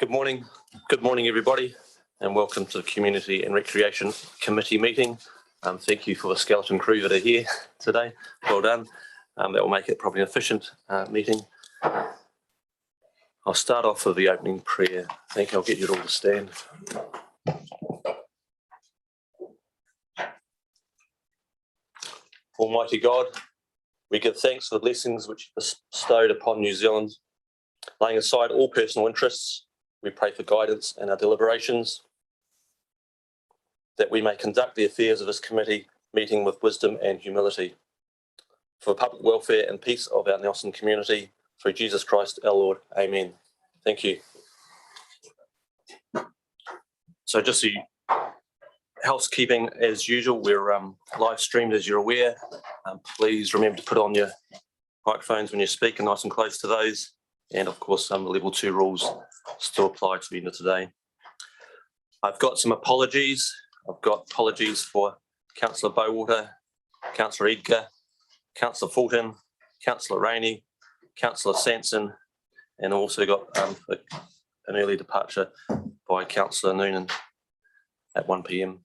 Good morning, everybody, and welcome to the Community and Recreation Committee meeting. Thank you for the skeleton crew that are here today. Well done. That will make it probably an efficient meeting. I'll start off with the opening prayer. I think I'll get you all to stand. Almighty God, we give thanks for the blessings which you bestowed upon New Zealand. Laying aside all personal interests, we pray for guidance in our deliberations, that we may conduct the affairs of this committee meeting with wisdom and humility. For the public welfare and peace of our Nelson community, through Jesus Christ our Lord. Amen. Thank you. So just the housekeeping as usual, we're live streamed as you're aware. Please remember to put on your microphones when you speak and nice and close to those. And of course, the level 2 rules still apply to the end of today. I've got some apologies. I've got apologies for Councillor Bowater, Councillor Edgar, Councillor Fulton, Councillor Rainey, Councillor Sanson, and also got an early departure by Councillor Noonan at 1 p.m.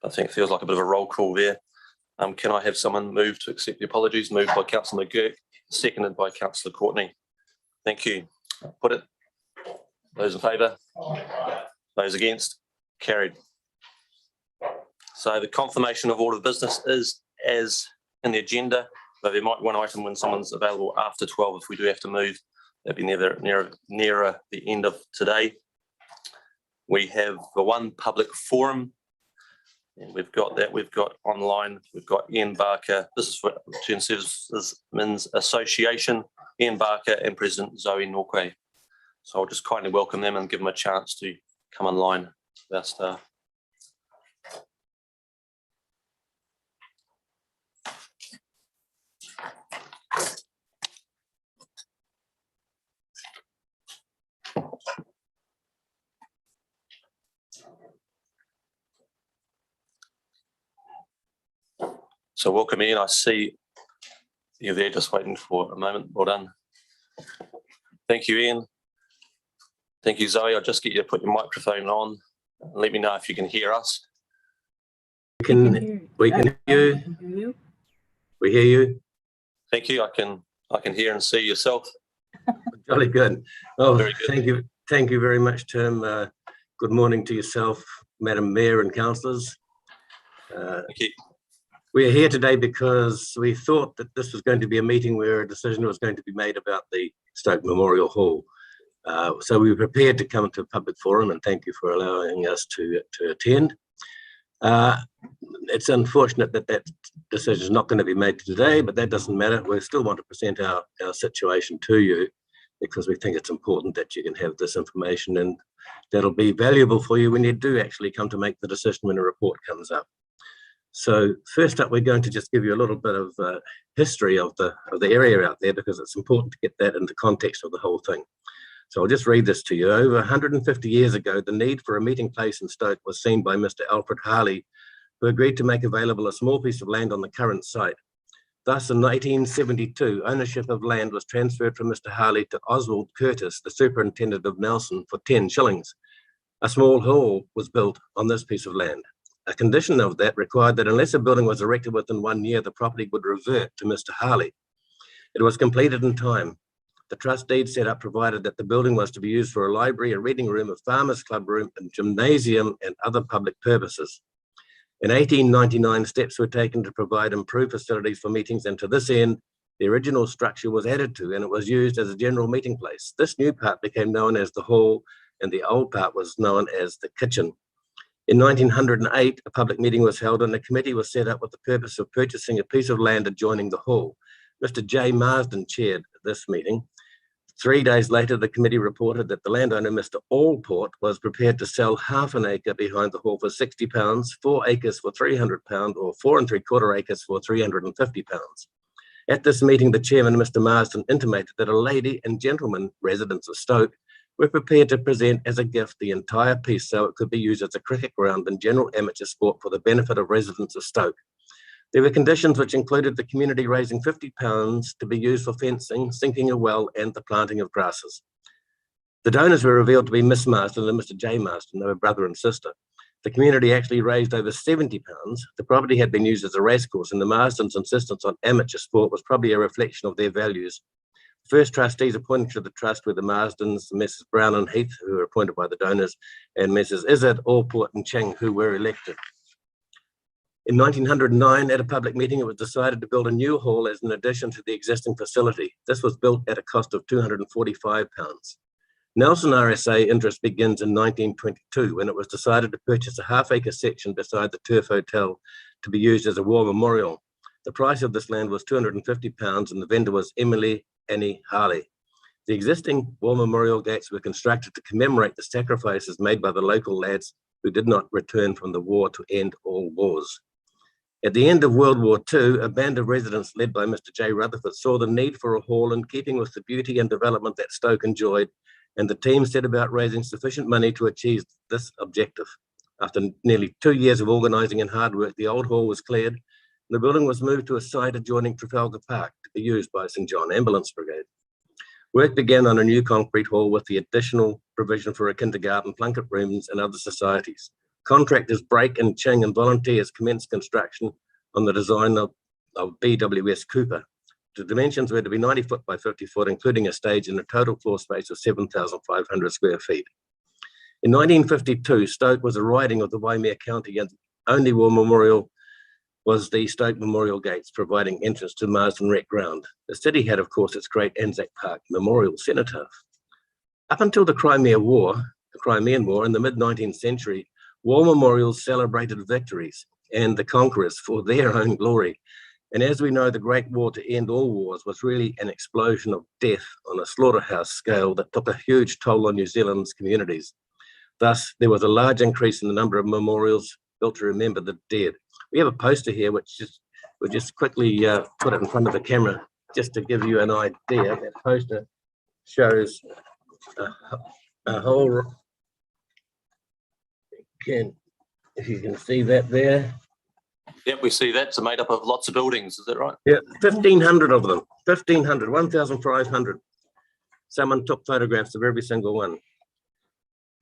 I think it feels like a bit of a roll call there. Can I have someone move to accept the apologies? Moved by Councillor McGurk, seconded by Councillor Courtney. Thank you. Put it. Those in favour? Those against? Carried. So the confirmation of order of business is as in the agenda, though there might be one item when someone's available after 12 if we do have to move. That'd be nearer the end of today. We have the one public forum, and we've got that. We've got online. We've got Ian Barker. This is for Return Services Men's Association. Ian Barker and President Zoe Norquay. So I'll just kindly welcome them and give them a chance to come online with our staff. So welcome Ian, I see you're there just waiting for a moment. Well done. Thank you, Ian. Thank you, Zoe. I'll just get you to put your microphone on and let me know if you can hear us. We can hear you. We hear you. Thank you. I can hear and see yourself. Jolly good. Oh, very good. Thank you very much, Tim. Good morning to yourself, Madam Mayor and councillors. Thank you. We're here today because we thought that this was going to be a meeting where a decision was going to be made about the Stoke Memorial Hall. So we were prepared to come to a public forum, and thank you for allowing us to attend. It's unfortunate that that decision is not going to be made today, but that doesn't matter. We still want to present our situation to you because we think it's important that you can have this information, and that'll be valuable for you when you do actually come to make the decision when a report comes up. So first up, we're going to just give you a little bit of history of the area out there, because it's important to get that into context of the whole thing. So I'll just read this to you. Over 150 years ago, the need for a meeting place in Stoke was seen by Mr. Alfred Harley, who agreed to make available a small piece of land on the current site. Thus, in 1872, ownership of land was transferred from Mr. Harley to Oswald Curtis, the superintendent of Nelson, for 10 shillings. A small hall was built on this piece of land. A condition of that required that unless a building was erected within 1 year, the property would revert to Mr. Harley. It was completed in time. The trust deed set up provided that the building was to be used for a library, a reading room, a farmer's club room, a gymnasium, and other public purposes. In 1899, steps were taken to provide improved facilities for meetings, and to this end, the original structure was added to, and it was used as a general meeting place. This new part became known as the hall, and the old part was known as the kitchen. In 1908, a public meeting was held, and a committee was set up with the purpose of purchasing a piece of land adjoining the hall. Mr. J. Marsden chaired this meeting. 3 days later, the committee reported that the landowner, Mr. Allport, was prepared to sell half an acre behind the hall for £60, 4 acres for £300, or 4 3/4 acres for £350. At this meeting, the chairman, Mr. Marsden, intimated that a lady and gentleman, residents of Stoke, were prepared to present as a gift the entire piece so it could be used as a cricket ground and general amateur sport for the benefit of residents of Stoke. There were conditions which included the community raising £50 to be used for fencing, sinking a well, and the planting of grasses. The donors were revealed to be Miss Marston and Mr. J. Marston. They were brother and sister. The community actually raised over £70. The property had been used as a racecourse, and the Marstons' insistence on amateur sport was probably a reflection of their values. The first trustees appointed to the trust were the Marstons, Messrs. Brown and Heath, who were appointed by the donors, and Messrs. Izzard, Allport and Cheng, who were elected. In 1909, at a public meeting, it was decided to build a new hall as an addition to the existing facility. This was built at a cost of £245. Nelson RSA interest begins in 1922, when it was decided to purchase a half-acre section beside the Turf Hotel to be used as a war memorial. The price of this land was £250, and the vendor was Emily Annie Harley. The existing war memorial gates were constructed to commemorate the sacrifices made by the local lads who did not return from the war to end all wars. At the end of World War II, a band of residents led by Mr. J. Rutherford saw the need for a hall in keeping with the beauty and development that Stoke enjoyed, and the team set about raising sufficient money to achieve this objective. After nearly 2 years of organising and hard work, the old hall was cleared, and the building was moved to a site adjoining Trafalgar Park to be used by St. John Ambulance Brigade. Work began on a new concrete hall with the additional provision for a kindergarten, plunket rooms and other societies. Contractors Brake and Cheng and volunteers commenced construction on the design of BWS Cooper. The dimensions were to be 90 foot by 50 foot, including a stage and a total floor space of 7,500 square feet. In 1952, Stoke was a riding of the Waimea County, and the only war memorial was the Stoke Memorial Gates, providing entrance to Marsden Rec Ground. The city had, of course, its great Anzac Park Memorial Cenotaph. Up until the Crimean War in the mid-19th century, war memorials celebrated victories and the conquerors for their own glory. And as we know, the Great War to end all wars was really an explosion of death on a slaughterhouse scale that took a huge toll on New Zealand's communities. Thus, there was a large increase in the number of memorials built to remember the dead. We have a poster here, which we'll just quickly put it in front of the camera, just to give you an idea. That poster shows a whole, if you can see that there. Yep, we see that. It's made up of lots of buildings, is that right? Yeah, 1,500 of them, 1,500. Someone took photographs of every single one.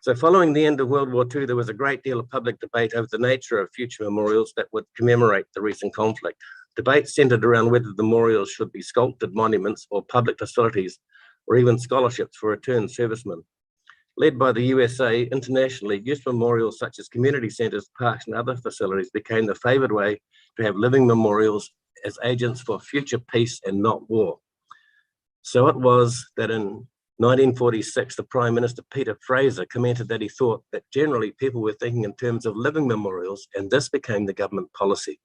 So following the end of World War II, there was a great deal of public debate over the nature of future memorials that would commemorate the recent conflict. Debate centered around whether the memorials should be sculpted monuments or public facilities, or even scholarships for returned servicemen. Led by the USA, internationally, youth memorials such as community centres, parks and other facilities became the favoured way to have living memorials as agents for future peace and not war. So it was that in 1946, the Prime Minister, Peter Fraser, commented that he thought that generally people were thinking in terms of living memorials, and this became the government policy.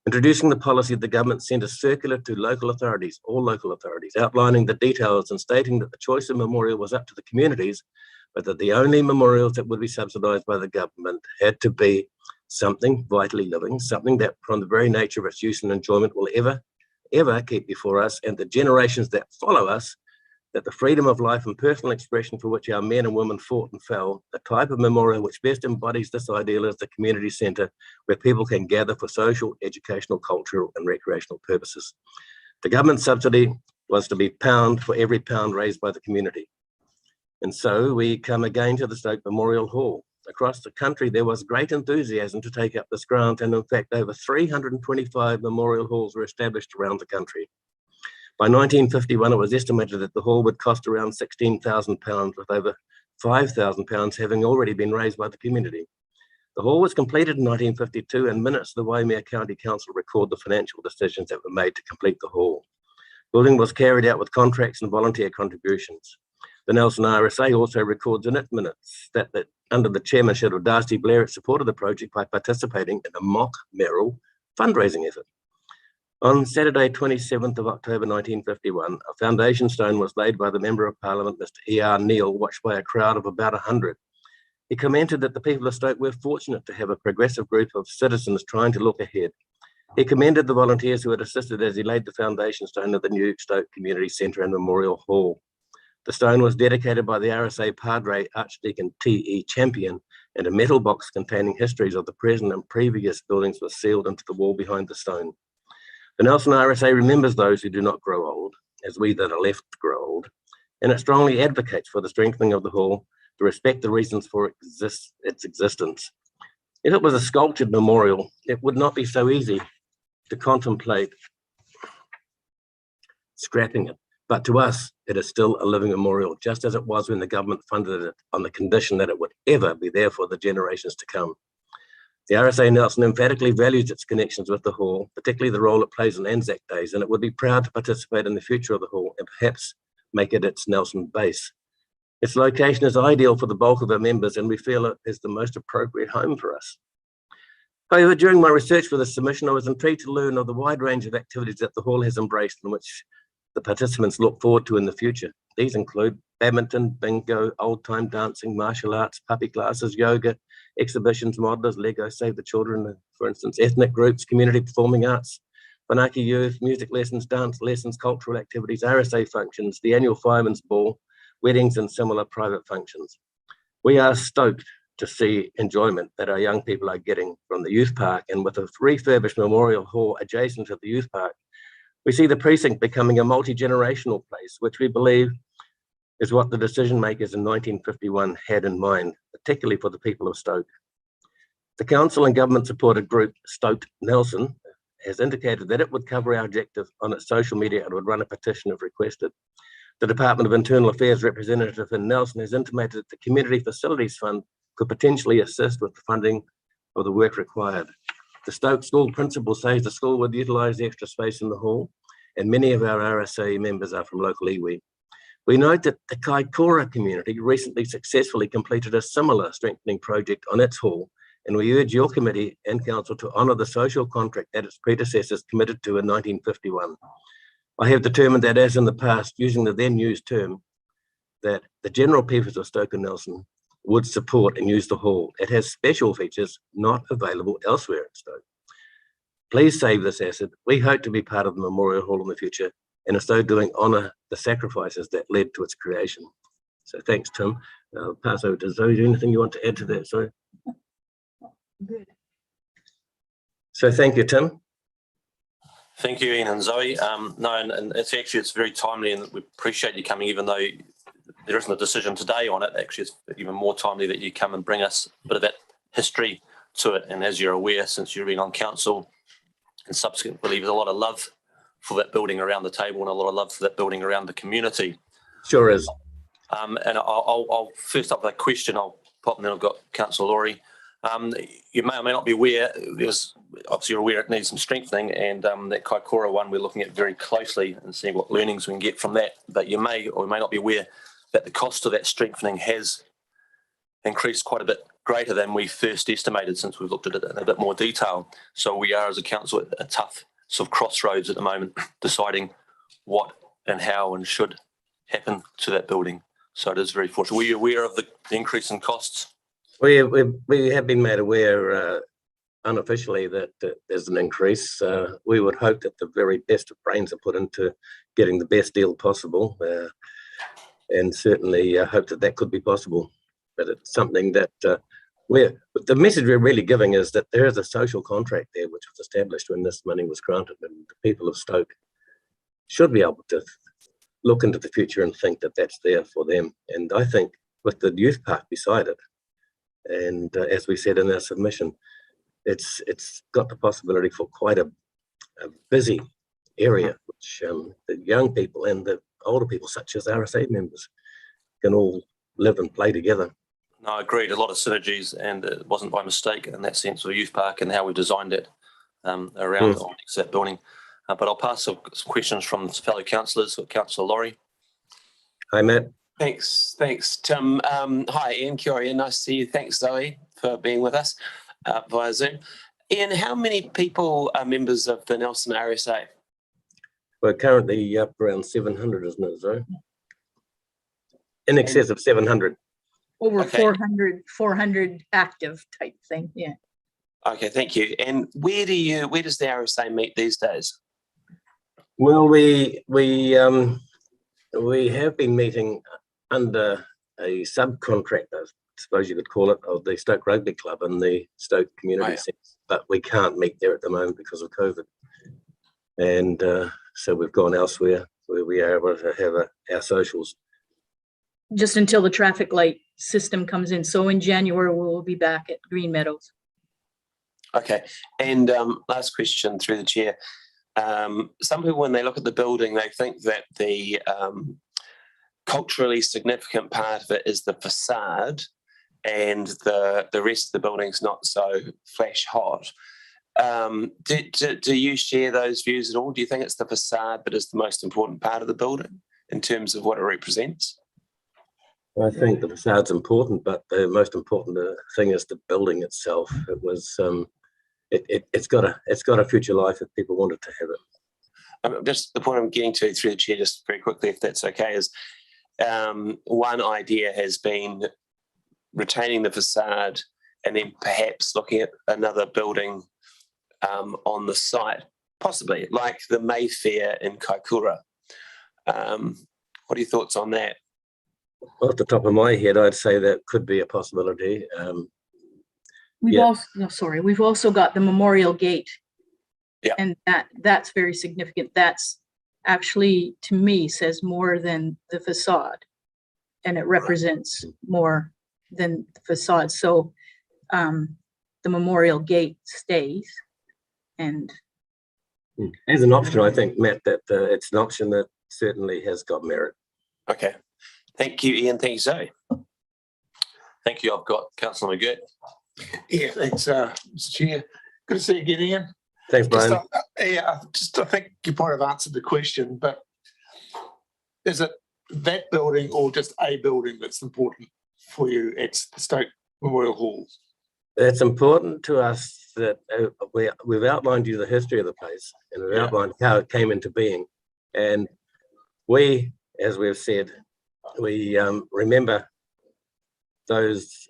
Introducing the policy, the government sent a circular to local authorities, all local authorities, outlining the details and stating that the choice of memorial was up to the communities, but that the only memorials that would be subsidised by the government had to be something vitally living, something that from the very nature of its use and enjoyment will ever keep before us and the generations that follow us, that the freedom of life and personal expression for which our men and women fought and fell, the type of memorial which best embodies this ideal is the community centre, where people can gather for social, educational, cultural and recreational purposes. The government subsidy was to be £1 for every £1 raised by the community. And so we come again to the Stoke Memorial Hall. Across the country, there was great enthusiasm to take up this grant, and in fact, over 325 memorial halls were established around the country. By 1951, it was estimated that the hall would cost around £16,000, with over £5,000 having already been raised by the community. The hall was completed in 1952, and minutes of the Waimea County Council record the financial decisions that were made to complete the hall. Building was carried out with contracts and volunteer contributions. The Nelson RSA also records in its minutes that under the chairmanship of Darcy Blair, it supported the project by participating in a mock Merrill fundraising effort. On Saturday, 27th of October 1951, a foundation stone was laid by the Member of Parliament, Mr. E.R. Neal, watched by a crowd of about 100. He commented that the people of Stoke were fortunate to have a progressive group of citizens trying to look ahead. He commended the volunteers who had assisted as he laid the foundation stone of the new Stoke Community Centre and Memorial Hall. The stone was dedicated by the RSA Padre Archdeacon T.E. Champion, and a metal box containing histories of the present and previous buildings was sealed into the wall behind the stone. The Nelson RSA remembers those who do not grow old, as we that are left grow old, and it strongly advocates for the strengthening of the hall to respect the reasons for its existence. If it was a sculptured memorial, it would not be so easy to contemplate scrapping it. But to us, it is still a living memorial, just as it was when the government funded it on the condition that it would ever be there for the generations to come. The RSA Nelson emphatically values its connections with the hall, particularly the role it plays on Anzac Days, and it would be proud to participate in the future of the hall and perhaps make it its Nelson base. Its location is ideal for the bulk of our members, and we feel it is the most appropriate home for us. However, during my research for this submission, I was intrigued to learn of the wide range of activities that the hall has embraced and which the participants look forward to in the future. These include badminton, bingo, old-time dancing, martial arts, puppy classes, yoga, exhibitions, modelers, Lego, Save the Children, for instance, ethnic groups, community performing arts, Whanaki youth, music lessons, dance lessons, cultural activities, RSA functions, the annual Fireman's Ball, weddings and similar private functions. We are stoked to see enjoyment that our young people are getting from the youth park, and with a refurbished memorial hall adjacent to the youth park, we see the precinct becoming a multi-generational place, which we believe is what the decision makers in 1951 had in mind, particularly for the people of Stoke. The council and government supported group Stoke Nelson has indicated that it would cover our objective on its social media and would run a petition if requested. The Department of Internal Affairs representative in Nelson has intimated that the Community Facilities Fund could potentially assist with the funding of the work required. The Stoke School principal says the school would utilise the extra space in the hall, and many of our RSA members are from local iwi. We note that the Kaikoura community recently successfully completed a similar strengthening project on its hall, and we urge your committee and council to honour the social contract that its predecessors committed to in 1951. I have determined that, as in the past, using the then used term, that the general purpose of Stoke and Nelson would support and use the hall. It has special features not available elsewhere at Stoke. Please save this asset. We hope to be part of the Memorial Hall in the future, and in so doing, honour the sacrifices that led to its creation. So thanks, Tim. I'll pass over to Zoe. Is there anything you want to add to that? Sorry. Good. So thank you, Tim. Thank you, Ian and Zoe. And it's very timely, and we appreciate you coming, even though there isn't a decision today on it. Actually, it's even more timely that you come and bring us a bit of that history to it. And as you're aware, since you've been on council and subsequently, there's a lot of love for that building around the table and a lot of love for that building around the community. Sure is. And I'll first up that question, I'll pop, and then I've got Councillor Laurie. You may or may not be aware, obviously you're aware it needs some strengthening, and that Kaikoura one we're looking at very closely and seeing what learnings we can get from that. But you may or may not be aware that the cost of that strengthening has increased quite a bit greater than we first estimated, since we've looked at it in a bit more detail. So we are, as a council, at a tough sort of crossroads at the moment, deciding what and how and should happen to that building. So it is very fortunate. Were you aware of the increase in costs? We have been made aware unofficially that there's an increase. We would hope that the very best of brains are put into getting the best deal possible, and certainly hope that that could be possible. But it's something that the message we're really giving is that there is a social contract there which was established when this money was granted, and the people of Stoke should be able to look into the future and think that that's there for them. And I think with the youth park beside it, and as we said in our submission, it's got the possibility for quite a busy area, which the young people and the older people, such as RSA members, can all live and play together. No, I agreed. A lot of synergies, and it wasn't by mistake in that sense of a youth park and how we designed it around that building. But I'll pass some questions from fellow councillors. Councillor Laurie. Hi, Matt. Thanks, Tim. Hi, Ian. Kia ora, Ian. Nice to see you. Thanks, Zoe, for being with us via Zoom. Ian, how many people are members of the Nelson RSA? We're currently up around 700, isn't it, Zoe? In excess of 700. Over Okay. 400 active type thing, yeah. Okay, thank you. And where does the RSA meet these days? Well, we have been meeting under a subcontractor, I suppose you could call it, of the Stoke Rugby Club and the Stoke Community Centre, but we can't meet there at the moment because of COVID. And so we've gone elsewhere where we are able to have our socials. just until the traffic light system comes in. So in January, we'll be back at Green Meadows. Okay, and last question through the chair. Some people, when they look at the building, they think that the culturally significant part of it is the facade, and the rest of the building's not so flash hot. Do you share those views at all? Do you think it's the facade that is the most important part of the building in terms of what it represents? I think the facade's important, but the most important thing is the building itself. It was, it's got a future life if people wanted to have it. Just the point I'm getting to through the chair, just very quickly, if that's okay, is one idea has been retaining the facade and then perhaps looking at another building on the site, possibly like the Mayfair in Kaikoura. What are your thoughts on that? Off the top of my head, I'd say that could be a possibility. We've Yeah. also, no, sorry, we've also got the Memorial Gate. Yeah. And that's very significant. That's actually, to me, says more than the facade. And it represents more than the facade. So the Memorial Gate stays. And As an option, I think, Matt, that it's an option that certainly has got merit. Okay. Thank you, Ian. Thank you, Zoe. Thank you. I've got Councillor McGirt. Yeah, thanks, Mr. Chair. Good to see you again, Ian. Thanks, Brian. I think you might have answered the question, but is it that building or just a building that's important for you at Stoke Memorial Hall? It's important to us that we've outlined you the history of the place, and we've outlined how it came into being. And we, as we've said, we remember those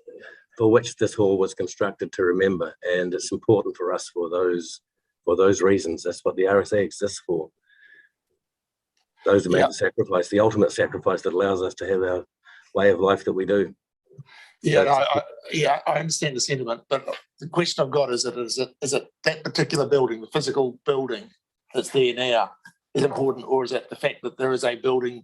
for which this hall was constructed to remember, and it's important for us for those reasons. That's what the RSA exists for. Those who made the sacrifice, the ultimate sacrifice that allows us to have our way of life that we do. Yeah, I understand the sentiment, but the question I've got is it that particular building, the physical building that's there now, is important, or is it the fact that there is a building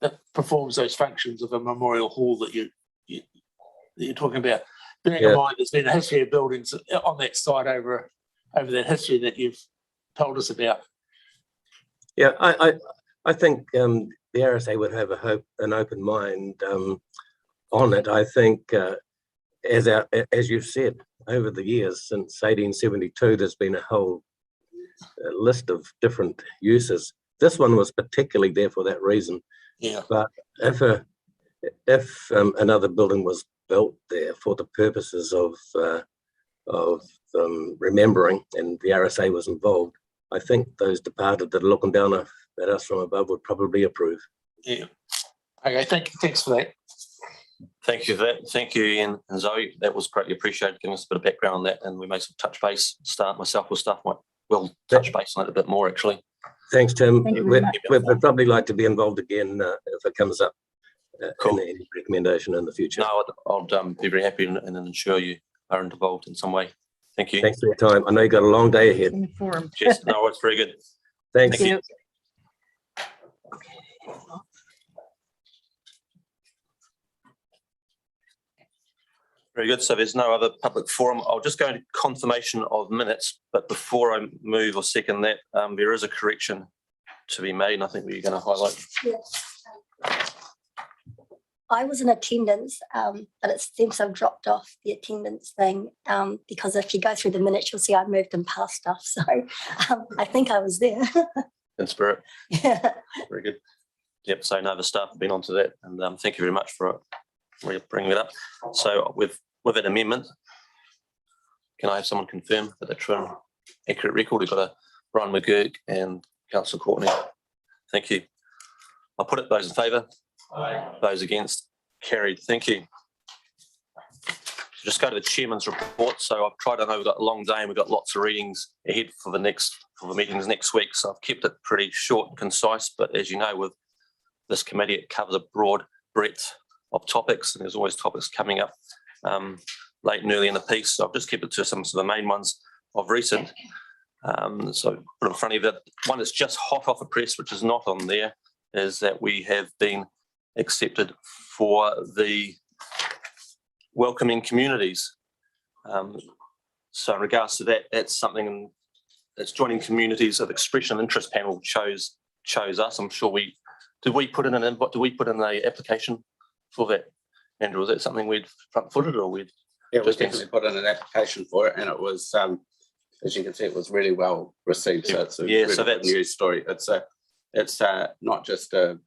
that performs those functions of a memorial hall that you're talking about? Bearing in mind there's been a history of buildings on that site over that history that you've told us about. Yeah, I think the RSA would have an open mind on it. I think, as you've said, over the years since 1872, there's been a whole list of different uses. This one was particularly there for that reason. Yeah. But if another building was built there for the purposes of remembering, and the RSA was involved, I think those departed that are looking down at us from above would probably approve. Yeah. Okay, thanks for that. Thank you for that. Thank you, Ian and Zoe. That was greatly appreciated, giving us a bit of background on that, and we may some touch base. Myself or staff will touch base on it a bit more, actually. Thanks, Tim. Thank you very much. We'd probably like to be involved again if it comes up Cool. in any recommendation in the future. No, I'd be very happy and ensure you are involved in some way. Thank you. Thanks for your time. I know you've got a long day ahead. informed. Cheers. No, it's very good. Thanks. Thank you. Very good. So there's no other public forum. I'll just go into confirmation of minutes, but before I move or second that, there is a correction to be made, and I think we're going to highlight. I was in attendance, but it seems I've dropped off the attendance thing because if you go through the minutes, you'll see I moved and past stuff. So I think I was there. In spirit. Yeah. Very good. Yep. So no, the staff have been onto that, and thank you very much for bringing it up. So with that amendment, can I have someone confirm that that's an accurate record? We've got a Brian McGurk and Councillor Courtney. Thank you. I'll put it. Those in favour? Aye. Those against? Carried. Thank you. Just go to the chairman's report. So I've tried. I know we've got a long day and we've got lots of readings ahead for the meetings next week. So I've kept it pretty short and concise. But as you know, with this committee, it covers a broad breadth of topics, and there's always topics coming up late and early in the piece. So I've just kept it to some of the main ones of recent. So put in front of you that one that's just hot off the press, which is not on there, is that we have been accepted for the welcoming communities. So in regards to that, that's something that's joining communities of expression of interest panel chose us. I'm sure did we put in an application for that, Andrew? Was that something we'd front footed or we'd? Yeah, we definitely put in an application for it, and it was, as you can see, it was really well received. So it's a really good news story. It's not just a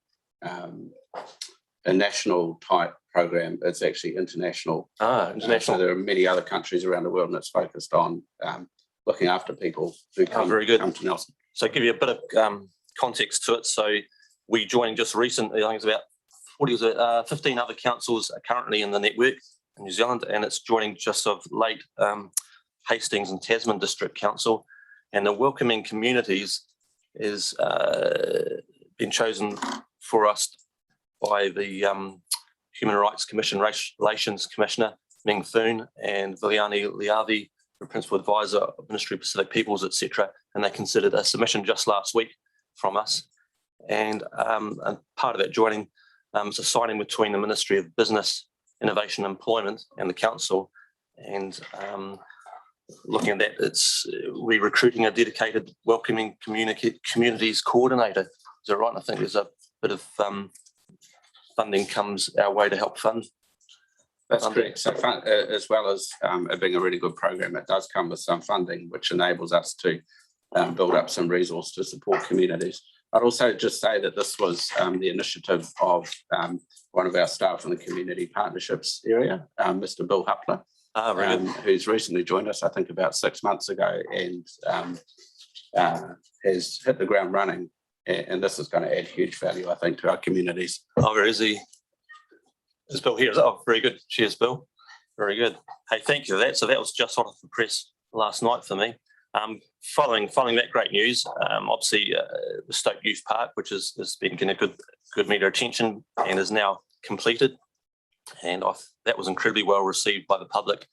national type program. It's actually international. International. So there are many other countries around the world, and it's focused on looking after people who come to Nelson. So give you a bit of context to it. So we joined just recently. I think it's about 15 other councils are currently in the network in New Zealand, and it's joining just of late Hastings and Tasman District Council, and the welcoming communities is been chosen for us by the Human Rights Commission Relations Commissioner Ming Foon and Viliani Liavi, the Principal Advisor of Ministry of Pacific Peoples, etc. And they considered a submission just last week from us, and part of that joining is a signing between the Ministry of Business, Innovation and Employment and the Council, and looking at that, we're recruiting a dedicated welcoming communities coordinator. Is that right? I think there's a bit of funding comes our way to help fund. That's correct. So as well as it being a really good program, it does come with some funding, which enables us to build up some resource to support communities. I'd also just say that this was the initiative of one of our staff in the community partnerships area, Mr. Bill Huppler, who's recently joined us, I think about 6 months ago, and has hit the ground running. And this is going to add huge value, I think, to our communities. Oh, where is he? Is Bill here? Oh, very good. Cheers, Bill. Very good. Hey, thank you for that. So that was just hot off the press last night for me. Following that great news, obviously the Stoke Youth Park, which has been getting a good media attention and is now completed. And that was incredibly well received by the public.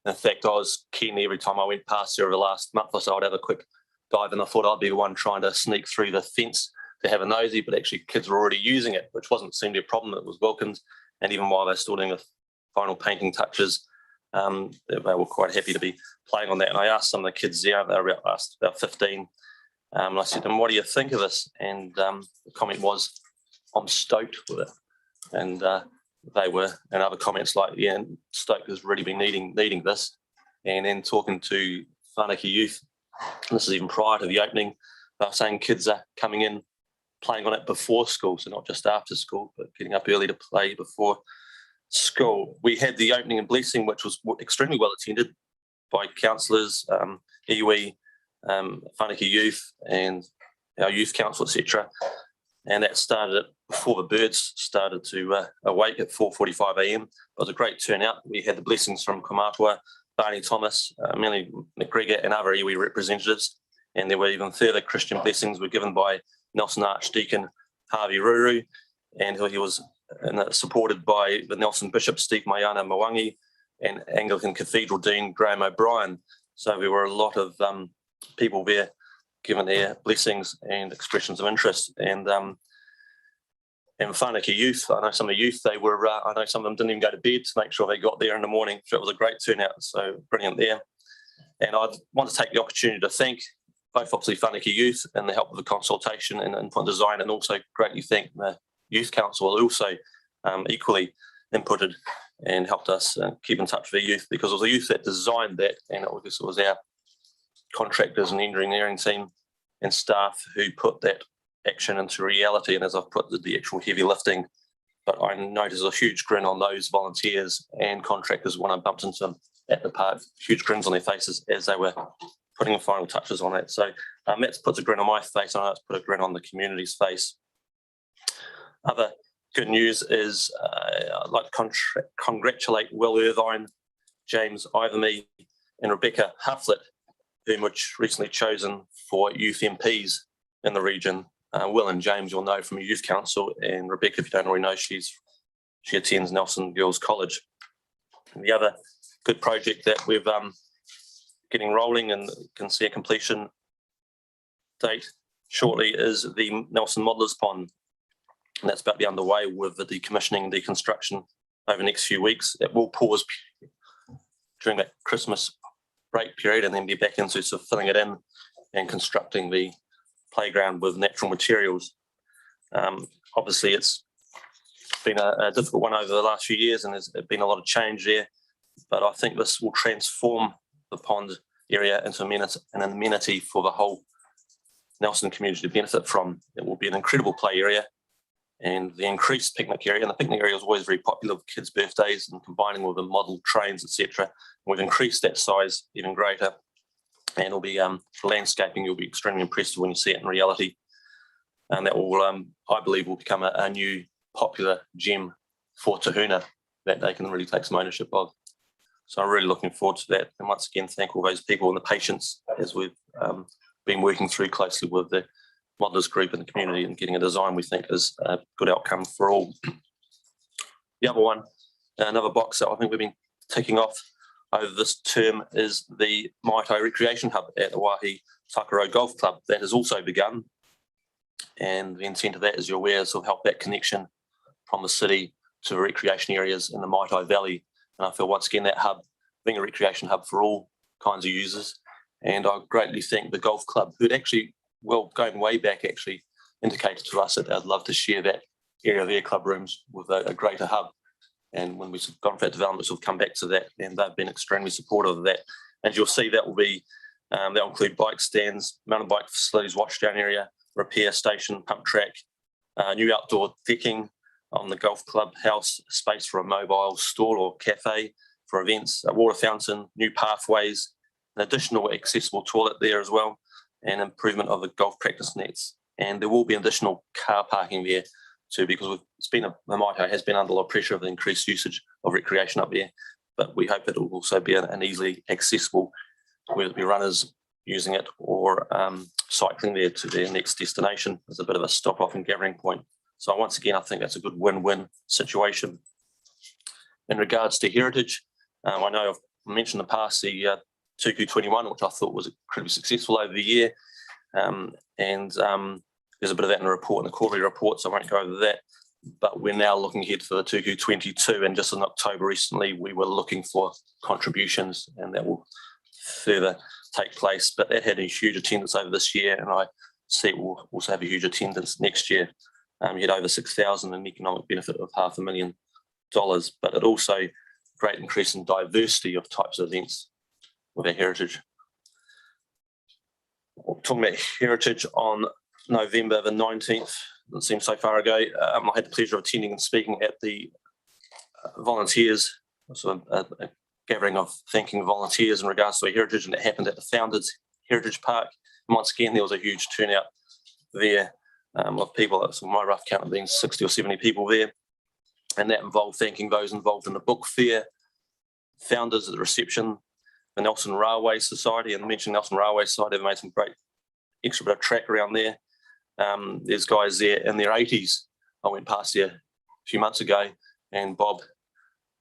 In fact, I was keen every time I went past there over the last month or so, I'd have a quick dive, and I thought I'd be the one trying to sneak through the fence to have a nosy, but actually kids were already using it, which seemed to be a problem. It was welcomed, and even while they're still doing the final painting touches, they were quite happy to be playing on that. And I asked some of the kids there, they were about 15, and I said to them, what do you think of this? And the comment was, I'm stoked with it. And they were, and other comments like, yeah, Stoke has really been needing this. And then talking to Whanake youth, and this is even prior to the opening, they were saying kids are coming in, playing on it before school, so not just after school, but getting up early to play before school. We had the opening and blessing, which was extremely well attended by councillors, iwi, Whanake youth, and our youth council, etc. And that started before the birds started to awake at 4:45 a.m. It was a great turnout. We had the blessings from Kamatua, Barney Thomas, Millie McGregor, and other iwi representatives. And there were even further Christian blessings were given by Nelson Archdeacon Harvey Ruru, and he was supported by the Nelson Bishop Steve Mayana Mwangi and Anglican Cathedral Dean Graham O'Brien. So there were a lot of people there given their blessings and expressions of interest. And Whanake youth, I know some of the youth, I know some of them didn't even go to bed to make sure they got there in the morning. So it was a great turnout, so brilliant there. And I want to take the opportunity to thank both obviously Whanake youth and the help of the consultation and input design, and also greatly thank the Youth Council who also equally inputted and helped us keep in touch with the youth, because it was the youth that designed that, and it was our contractors and engineering team and staff who put that action into reality. And as I've put, the actual heavy lifting, but I noticed a huge grin on those volunteers and contractors when I bumped into them at the park, huge grins on their faces as they were putting the final touches on it. So that puts a grin on my face, and I know it's put a grin on the community's face. Other good news is I'd like to congratulate Will Irvine, James Iverme, and Rebecca Hufflett, whom were recently chosen for youth MPs in the region. Will and James you'll know from Youth Council, and Rebecca, if you don't already know, she attends Nelson Girls College. And the other good project that we've getting rolling and can see a completion date shortly is the Nelson Modelers Pond. and that's about to be underway with the decommissioning and deconstruction over the next few weeks. It will pause during that Christmas break period and then be back into sort of filling it in and constructing the playground with natural materials. Obviously, it's been a difficult one over the last few years, and there's been a lot of change there. But I think this will transform the pond area into an amenity for the whole Nelson community to benefit from. It will be an incredible play area, and the increased picnic area. And the picnic area is always very popular with kids' birthdays and combining with the model trains, etc. We've increased that size even greater, and it'll be landscaping. You'll be extremely impressed when you see it in reality. And that will, I believe, will become a new popular gem for Tahuna that they can really take some ownership of. So I'm really looking forward to that. And once again, thank all those people and the patience as we've been working through closely with the modelers group and the community and getting a design we think is a good outcome for all. The other one, another box that I think we've been ticking off over this term is the Maita Recreation Hub at the Waihi Takaro Golf Club. That has also begun. And the intent of that, as you're aware, is to help that connection from the city to the recreation areas in the Maita Valley. And I feel once again that hub being a recreation hub for all kinds of users. And I greatly thank the golf club, who'd actually, well, going way back, actually indicated to us that they'd love to share that area of their club rooms with a greater hub. And when we've gone for that development, we'll come back to that, and they've been extremely supportive of that. As you'll see, that will be that'll include bike stands, mountain bike facilities, washdown area, repair station, pump track, new outdoor decking on the golf club house, space for a mobile stall or cafe for events, a water fountain, new pathways, an additional accessible toilet there as well, and improvement of the golf practice nets. And there will be additional car parking there too, because the Maita has been under a lot of pressure of the increased usage of recreation up there. But we hope it will also be an easily accessible, whether it be runners using it or cycling there to their next destination as a bit of a stop off and gathering point. So once again, I think that's a good win-win situation. In regards to heritage, I know I've mentioned in the past the Tuku 21, which I thought was incredibly successful over the year. There's a bit of that in the report, in the quarterly report, so I won't go over that. But we're now looking ahead for the Tuku 22, and just in October recently, we were looking for contributions, and that will further take place. But that had a huge attendance over this year, and I see it will also have a huge attendance next year. You had over 6,000 and economic benefit of $500,000, but it also great increase in diversity of types of events with our heritage. Talking about heritage, on November the 19th, it seems so far ago, I had the pleasure of attending and speaking at the volunteers, so a gathering of thanking volunteers in regards to our heritage, and it happened at the Founders Heritage Park. And once again, there was a huge turnout there of people. So my rough count of being 60 or 70 people there, and that involved thanking those involved in the book fair, founders at the reception, the Nelson Railway Society, and mentioning Nelson Railway Society, they've made some great extra bit of track around there. There's guys there in their 80s. I went past there a few months ago, and Bob,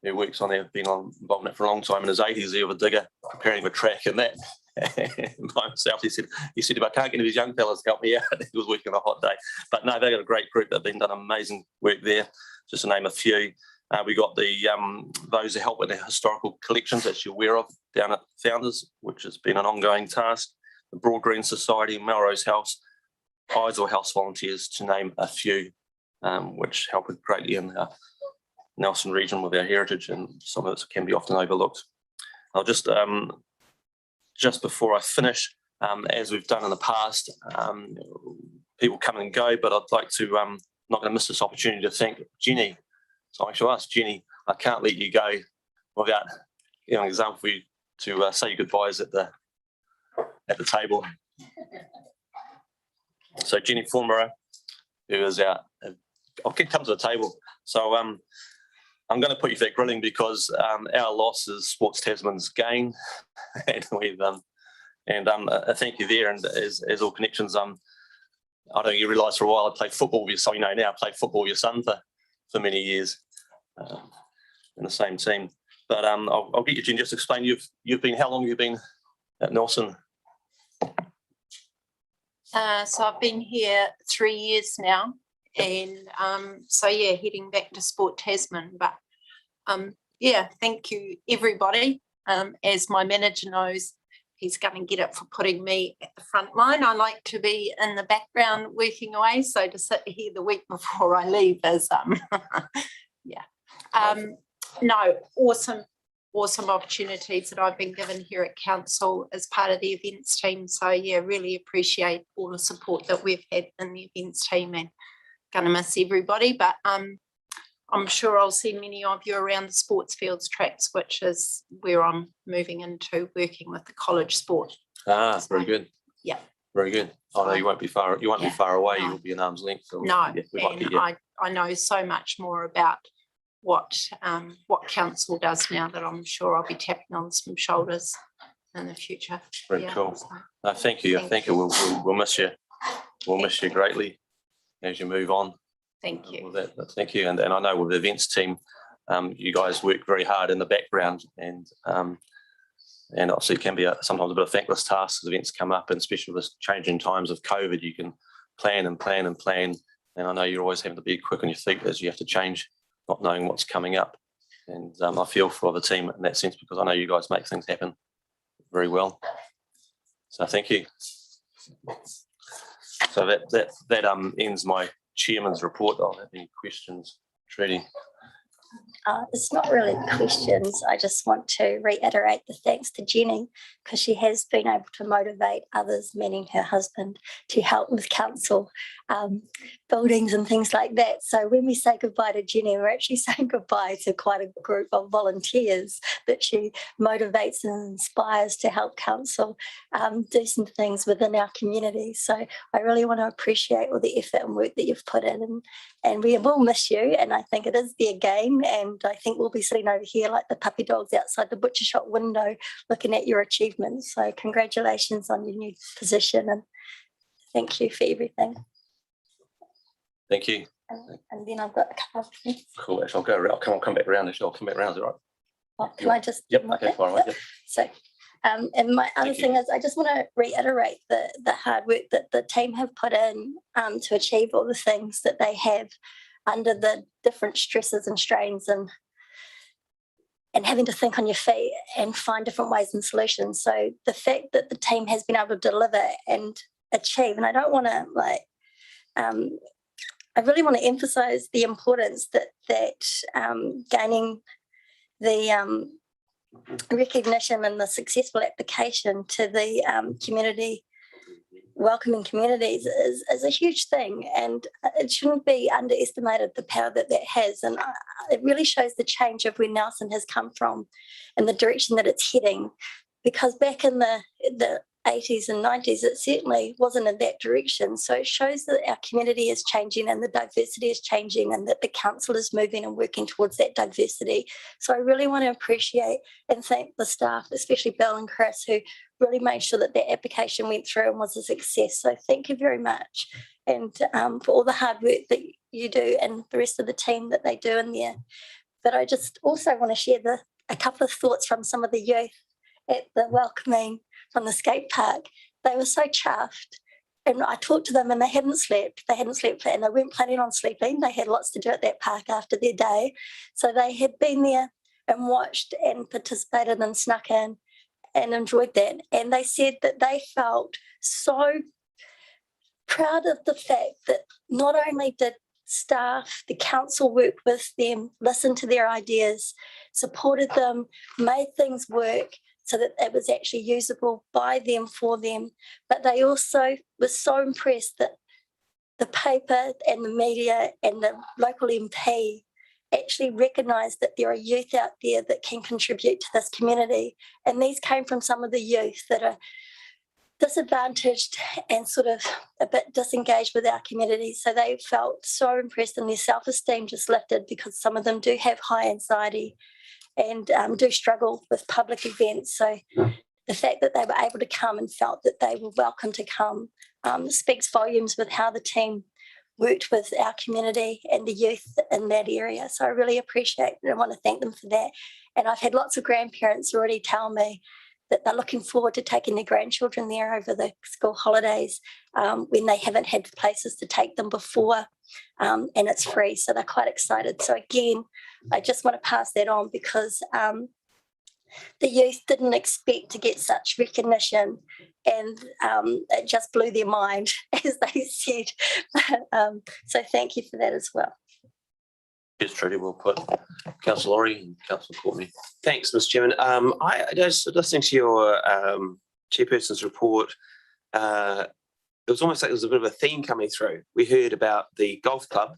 who works on there, been involved in it for a long time, in his 80s there with a digger, preparing the track and that. And by himself, he said, if I can't get any of these young fellas to help me out, he was working on a hot day. But no, they've got a great group. They've been done amazing work there, just to name a few. We got the those who help with the historical collections, as you're aware of, down at Founders, which has been an ongoing task. The Broad Green Society, Melrose House, Isle House volunteers, to name a few, which help greatly in the Nelson region with our heritage, and some of it can be often overlooked. I'll just before I finish, as we've done in the past, people come and go, but I'd like to, not going to miss this opportunity to thank Jenny. So I shall ask Jenny, I can't let you go without an example for you to say your goodbyes at the table. So Jenny Formera, who is our, I'll come to the table. So I'm going to put you through that grilling, because our loss is Sports Tasman's gain, and we've a thank you there. And as all connections, I don't think you realise, for a while I played football with your son. You know, now I played football with your son for many years in the same team. But I'll get you, Jen, just explain. You've been, how long have you been at Nelson? So I've been here 3 years now, And so yeah, heading back to Sport Tasman. But yeah, thank you everybody. As my manager knows, he's going to get it for putting me at the front line. I like to be in the background working away, so to sit here the week before I leave is yeah. No, awesome opportunities that I've been given here at council as part of the events team. So yeah, really appreciate all the support that we've had in the events team, and going to miss everybody, but I'm sure I'll see many of you around the sports fields tracks, which is where I'm moving into, working with the college sport. Ah, very good. Yeah. Very good. I know you won't be far. You won't be far away. No. You'll be an arm's length. So No, yeah, we might and get you. I know so much more about what council does now, that I'm sure I'll be tapping on some shoulders in the future. Very Yeah, cool. so No, thank you. Thank you. We'll miss you. We'll miss you greatly as you move on. thank you. With that, thank you. And I know with the events team, you guys work very hard in the background, and obviously it can be sometimes a bit of a thankless task as events come up, and especially with changing times of COVID, you can plan and plan and plan. And I know you're always having to be quick on your feet as you have to change, not knowing what's coming up. And I feel for the team in that sense, because I know you guys make things happen very well. So thank you. So that ends my chairman's report. I'll have any questions, Trudy. It's not really questions. I just want to reiterate the thanks to Jenny, because she has been able to motivate others, meaning her husband, to help with council buildings and things like that. So when we say goodbye to Jenny, we're actually saying goodbye to quite a group of volunteers that she motivates and inspires to help council do some things within our community. So I really want to appreciate all the effort and work that you've put in, and we will miss you. And I think it is there again. And I think we'll be sitting over here like the puppy dogs outside the butcher shop window looking at your achievements. So congratulations on your new position, and thank you for everything. Thank you. And then I've got a couple of things. Cool. Actually, I'll go around. I'll come back around. Actually, I'll come back around. Is it right? Can I just? Yep. Okay. Fine. Yep. So, and my other thing is, I just want to reiterate the hard work that the team have put in to achieve all the things that they have under the different stresses and strains, and having to think on your feet and find different ways and solutions. So the fact that the team has been able to deliver and achieve, and I don't want to I really want to emphasize the importance that gaining the recognition and the successful application to the community, welcoming communities is a huge thing, and it shouldn't be underestimated, the power that has. And it really shows the change of where Nelson has come from and the direction that it's heading, because back in the 80s and 90s, it certainly wasn't in that direction. So it shows that our community is changing and the diversity is changing, and that the council is moving and working towards that diversity. So I really want to appreciate and thank the staff, especially Bill and Chris, who really made sure that their application went through and was a success. So thank you very much. And for all the hard work that you do and the rest of the team that they do in there. But I just also want to share a couple of thoughts from some of the youth at the welcoming from the skate park. They were so chuffed, and I talked to them, and they hadn't slept, and they weren't planning on sleeping. They had lots to do at that park after their day, so they had been there and watched and participated and snuck in and enjoyed that. And they said that they felt so proud of the fact that not only did staff, the council work with them, listen to their ideas, supported them, made things work so that it was actually usable by them, for them, but they also were so impressed that the paper and the media and the local MP actually recognised that there are youth out there that can contribute to this community. And these came from some of the youth that are disadvantaged and sort of a bit disengaged with our community. So they felt so impressed, and their self-esteem just lifted, because some of them do have high anxiety and do struggle with public events. So the fact that they were able to come and felt that they were welcome to come speaks volumes with how the team worked with our community and the youth in that area. So I really appreciate it. I want to thank them for that. And I've had lots of grandparents already tell me that they're looking forward to taking their grandchildren there over the school holidays when they haven't had places to take them before, and it's free, so they're quite excited. So again, I just want to pass that on because the youth didn't expect to get such recognition, and it just blew their mind, as they said. So thank you for that as well. Yes, Trudy, well put. Councillor Laurie and Councillor Courtney. Thanks, Mr. Chairman. I just listening to your chairperson's report. It was almost like there was a bit of a theme coming through. We heard about the golf club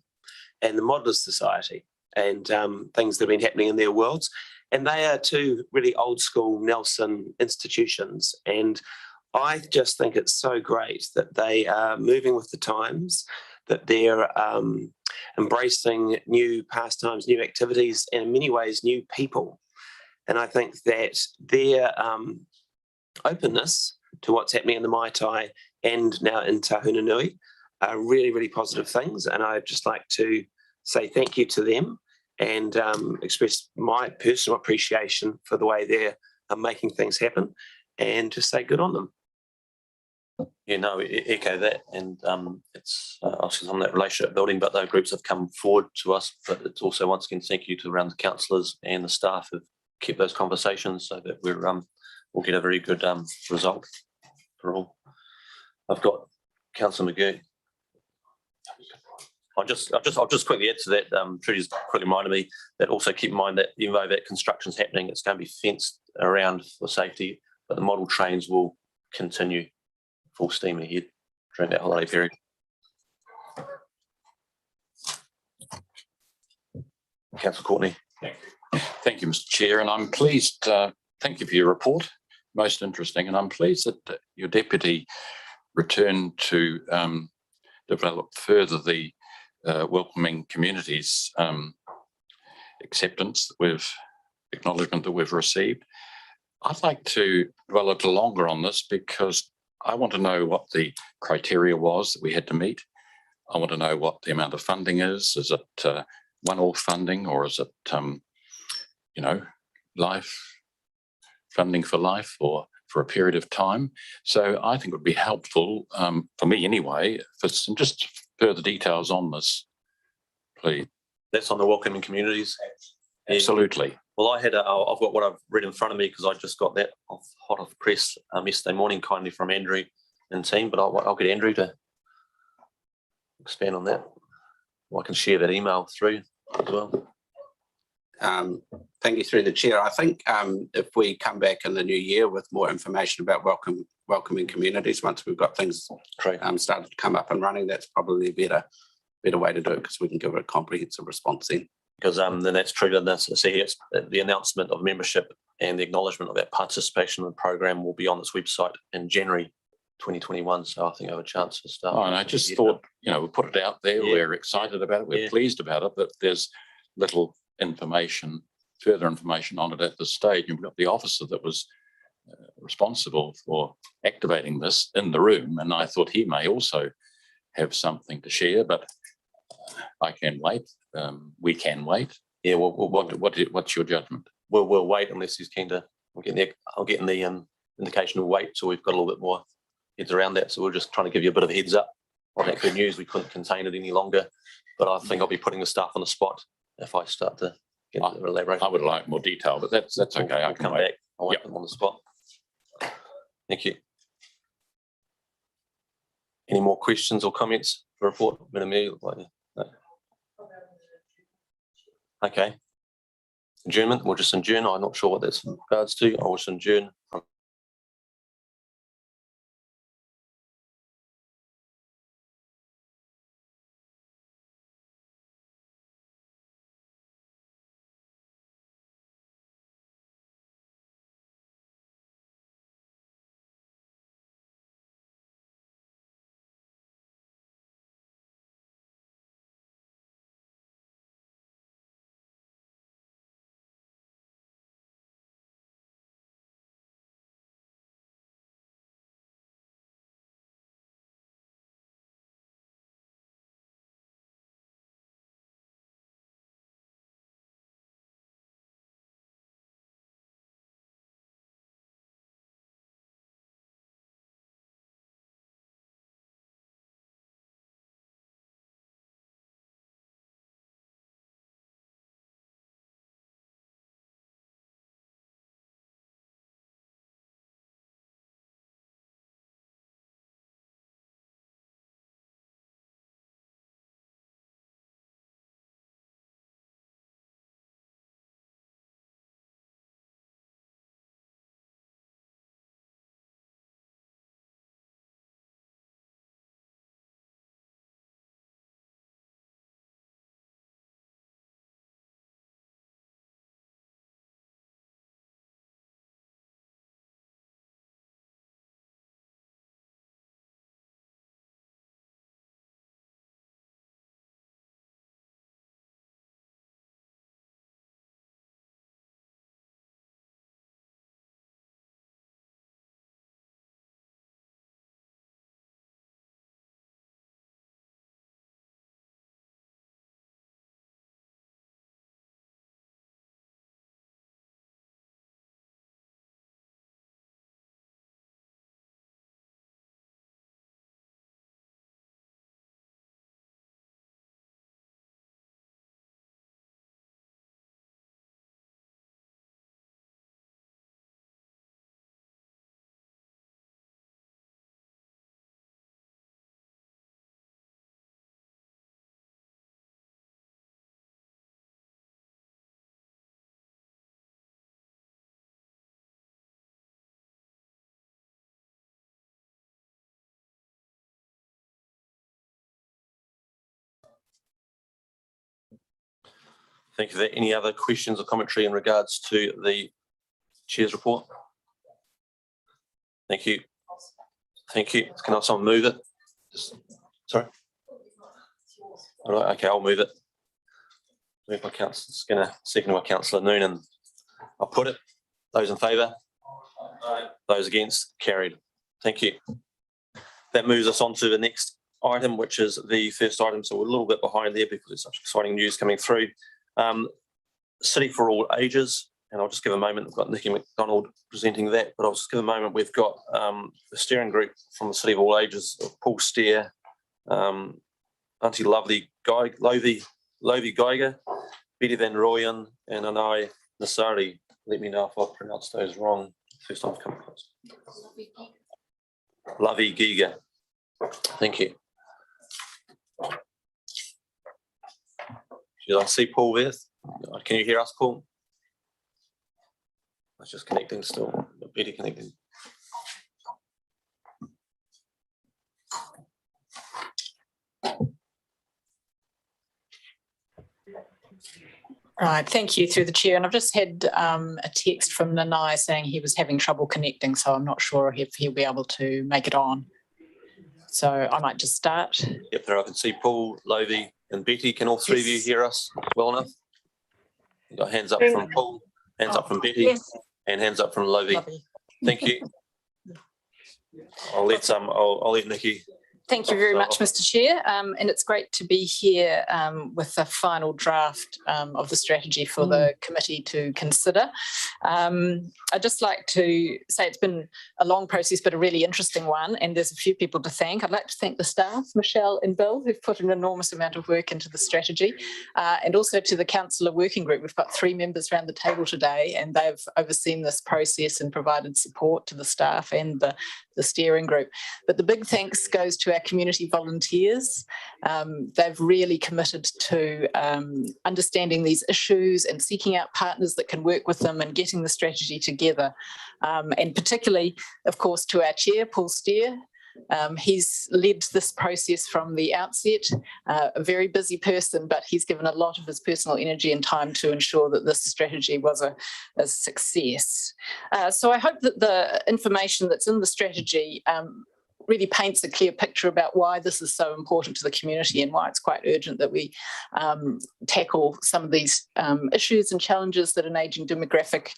and the Modelers Society and things that have been happening in their worlds. And they are two really old school Nelson institutions. And I just think it's so great that they are moving with the times, that they're embracing new pastimes, new activities, and in many ways, new people. And I think that their openness to what's happening in the Maita and now in Tahuna Nui are really, really positive things. And I'd just like to say thank you to them and express my personal appreciation for the way they're making things happen and just say good on them. Yeah, no, echo that. And it's obviously on that relationship building, but those groups have come forward to us. But it's also, once again, thank you to around the councillors and the staff who've kept those conversations so that we'll get a very good result for all. I've got Councillor McGee. I'll just quickly add to that. Trudy's quickly reminded me that also keep in mind that even though that construction's happening, it's going to be fenced around for safety, but the model trains will continue full steam ahead during that holiday period. Councillor Courtney. Thank you, Mr. Chair, and I'm pleased. Thank you for your report, most interesting, and I'm pleased that your deputy returned to develop further the welcoming communities acceptance that acknowledgement that we've received. I'd like to dwell a little longer on this because I want to know what the criteria was that we had to meet. I want to know what the amount of funding is. Is it one-off funding, or is it, life funding for life or for a period of time? So I think it would be helpful, for me anyway, for some just further details on this, please. That's on the welcoming communities. Absolutely. Well, I've got what I've read in front of me because I just got that hot off the press yesterday morning, kindly from Andrew and team. But I'll get Andrew to expand on that. Well, I can share that email through as well. Thank you, through the chair. I think if we come back in the new year with more information about welcoming communities, once we've got things started to come up and running, that's probably a better way to do it because we can give it a comprehensive response then. Because then that's true. And that's the announcement of membership and the acknowledgement of that participation in the program will be on this website in January 2021. So I think I have a chance to start. Oh, and I just thought, we put it out there. Yeah. We're excited about it. We're pleased about it, but there's little further information on it at this stage. And we've got the officer that was responsible for activating this in the room, and I thought he may also have something to share, but I can wait. We can wait. Yeah. What's your judgment? We'll wait unless he's keen to. I'll get the indication of wait till we've got a little bit more heads around that. So we're just trying to give you a bit of a heads up on that good news. We couldn't contain it any longer, but I think I'll be putting the staff on the spot if I start to get elaborate. I would like more detail, but that's okay. I can come wait. back. I'll wait them on the spot. Thank you. Any more questions or comments for report? No. Okay. Adjournment. We'll just adjourn. I'm not sure what that's in regards to. I'll just adjourn. Thank you. Are there any other questions or commentary in regards to the Chair's report? Thank you. Thank you. Can someone move it? Sorry. All right. Okay, I'll move it. Move by Councillor Skinner, second by Councillor Noonan. I'll put it. Those in favour? Those against? Carried. Thank you. That moves us on to the next item, which is the first item. So we're a little bit behind there because there's such exciting news coming through. City for All Ages, and I'll just give a moment. We've got Nikki McDonald presenting that, but I'll just give a moment. We've got the steering group from the City of All Ages, Paul Steer, Auntie Lovey Geiger, Betty Van Rooyen, and Anai Nasari. Let me know if I've pronounced those wrong. First time I've come across. Lovey Giga. Thank you. Should I see Paul there? Can you hear us, Paul? It's just connecting still. Betty connecting. Right, thank you through the chair. And I've just had a text from Nanai saying he was having trouble connecting, so I'm not sure if he'll be able to make it on. So I might just start. Yep, there I can see Paul, Lovey and Betty. Can all three of you hear us well enough? We've got hands up from Paul, hands up from Betty, and hands up from Lovey. Thank you. I'll let Nikki. Thank you very much, Mr. Chair. And it's great to be here with the final draft of the strategy for the committee to consider. I'd just like to say it's been a long process, but a really interesting one. And there's a few people to thank. I'd like to thank the staff, Michelle and Bill, who've put an enormous amount of work into the strategy, and also to the councillor working group. We've got 3 members around the table today, and they've overseen this process and provided support to the staff and the steering group. But the big thanks goes to our community volunteers. They've really committed to understanding these issues and seeking out partners that can work with them and getting the strategy together. And particularly, of course, to our chair, Paul Steer. He's led this process from the outset, a very busy person, but he's given a lot of his personal energy and time to ensure that this strategy was a success. So I hope that the information that's in the strategy really paints a clear picture about why this is so important to the community and why it's quite urgent that we tackle some of these issues and challenges that an ageing demographic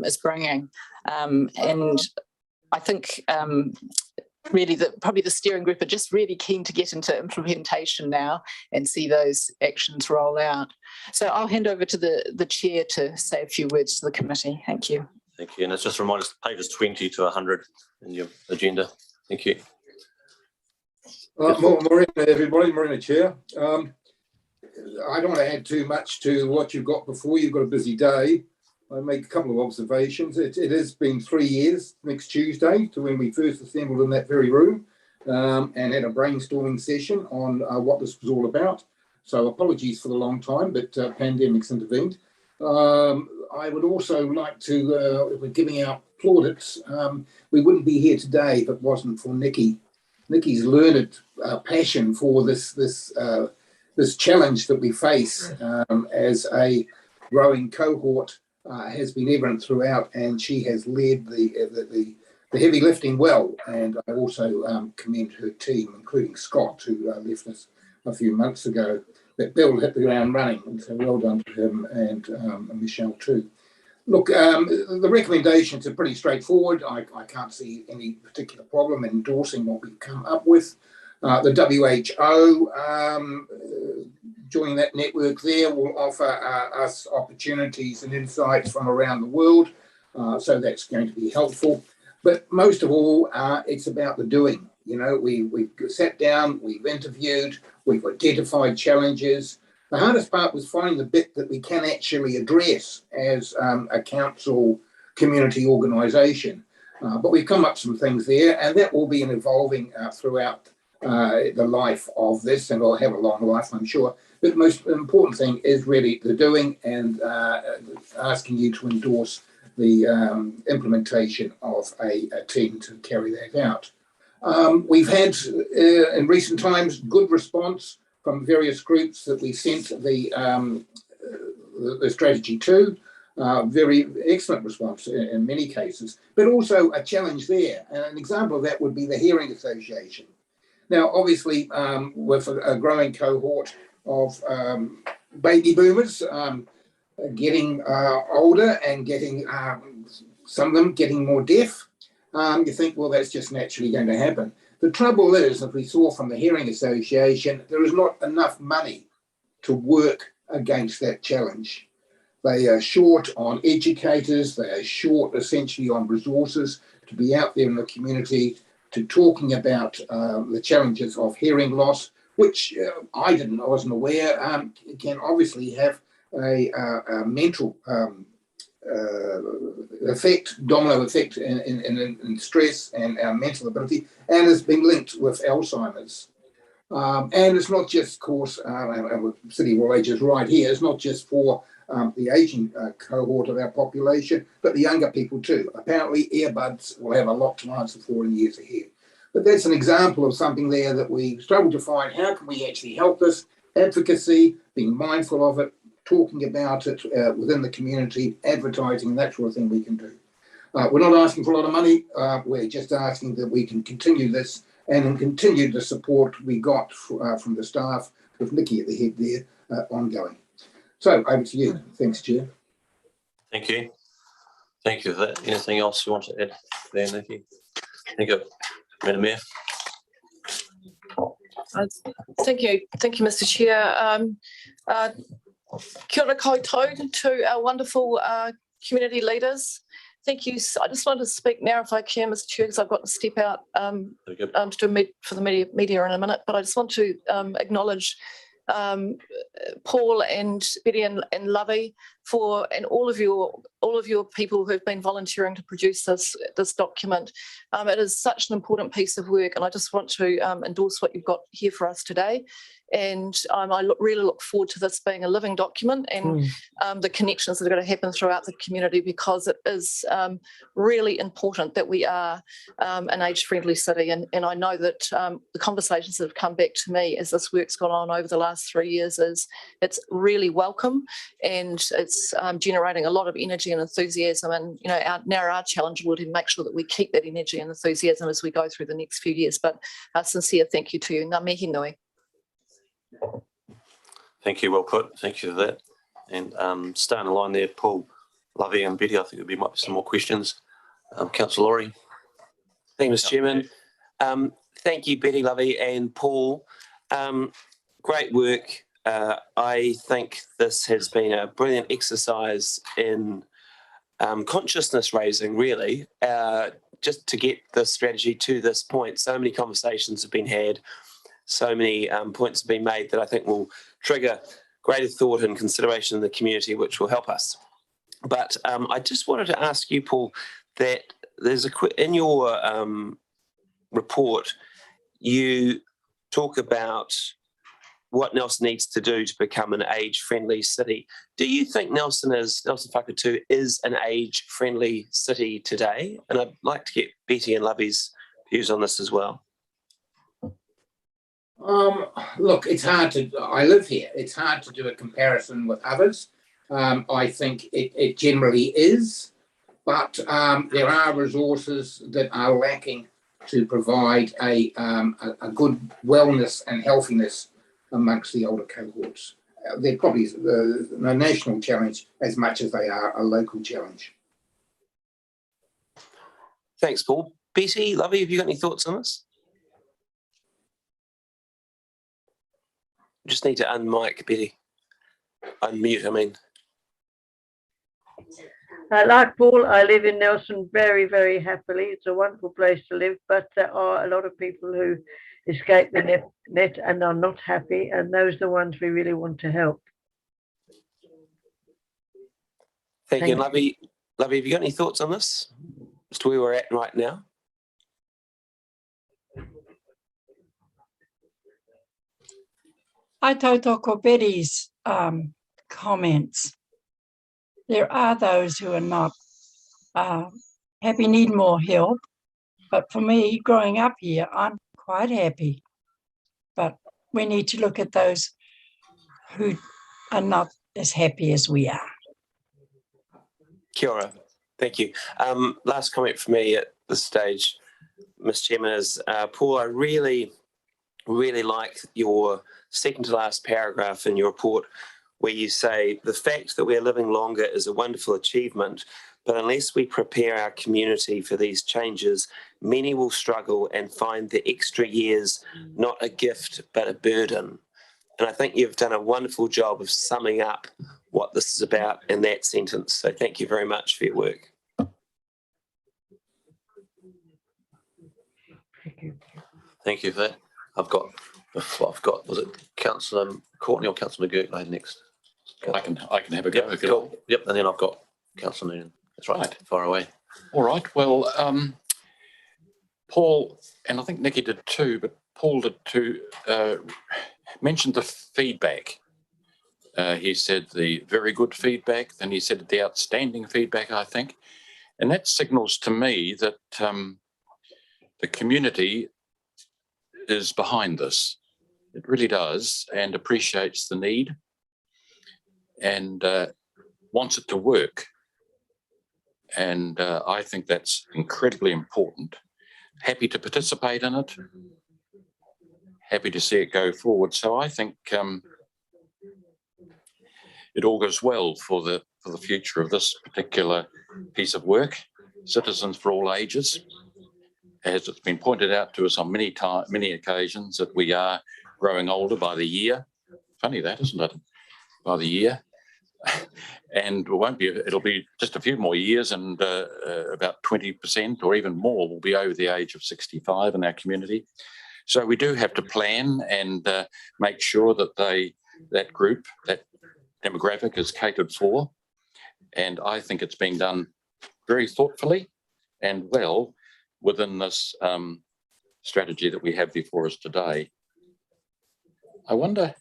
is bringing. And I think really probably the steering group are just really keen to get into implementation now and see those actions roll out. So I'll hand over to the chair to say a few words to the committee. Thank you. Thank you. And it's just a reminder, pages 20 to 100 in your agenda. Thank you. Morena, everybody. Morena, Chair. I don't want to add too much to what you've got before. You've got a busy day. I make a couple of observations. It has been 3 years next Tuesday to when we first assembled in that very room and had a brainstorming session on what this was all about. So apologies for the long time, but pandemics intervened. I would also like to, if we're giving out plaudits, we wouldn't be here today if it wasn't for Nikki. Nikki's learned passion for this challenge that we face as a growing cohort has been evident throughout, and she has led the heavy lifting well. And I also commend her team, including Scott, who left us a few months ago. But Bill hit the ground running, and so well done to him and Michelle too. Look, the recommendations are pretty straightforward. I can't see any particular problem in endorsing what we've come up with. The WHO, joining that network there, will offer us opportunities and insights from around the world. So that's going to be helpful. But most of all, it's about the doing. You know, we've sat down, we've interviewed, we've identified challenges. The hardest part was finding the bit that we can actually address as a council community organisation. But we've come up with some things there, and that will be an evolving throughout the life of this, and will have a long life, I'm sure. But the most important thing is really the doing and asking you to endorse the implementation of a team to carry that out. We've had, in recent times, good response from various groups that we sent the the strategy too. Very excellent response in many cases, but also a challenge there. And an example of that would be the Hearing Association. Now, obviously, with a growing cohort of baby boomers getting older and getting some of them getting more deaf, you think, well, that's just naturally going to happen. The trouble is, as we saw from the Hearing Association, there is not enough money to work against that challenge. They are short on educators, they are short essentially on resources to be out there in the community to talking about the challenges of hearing loss, which I wasn't aware can obviously have a mental effect, domino effect in stress and our mental ability, and has been linked with Alzheimer's. And it's not just, of course, and we're sitting all ages right here, it's not just for the Asian cohort of our population, but the younger people too. Apparently, earbuds will have a lot to answer for in years ahead. But that's an example of something there that we struggle to find. How can we actually help this? Advocacy, being mindful of it, talking about it within the community, advertising, that sort of thing we can do. We're not asking for a lot of money. We're just asking that we can continue this and continue the support we got from the staff, with Nikki at the head there, ongoing. So over to you. Thanks, Chair. Thank you. Thank you for that. Anything else you want to add there, Nikki? Thank you, Madam Mayor. Thank you, Mr. Chair. Kia ora koutou to our wonderful community leaders. Thank you. I just wanted to speak now, if I can, Mr. Chair, because I've got to step out to do a meet for the media in a minute. But I just want to acknowledge Paul and Betty and Lovey and all of your people who have been volunteering to produce this document. It is such an important piece of work, and I just want to endorse what you've got here for us today. And I really look forward to this being a living document and the connections that are going to happen throughout the community, because it is really important that we are an age-friendly city. And I know that the conversations that have come back to me as this work's gone on over the last 3 years is it's really welcome, and it's generating a lot of energy and enthusiasm. And our challenge will be to make sure that we keep that energy and enthusiasm as we go through the next few years. But a sincere thank you to you. Ngā mihi nui. Thank you, well put. Thank you for that. And staying in line there, Paul, Lovey and Betty, I think there might be some more questions. Councillor Laurie. Thank you, Mr. Chairman. Thank you, Betty, Lovey and Paul. Great work. I think this has been a brilliant exercise in consciousness raising, really, just to get the strategy to this point. So many conversations have been had. So many points have been made that I think will trigger greater thought and consideration in the community, which will help us. But I just wanted to ask you, Paul, that there's in your report, you talk about what Nelson needs to do to become an age-friendly city. Do you think Nelson Whakatū is an age-friendly city today? And I'd like to get Betty and Lovey's views on this as well. Look, it's hard to, I live here, it's hard to do a comparison with others. I think it generally is, but there are resources that are lacking to provide a good wellness and healthiness amongst the older cohorts. They're probably a national challenge as much as they are a local challenge. Thanks, Paul. Betty, Lovey, have you got any thoughts on this? Just need to unmic, Betty. Unmute, I mean. Like Paul, I live in Nelson very, very happily. It's a wonderful place to live, but there are a lot of people who escape the net and are not happy, and those are the ones we really want to help. Thank you. Lovey, have you got any thoughts on this? As to where we're at right now? I tautoko Betty's comments. There are those who are not happy, need more help. But for me, growing up here, I'm quite happy. But we need to look at those who are not as happy as we are. Kia ora. Thank you. Last comment for me at this stage, Ms. Chairman, is Paul, I really like your second to last paragraph in your report where you say the fact that we're living longer is a wonderful achievement, but unless we prepare our community for these changes, many will struggle and find the extra years not a gift but a burden. And I think you've done a wonderful job of summing up what this is about in that sentence. So thank you very much for your work. Thank you for that. I've got, was it Councillor Courtney or Councillor McGurk next? I can have a go. Yep, cool. Yep, and then I've got Councillor Noonan. That's right, far away. All right, well, Paul, and I think Nikki did too, but Paul did too, mentioned the feedback. He said the very good feedback, then he said the outstanding feedback, I think. And that signals to me that the community is behind this. It really does, and appreciates the need and wants it to work. And I think that's incredibly important. Happy to participate in it. Happy to see it go forward. So I think it all goes well for the future of this particular piece of work. Citizens for all ages. As it's been pointed out to us on many occasions that we are growing older by the year. Funny that, isn't it? By the year. And it'll be just a few more years, and about 20% or even more will be over the age of 65 in our community. So we do have to plan and make sure that that group, that demographic is catered for. And I think it's being done very thoughtfully and well within this strategy that we have before us today. I wonder,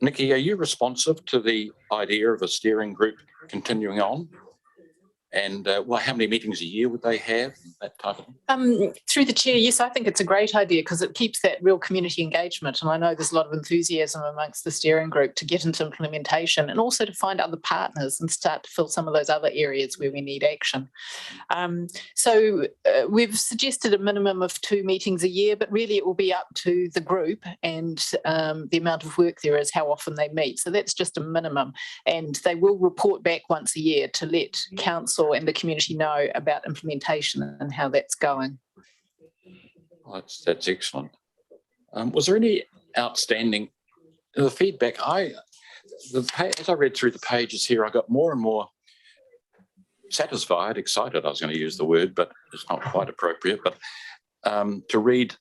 Nikki, are you responsive to the idea of a steering group continuing on? And well, how many meetings a year would they have? That type of thing? Through the chair, yes, I think it's a great idea because it keeps that real community engagement. And I know there's a lot of enthusiasm amongst the steering group to get into implementation and also to find other partners and start to fill some of those other areas where we need action. So we've suggested a minimum of 2 meetings a year, but really it will be up to the group and the amount of work there is, how often they meet. So that's just a minimum. And they will report back once a year to let council and the community know about implementation and how that's going. Well, that's excellent. Was there any outstanding the feedback? As I read through the pages here, I got more and more satisfied, excited. I was going to use the word, but it's not quite appropriate. But to read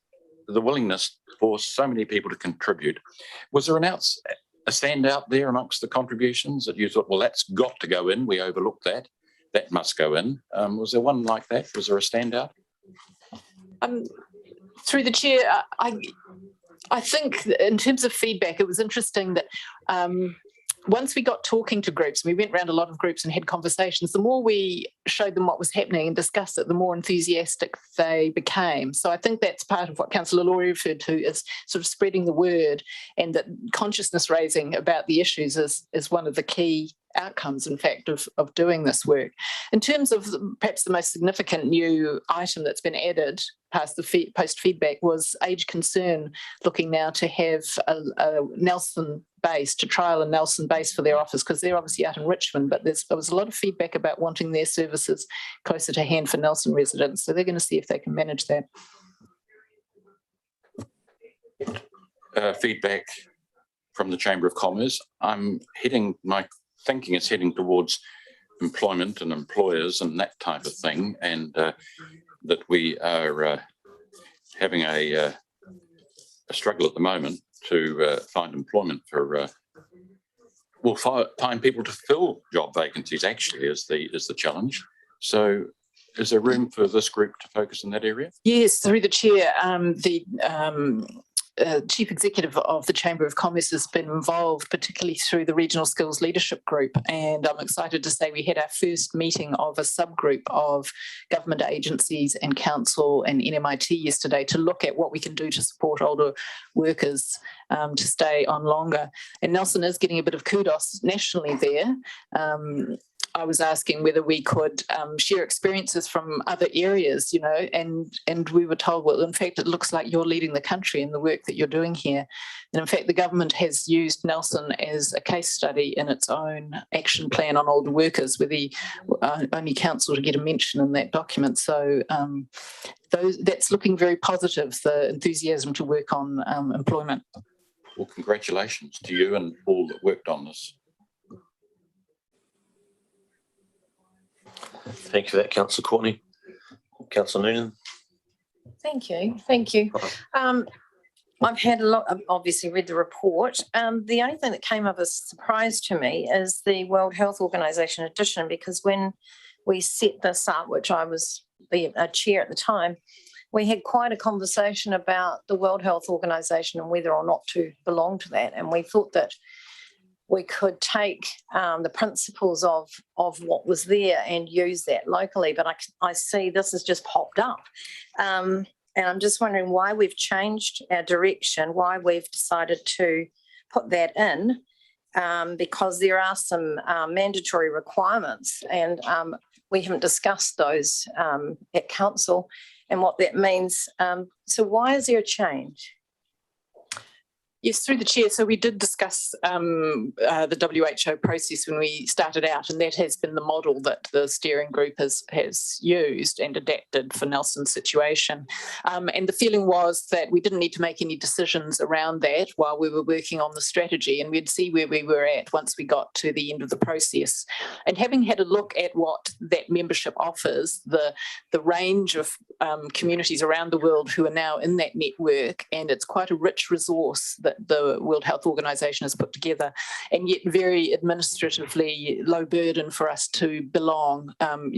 the willingness for so many people to contribute. Was there a standout there amongst the contributions that you thought, well, that's got to go in? We overlooked that. That must go in. Was there one like that? Was there a standout? Through the chair, I think in terms of feedback, it was interesting that once we got talking to groups, we went around a lot of groups and had conversations, the more we showed them what was happening and discussed it, the more enthusiastic they became. So I think that's part of what Councillor Laurie referred to as sort of spreading the word, and that consciousness raising about the issues is one of the key outcomes, in fact, of doing this work. In terms of perhaps the most significant new item that's been added past the post feedback was age concern, looking now to have a Nelson base, to trial a Nelson base for their office, because they're obviously out in Richmond, but there was a lot of feedback about wanting their services closer to hand for Nelson residents. So they're going to see if they can manage that. Feedback from the Chamber of Commerce. My thinking is heading towards employment and employers and that type of thing, and that we are having a struggle at the moment to find employment for find people to fill job vacancies. Actually, is the challenge. So, is there room for this group to focus in that area? Yes, through the chair, Chief Executive of the Chamber of Commerce has been involved, particularly through the Regional Skills Leadership Group. And I'm excited to say we had our first meeting of a subgroup of government agencies and council and NMIT yesterday to look at what we can do to support older workers to stay on longer. And Nelson is getting a bit of kudos nationally there. I was asking whether we could share experiences from other areas, and we were told, well, in fact, it looks like you're leading the country in the work that you're doing here. And in fact, the government has used Nelson as a case study in its own action plan on older workers. We're the only council to get a mention in that document. So that's looking very positive, the enthusiasm to work on employment. Well, congratulations to you and all that worked on this. Thank you for that, Councillor Courtney. Councillor Noonan. Thank you. Thank you. I've had a lot, I've obviously read the report. The only thing that came up as a surprise to me is the World Health Organization edition, because when we set this up, which I was a chair at the time, we had quite a conversation about the World Health Organization and whether or not to belong to that. And we thought that we could take the principles of what was there and use that locally. But I see this has just popped up. And I'm just wondering why we've changed our direction, why we've decided to put that in, because there are some mandatory requirements, and we haven't discussed those at council and what that means. So why is there a change? Yes, through the chair. So we did discuss the WHO process when we started out, and that has been the model that the steering group has used and adapted for Nelson's situation. And the feeling was that we didn't need to make any decisions around that while we were working on the strategy, and we'd see where we were at once we got to the end of the process. And having had a look at what that membership offers, the range of communities around the world who are now in that network, and it's quite a rich resource that the World Health Organization has put together, and yet very administratively low burden for us to belong.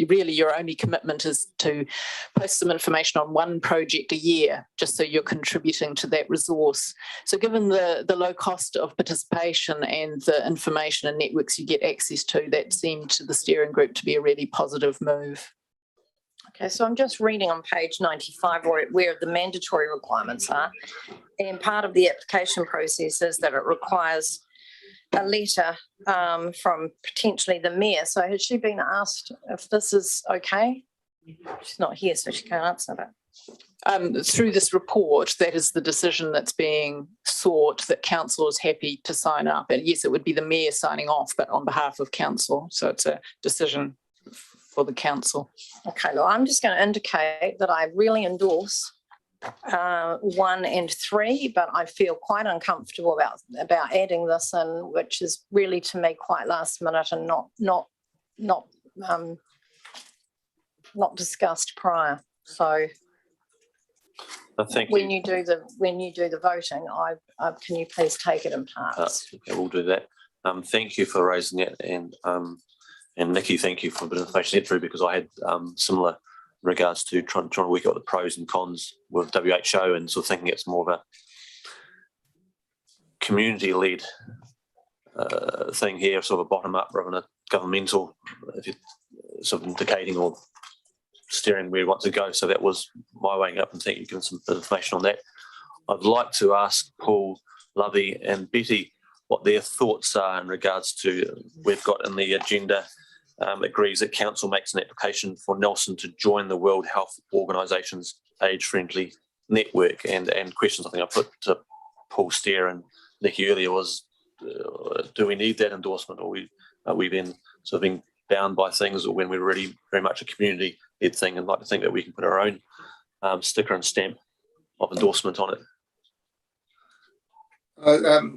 Really, your only commitment is to post some information on one project a year, just so you're contributing to that resource. So given the low cost of participation and the information and networks you get access to, that seemed to the steering group to be a really positive move. Okay, so I'm just reading on page 95 where the mandatory requirements are. And part of the application process is that it requires a letter from potentially the mayor. So has she been asked if this is okay? She's not here, so she can't answer that. Through this report, that is the decision that's being sought, that council is happy to sign up. And yes, it would be the mayor signing off, but on behalf of council. So it's a decision for the council. Okay, well, I'm just going to indicate that I really endorse 1 and 3, but I feel quite uncomfortable about adding this in, which is really to me quite last minute and not discussed prior. So Thank when you do the voting, can you please take it in parts? Okay, we'll do that. Thank you for raising that, and Nikki, thank you for a bit of information through, because I had similar in regards to trying to work out the pros and cons with WHO, and sort of thinking it's more of a community-led thing here, sort of a bottom-up rather than a governmental, if you're sort of indicating or steering where we want to go. So that was my weighing up, and thank you for giving some bit of information on that. I'd like to ask Paul, Lovey and Betty what their thoughts are in regards to, we've got in the agenda, agrees that council makes an application for Nelson to join the World Health Organization's age-friendly network. And questions I think I put to Paul Steer and Nikki earlier was, do we need that endorsement, or are we then sort of being bound by things, or when we're really very much a community-led thing, and like to think that we can put our own sticker and stamp of endorsement on it?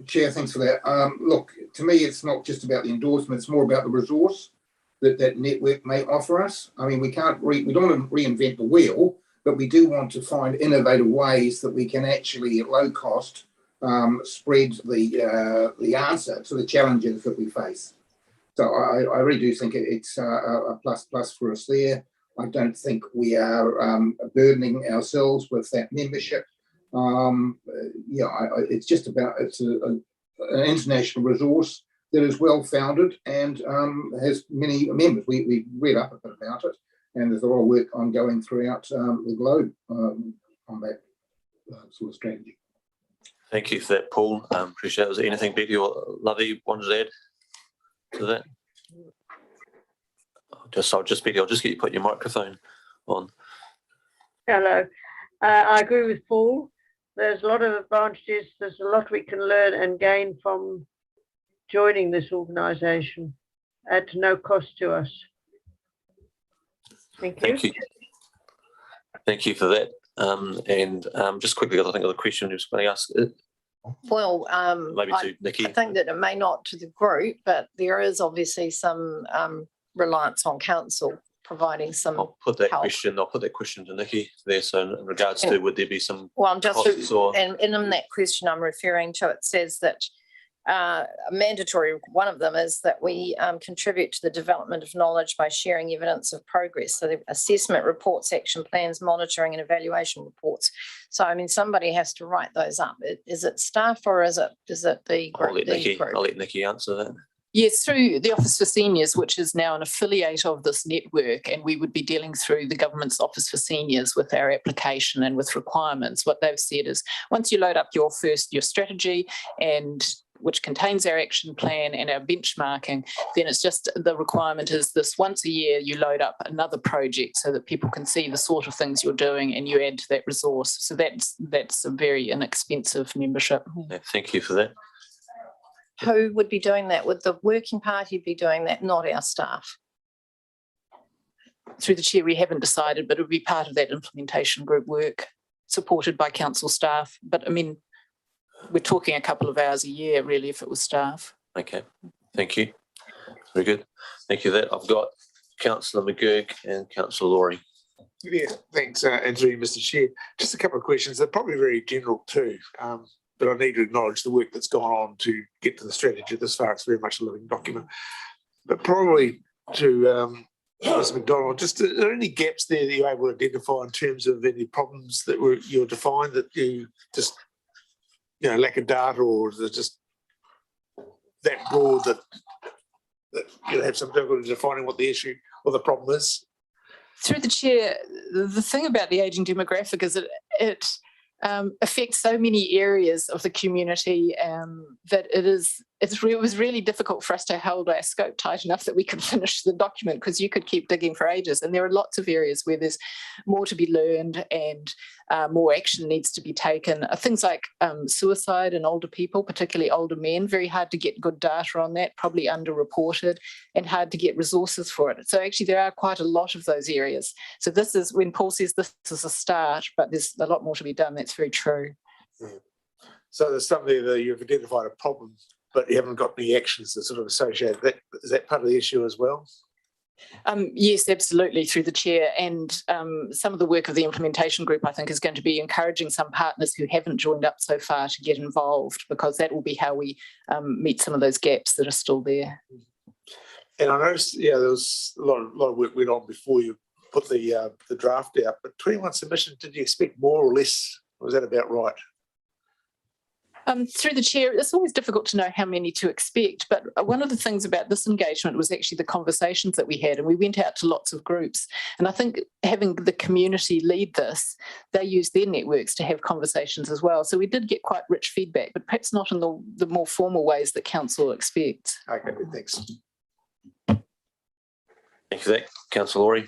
Chair, thanks for that. Look, to me, it's not just about the endorsement; it's more about the resource that network may offer us. I mean, we don't want to reinvent the wheel, but we do want to find innovative ways that we can actually, at low cost, spread the answer to the challenges that we face. So I really do think it's a plus for us there. I don't think we are burdening ourselves with that membership. It's just about, it's an international resource that is well founded and has many members. We read up a bit about it, and there's a lot of work ongoing throughout the globe on that sort of strategy. Thank you for that, Paul. Appreciate it. Was there anything Becky or Lovey wanted to add to that? I'll just get you to put your microphone on. Hello. I agree with Paul. There's a lot of advantages. There's a lot we can learn and gain from joining this organisation at no cost to us. Thank you. Thank you. Thank you for that. Just quickly, I think the question you was going to ask. Well, Maybe to Nikki. I think that it may not to the group, but there is obviously some reliance on council providing some I'll put that help. question to Nikki there. So in regards to, would there be some Well, I'm just, costs or and in that question I'm referring to, it says that mandatory, one of them is that we contribute to the development of knowledge by sharing evidence of progress. So the assessment reports, action plans, monitoring and evaluation reports. So, I mean, somebody has to write those up. Is it staff or is it the group? I'll let Nikki answer that. Yes, through the Office for Seniors, which is now an affiliate of this network, and we would be dealing through the government's Office for Seniors with our application and with requirements. What they've said is once you load up your strategy, and which contains our action plan and our benchmarking, then it's just the requirement is this: once a year you load up another project so that people can see the sort of things you're doing and you add to that resource. So that's a very inexpensive membership. Yeah, thank you for that. Who would be doing that? Would the working party be doing that, not our staff? Through the chair, we haven't decided, but it would be part of that implementation group work supported by council staff. But I mean, we're talking a couple of hours a year, really, if it was staff. Okay, thank you. Very good. Thank you for that. I've got Councillor McGurk and Councillor Laurie. Yeah, thanks, Andrew, Mr. Chair. Just a couple of questions. They're probably very general too. But I need to acknowledge the work that's gone on to get to the strategy. This far, it's very much a living document. But probably to Mr. McDonald, just are there any gaps there that you're able to identify in terms of any problems that you're defined that you just, lack of data, or is it just that broad that you'll have some difficulty defining what the issue or the problem is? Through the chair, the thing about the ageing demographic is that it affects so many areas of the community that it was really difficult for us to hold our scope tight enough that we could finish the document, because you could keep digging for ages. And there are lots of areas where there's more to be learned and more action needs to be taken. Things like suicide in older people, particularly older men, very hard to get good data on that, probably underreported, and hard to get resources for it. So actually there are quite a lot of those areas. So this is when Paul says this is a start, but there's a lot more to be done. That's very true. Yeah. So there's something that you've identified a problem, but you haven't got any actions that sort of associate that. Is that part of the issue as well? Yes, absolutely, through the chair. And some of the work of the implementation group, I think, is going to be encouraging some partners who haven't joined up so far to get involved, because that will be how we meet some of those gaps that are still there. And I noticed, there was a lot of work went on before you put the draft out, but 21 submissions, did you expect more or less? Was that about right? Through the chair, it's always difficult to know how many to expect, but one of the things about this engagement was actually the conversations that we had, and we went out to lots of groups. And I think having the community lead this, they use their networks to have conversations as well. So we did get quite rich feedback, but perhaps not in the more formal ways that council expects. Okay, thanks. Thank you for that, Councillor Laurie.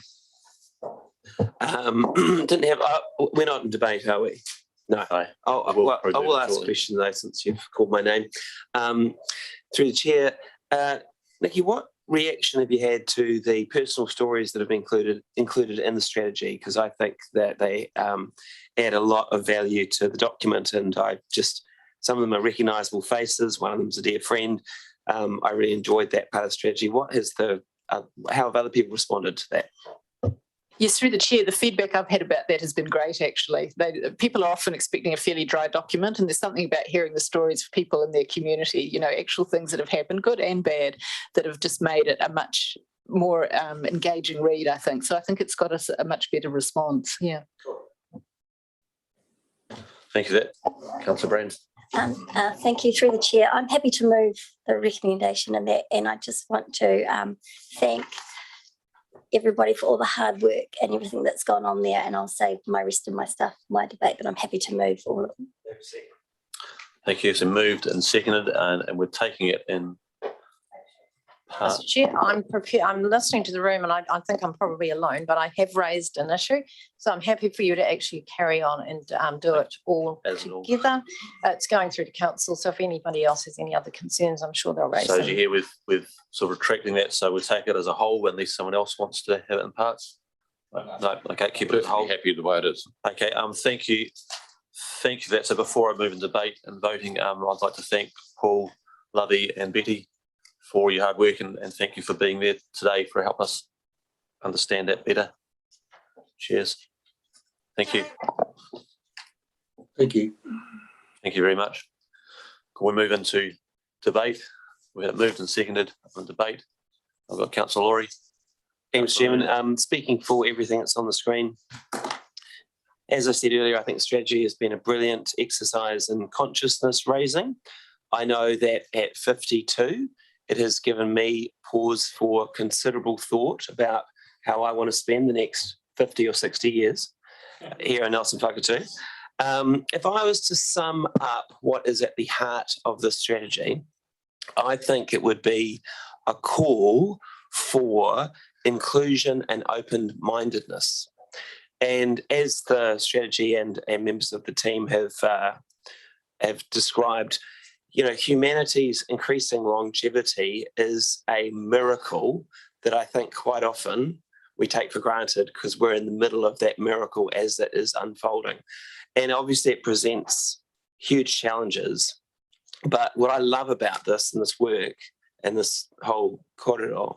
We're not in debate, are we? No. I will ask a question though, since you've called my name. Through the chair, Nikki, what reaction have you had to the personal stories that have been included in the strategy? Because I think that they add a lot of value to the document, and some of them are recognisable faces. One of them is a dear friend. I really enjoyed that part of the strategy. How have other people responded to that? Yes, through the chair, the feedback I've had about that has been great, actually. People are often expecting a fairly dry document, and there's something about hearing the stories of people in their community, actual things that have happened, good and bad, that have just made it a much more engaging read, I think. So I think it's got us a much better response, yeah. Thank you for that. Councillor Brand. Thank you, through the chair. I'm happy to move the recommendation in that, and I just want to thank everybody for all the hard work and everything that's gone on there, and I'll save my rest of my stuff, my debate, but I'm happy to move all of them. Thank you. So moved and seconded, and we're taking it in part. Mr. Chair, I'm prepared. I'm listening to the room, and I think I'm probably alone, but I have raised an issue, so I'm happy for you to actually carry on and do it all together. It's going through to council, so if anybody else has any other concerns, I'm sure they'll raise So them. as you hear, we've sort of retracting that, so we'll take it as a whole unless someone else wants to have it in parts. No, okay, keep it as a whole. Happy the way it is. Okay, thank you. Thank you for that. So before I move in debate and voting, I'd like to thank Paul, Lovey and Betty for your hard work, and thank you for being there today for help us understand that better. Cheers. Thank you. Thank you. Thank you very much. Can we move into debate? We have moved and seconded on debate. I've got Councillor Laurie. Thanks, Chairman. Speaking for everything that's on the screen. As I said earlier, I think strategy has been a brilliant exercise in consciousness raising. I know that at 52, it has given me pause for considerable thought about how I want to spend the next 50 or 60 years here in Nelson Whakatū. If I was to sum up what is at the heart of this strategy, I think it would be a call for inclusion and open-mindedness. And as the strategy and members of the team have described, you know, humanity's increasing longevity is a miracle that I think quite often we take for granted because we're in the middle of that miracle as it is unfolding. And obviously it presents huge challenges. But what I love about this and this work and this whole corridor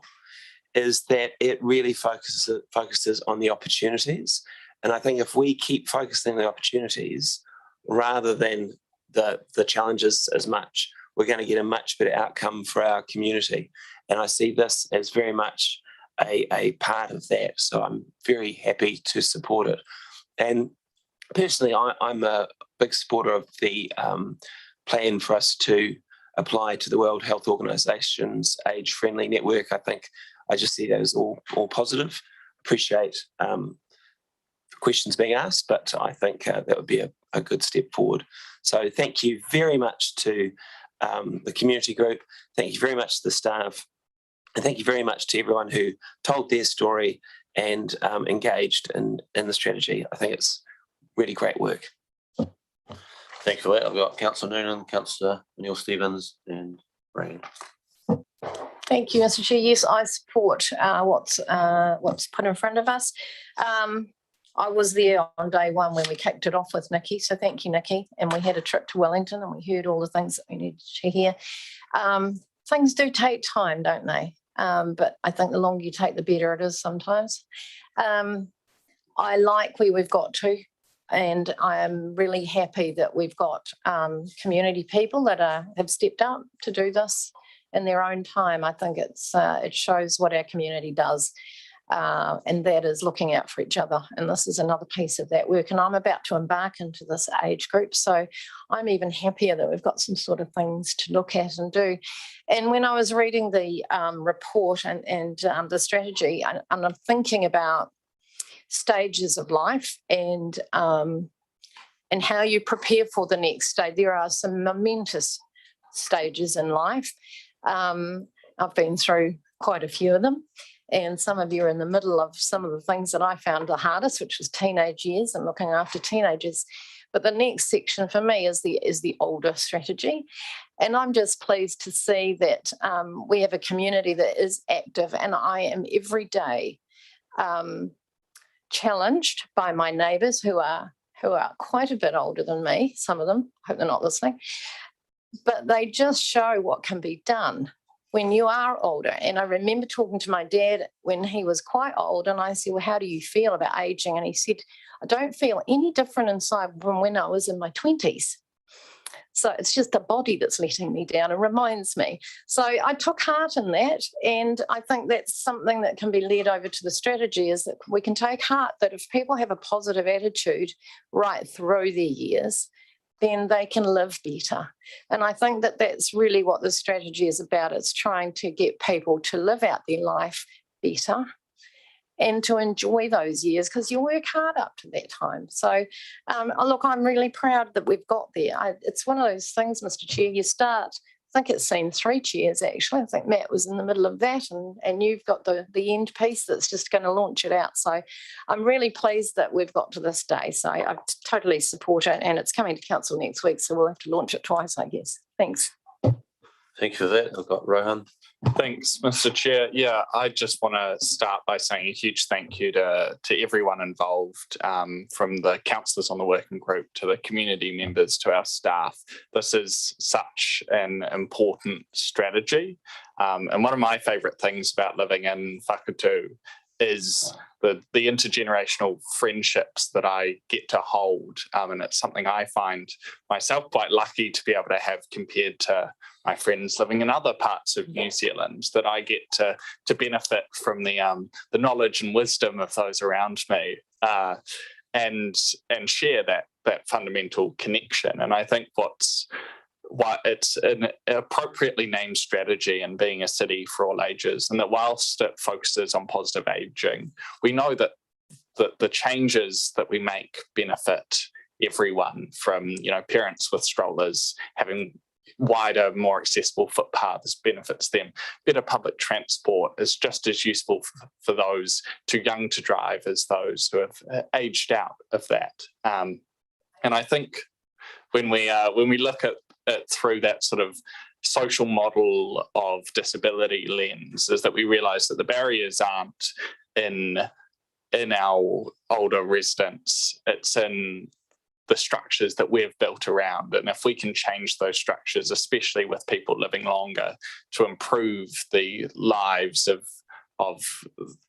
is that it really focuses on the opportunities. And I think if we keep focusing on the opportunities rather than the challenges as much, we're going to get a much better outcome for our community. And I see this as very much a part of that. So I'm very happy to support it. And personally, I'm a big supporter of the plan for us to apply to the World Health Organization's age-friendly network. I think I just see that as all positive. Appreciate questions being asked, but I think that would be a good step forward. So thank you very much to the community group. Thank you very much to the staff. And thank you very much to everyone who told their story and engaged in the strategy. I think it's really great work. Thank you for that. I've got Councillor Noonan, Councillor Neil-Stevens and Brand. Thank you, Mr. Chair. Yes, I support what's put in front of us. I was there on day one when we kicked it off with Nikki, so thank you, Nikki. And we had a trip to Wellington and we heard all the things that we needed to hear. Things do take time, don't they? But I think the longer you take, the better it is sometimes. I like where we've got to, and I am really happy that we've got community people that have stepped up to do this in their own time. I think it shows what our community does. And that is looking out for each other. And this is another piece of that work. And I'm about to embark into this age group. So I'm even happier that we've got some sort of things to look at and do. And when I was reading the report and the strategy, and I'm thinking about stages of life and how you prepare for the next stage. There are some momentous stages in life. I've been through quite a few of them. And some of you are in the middle of some of the things that I found the hardest, which was teenage years and looking after teenagers. But the next section for me is the older strategy. And I'm just pleased to see that we have a community that is active, and I am every day challenged by my neighbours who are quite a bit older than me, some of them, I hope they're not listening, but they just show what can be done when you are older. And I remember talking to my dad when he was quite old, and I said, well, how do you feel about aging? And he said, I don't feel any different inside from when I was in my 20s. So it's just the body that's letting me down and reminds me. So I took heart in that, and I think that's something that can be led over to the strategy, is that we can take heart that if people have a positive attitude right through their years, then they can live better. And I think that that's really what the strategy is about. It's trying to get people to live out their life better and to enjoy those years, because you work hard up to that time. So look, I'm really proud that we've got there. It's one of those things, Mr. Chair, you start, I think it's seen 3 chairs actually. I think Matt was in the middle of that, and you've got the end piece that's just going to launch it out. So I'm really pleased that we've got to this day. So I totally support it, and it's coming to council next week, so we'll have to launch it twice, I guess. Thanks. Thank you for that. I've got Rohan. Thanks, Mr. Chair. Yeah, I just want to start by saying a huge thank you to everyone involved, from the councillors on the working group to the community members to our staff. This is such an important strategy. And one of my favourite things about living in Whakatu is the intergenerational friendships that I get to hold. And it's something I find myself quite lucky to be able to have compared to my friends living in other parts of New Zealand, that I get to benefit from the knowledge and wisdom of those around me, and share that fundamental connection. And I think it's an appropriately named strategy in being a city for all ages, and that whilst it focuses on positive ageing, we know that the changes that we make benefit everyone, from parents with strollers having wider, more accessible footpaths benefits them. Better public transport is just as useful for those too young to drive as those who have aged out of that. And I think when we look at it through that sort of social model of disability lens, is that we realise that the barriers aren't in our older residents, it's in the structures that we've built around. And if we can change those structures, especially with people living longer, to improve the lives of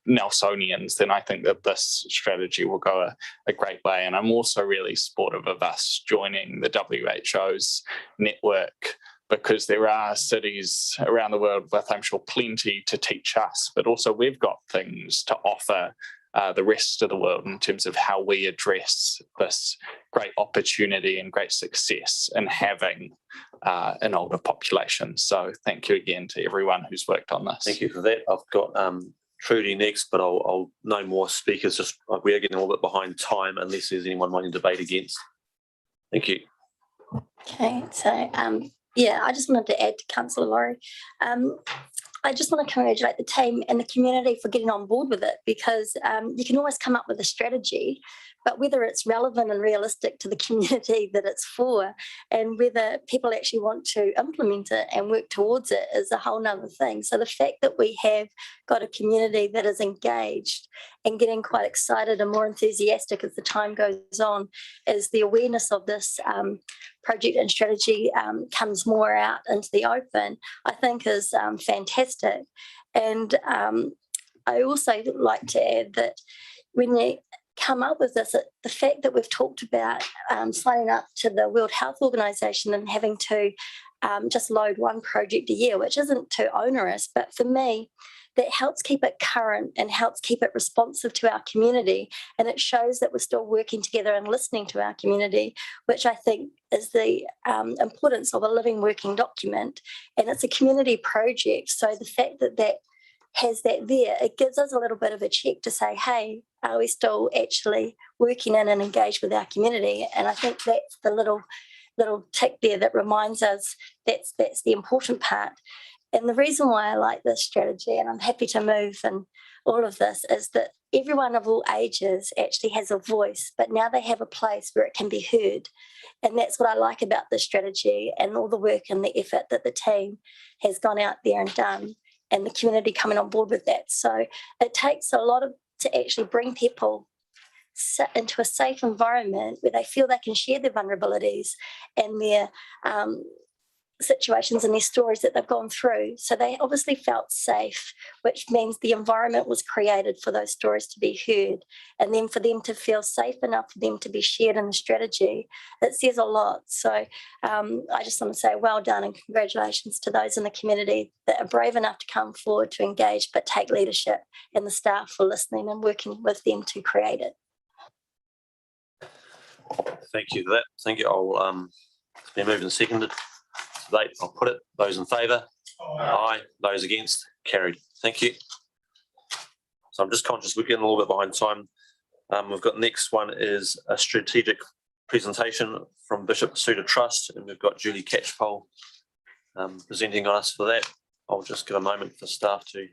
Nelsonians, then I think that this strategy will go a great way. And I'm also really supportive of us joining the WHO's network, because there are cities around the world with, I'm sure, plenty to teach us, but also we've got things to offer the rest of the world in terms of how we address this great opportunity and great success in having an older population. So thank you again to everyone who's worked on this. Thank you for that. I've got Trudy next, but I'll no more speakers. Just we are getting a little bit behind time, unless there's anyone wanting to debate against. Thank you. Okay, so yeah, I just wanted to add to Councillor Laurie. I just want to congratulate the team and the community for getting on board with it, because you can always come up with a strategy, but whether it's relevant and realistic to the community that it's for, and whether people actually want to implement it and work towards it, is a whole nother thing. So the fact that we have got a community that is engaged and getting quite excited and more enthusiastic as the time goes on, as the awareness of this project and strategy comes more out into the open, I think is fantastic. And I also like to add that when you come up with this, the fact that we've talked about signing up to the World Health Organization and having to just load one project a year, which isn't too onerous, but for me, that helps keep it current and helps keep it responsive to our community. And it shows that we're still working together and listening to our community, which I think is the importance of a living, working document. And it's a community project. So the fact that that has that there, it gives us a little bit of a check to say, hey, are we still actually working in and engaged with our community? And I think that's the little tick there that reminds us that's the important part. And the reason why I like this strategy, and I'm happy to move and all of this, is that everyone of all ages actually has a voice, but now they have a place where it can be heard. And that's what I like about this strategy and all the work and the effort that the team has gone out there and done, and the community coming on board with that. So it takes a lot to actually bring people into a safe environment where they feel they can share their vulnerabilities and their situations and their stories that they've gone through. So they obviously felt safe, which means the environment was created for those stories to be heard. And then for them to feel safe enough for them to be shared in the strategy, it says a lot. So I just want to say well done and congratulations to those in the community that are brave enough to come forward to engage, but take leadership, and the staff for listening and working with them to create it. Thank you for that. Thank you. I'll it's been moved and seconded. Debate, I'll put it. Those in favour? Aye. Those against? Carried. Thank you. So I'm just conscious we're getting a little bit behind time. We've got next one is a strategic presentation from Bishop Suda Trust, and we've got Julie Catchpole presenting on us for that. I'll just give a moment for staff to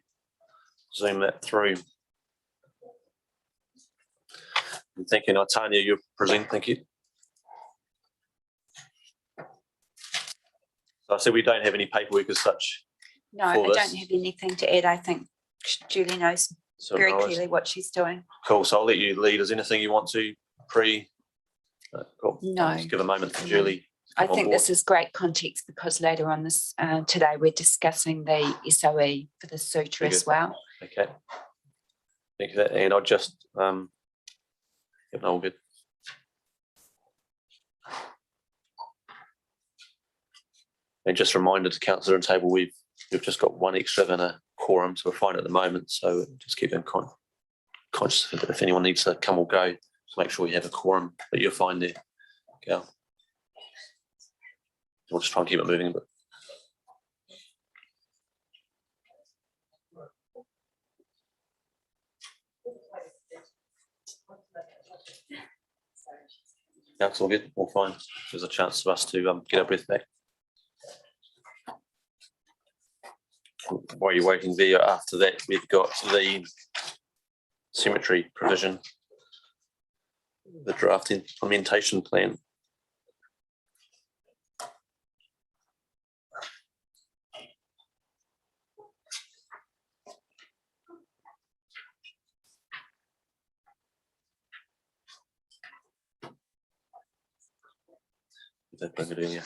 zoom that through. And thank you, Tanya, you present. Thank you. So I said we don't have any paperwork as such. No, I don't have anything to add. I think Julie knows very clearly what she's doing. Cool. So I'll let you lead. Is there anything you want to cool. No. Just give a moment for Julie. I think this is great context because later on this today we're discussing the SOE for the suture as well. Okay. Thank you for that. And I'll just yep, no, all good. And just reminder to councillor and table, we've just got one extra than a quorum, so we're fine at the moment. So just keep in conscious if anyone needs to come or go, just make sure you have a quorum, but you're fine there. Okay. We'll just try and keep it moving a bit. That's all good, all fine. There's a chance for us to get our breath back. While you're waiting there, after that, we've got the cemetery provision, the draft implementation plan. That bring it in here.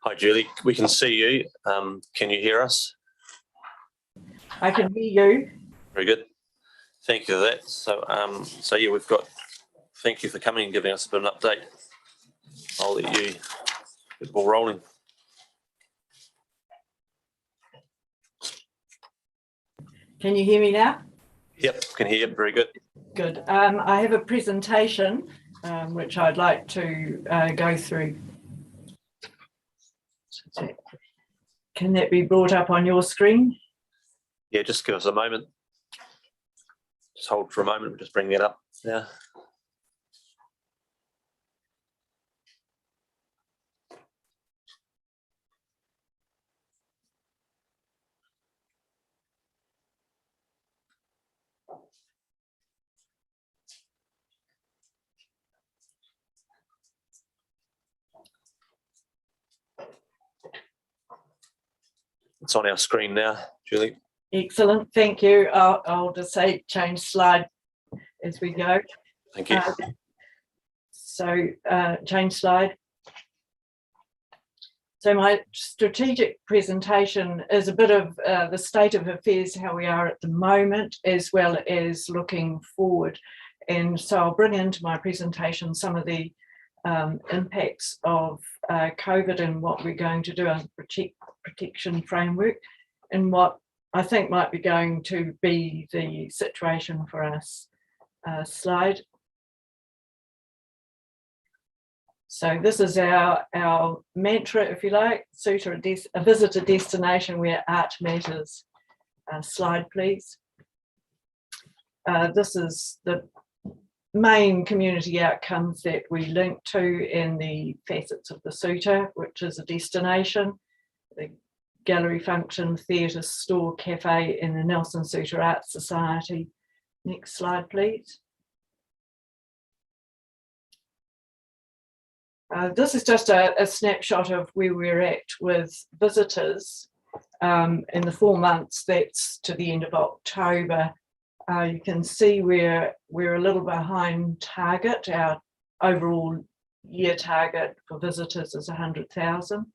Hi, Julie. We can see you. Can you hear us? I can hear you. Very good. Thank you for that. So yeah, we've got. Thank you for coming and giving us a bit of an update. I'll let you get the ball rolling. Can you hear me now? Yep, can hear you. Very good. Good. I have a presentation which I'd like to go through. Can that be brought up on your screen? Yeah, just give us a moment. Just hold for a moment. We'll just bring that up. Yeah. It's on our screen now, Julie. Excellent, thank you. I'll just say change slide as we go. Thank you. Change slide. So my strategic presentation is a bit of the state of affairs, how we are at the moment, as well as looking forward. And so I'll bring into my presentation some of the impacts of COVID and what we're going to do on protection framework and what I think might be going to be the situation for us. Slide. So this is our mantra, if you like, Suta, a visitor destination where art matters. Slide, please. This is the main community outcomes that we link to in the facets of the Suta, which is a destination, the gallery function, theatre, store, cafe in the Nelson Suta Arts Society. Next slide, please. This is just a snapshot of where we're at with visitors in the 4 months that's to the end of October. You can see we're a little behind target. Our overall year target for visitors is 100,000.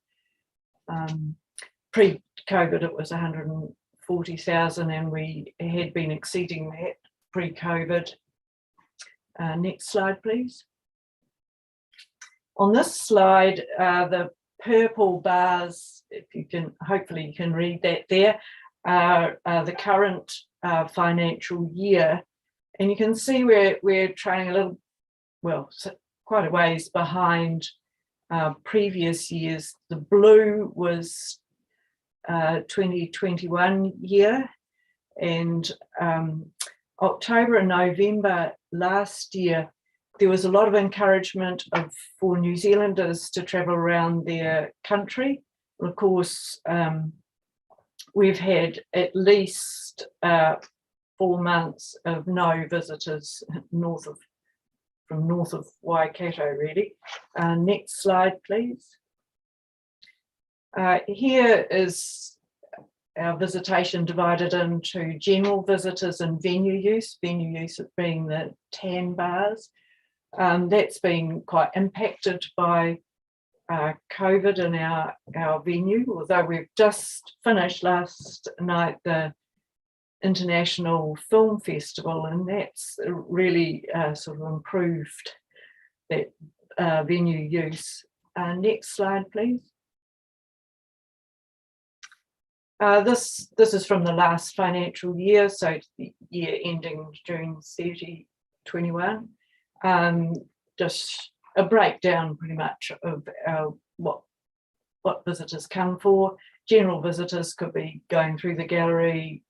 Pre-COVID it was 140,000 and we had been exceeding that pre-COVID. Next slide, please. On this slide, the purple bars, if you can, hopefully you can read that there, are the current financial year. And you can see we're trailing a little, well, quite a ways behind previous years. The blue was 2021 year, and October and November last year, there was a lot of encouragement for New Zealanders to travel around their country. Of course, we've had at least 4 months of no visitors from north of Waikato, really. Next slide, please. Here is our visitation divided into general visitors and venue use being the tan bars. That's been quite impacted by COVID in our venue, although we've just finished last night the International Film Festival, and that's really sort of improved that venue use. Next slide, please. This is from the last financial year, so the year ending June 30, 21. Just a breakdown pretty much of what visitors come for. General visitors could be going through the gallery,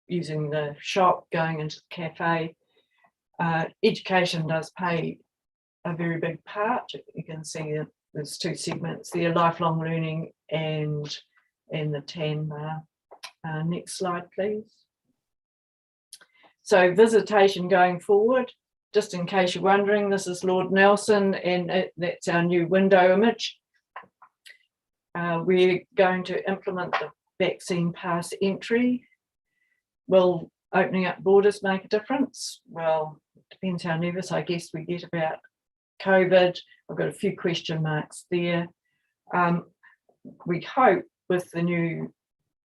using the shop, going into the cafe. Education does play a very big part. You can see that there's 2 segments there, lifelong learning and the tan bar. Next slide, please. So visitation going forward. Just in case you're wondering, this is Lord Nelson, and that's our new window image. We're going to implement the vaccine pass entry. Will opening up borders make a difference? Well, it depends how nervous I guess we get about COVID. I've got a few question marks there. We hope with the new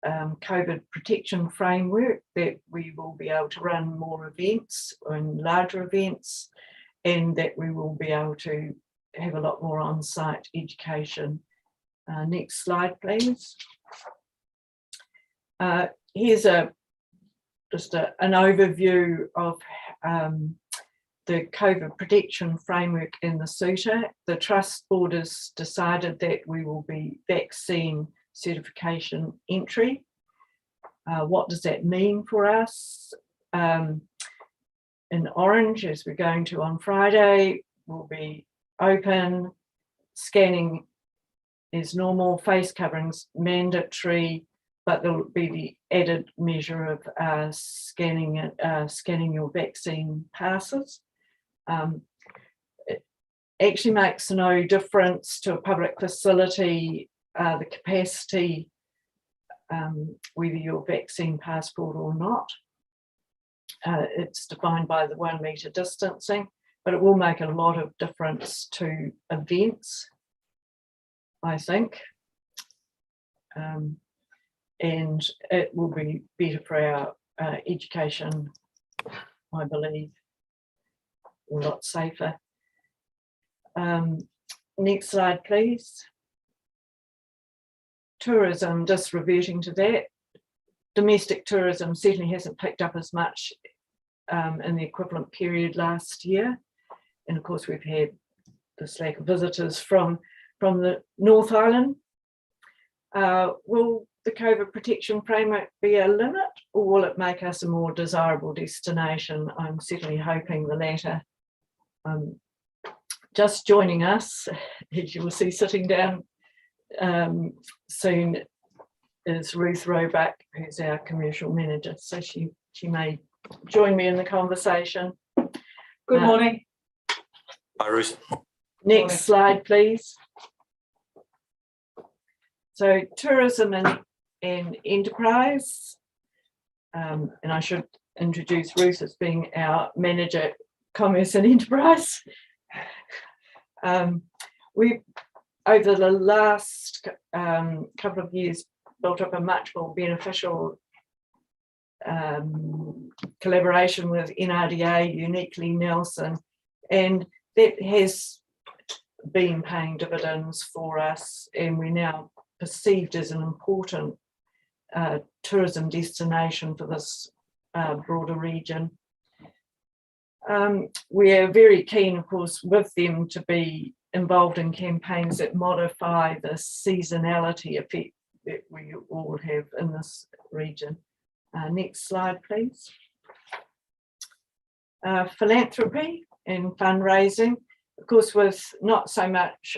COVID protection framework that we will be able to run more events and larger events, and that we will be able to have a lot more on-site education. Next slide, please. Here's just an overview of the COVID protection framework in the Suta. The Trust Board has decided that we will be vaccine certification entry. What does that mean for us? In orange, as we're going to on Friday, will be open, scanning is normal, face coverings mandatory, but there will be the added measure of scanning your vaccine passes. It actually makes no difference to a public facility, the capacity, whether you're vaccine passport or not. It's defined by the 1 metre distancing, but it will make a lot of difference to events, I think. And it will be better for our education, I believe, a lot safer. Next slide, please. Tourism, just reverting to that. Domestic tourism certainly hasn't picked up as much in the equivalent period last year. And of course, we've had this lack of visitors from the North Island. Will the COVID protection framework be a limit, or will it make us a more desirable destination? I'm certainly hoping the latter. Just joining us, as you will see sitting down soon, is Ruth Roebuck, who's our commercial manager. So she may join me in the conversation. Good morning. Hi, Ruth. Next slide, please. So tourism and enterprise, and I should introduce Ruth as being our manager, commerce and enterprise. We've, over the last couple of years, built up a much more beneficial collaboration with NRDA, uniquely Nelson, and that has been paying dividends for us, and we're now perceived as an important tourism destination for this broader region. We're very keen, of course, with them to be involved in campaigns that modify the seasonality effect that we all have in this region. Next slide, please. Philanthropy and fundraising, of course, with not so much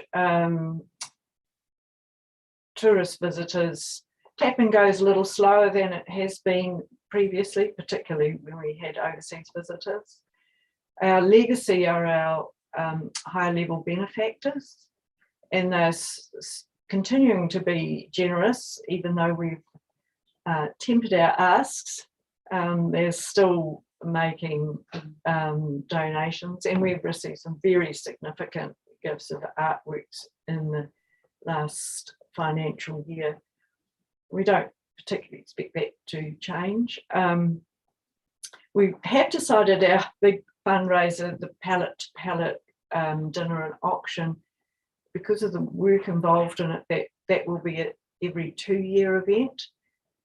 tourist visitors, tapping goes a little slower than it has been previously, particularly when we had overseas visitors. Our legacy are our high level benefactors, and they're continuing to be generous, even though we've tempered our asks. They're still making donations, and we've received some very significant gifts of artworks in the last financial year. We don't particularly expect that to change. We have decided our big fundraiser, the pallet dinner and auction, because of the work involved in it, that will be an every 2-year event.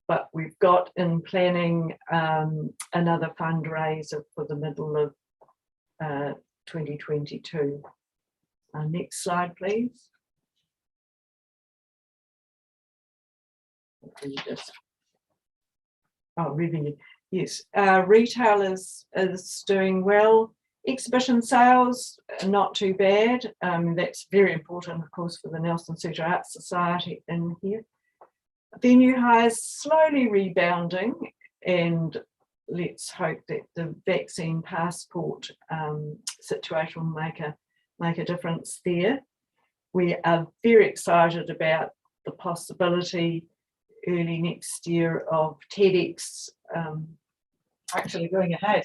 But we've got in planning another fundraiser for the middle of 2022. Next slide, please. Revenue. Yes, retail is doing well. Exhibition sales are not too bad. That's very important, of course, for the Nelson Suter Arts Society in here. Venue hires slowly rebounding, and let's hope that the vaccine passport situation will make a difference there. We are very excited about the possibility early next year of TEDx actually going ahead.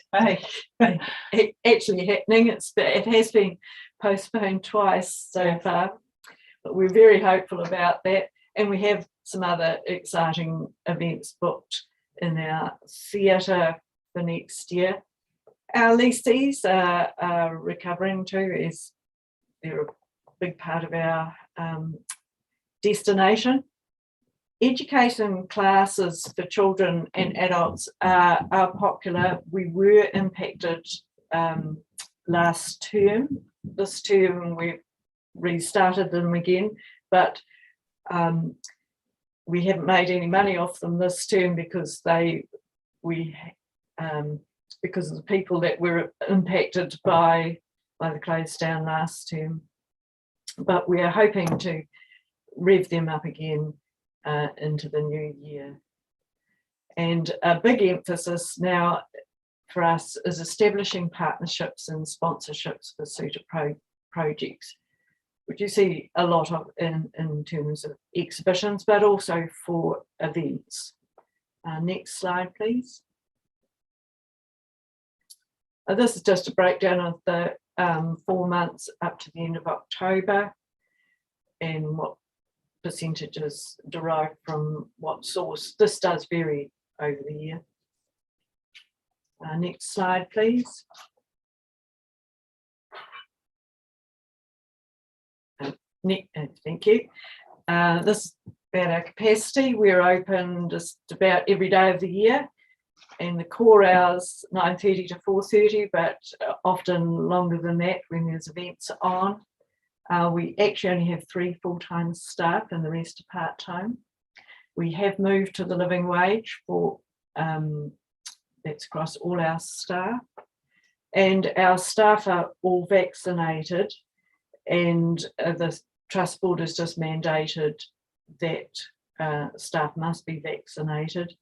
Actually happening. It has been postponed twice so far, but we're very hopeful about that. And we have some other exciting events booked in our theatre for next year. Our lessees are recovering too, as they're a big part of our destination. Education classes for children and adults are popular. We were impacted last term. This term we've restarted them again, but we haven't made any money off them this term because because of the people that were impacted by the close down last term. But we are hoping to rev them up again into the new year. And a big emphasis now for us is establishing partnerships and sponsorships for Suter projects, which you see a lot of in terms of exhibitions, but also for events. Next slide, please. This is just a breakdown of the 4 months up to the end of October and what percentages derived from what source. This does vary over the year. Next slide, please. Thank you. This is about our capacity. We're open just about every day of the year, and the core hours 9:30 to 4:30, but often longer than that when there's events on. We actually only have 3 full-time staff and the rest are part-time. We have moved to the living wage for that's across all our staff, and our staff are all vaccinated, and the trust board has just mandated that staff must be vaccinated,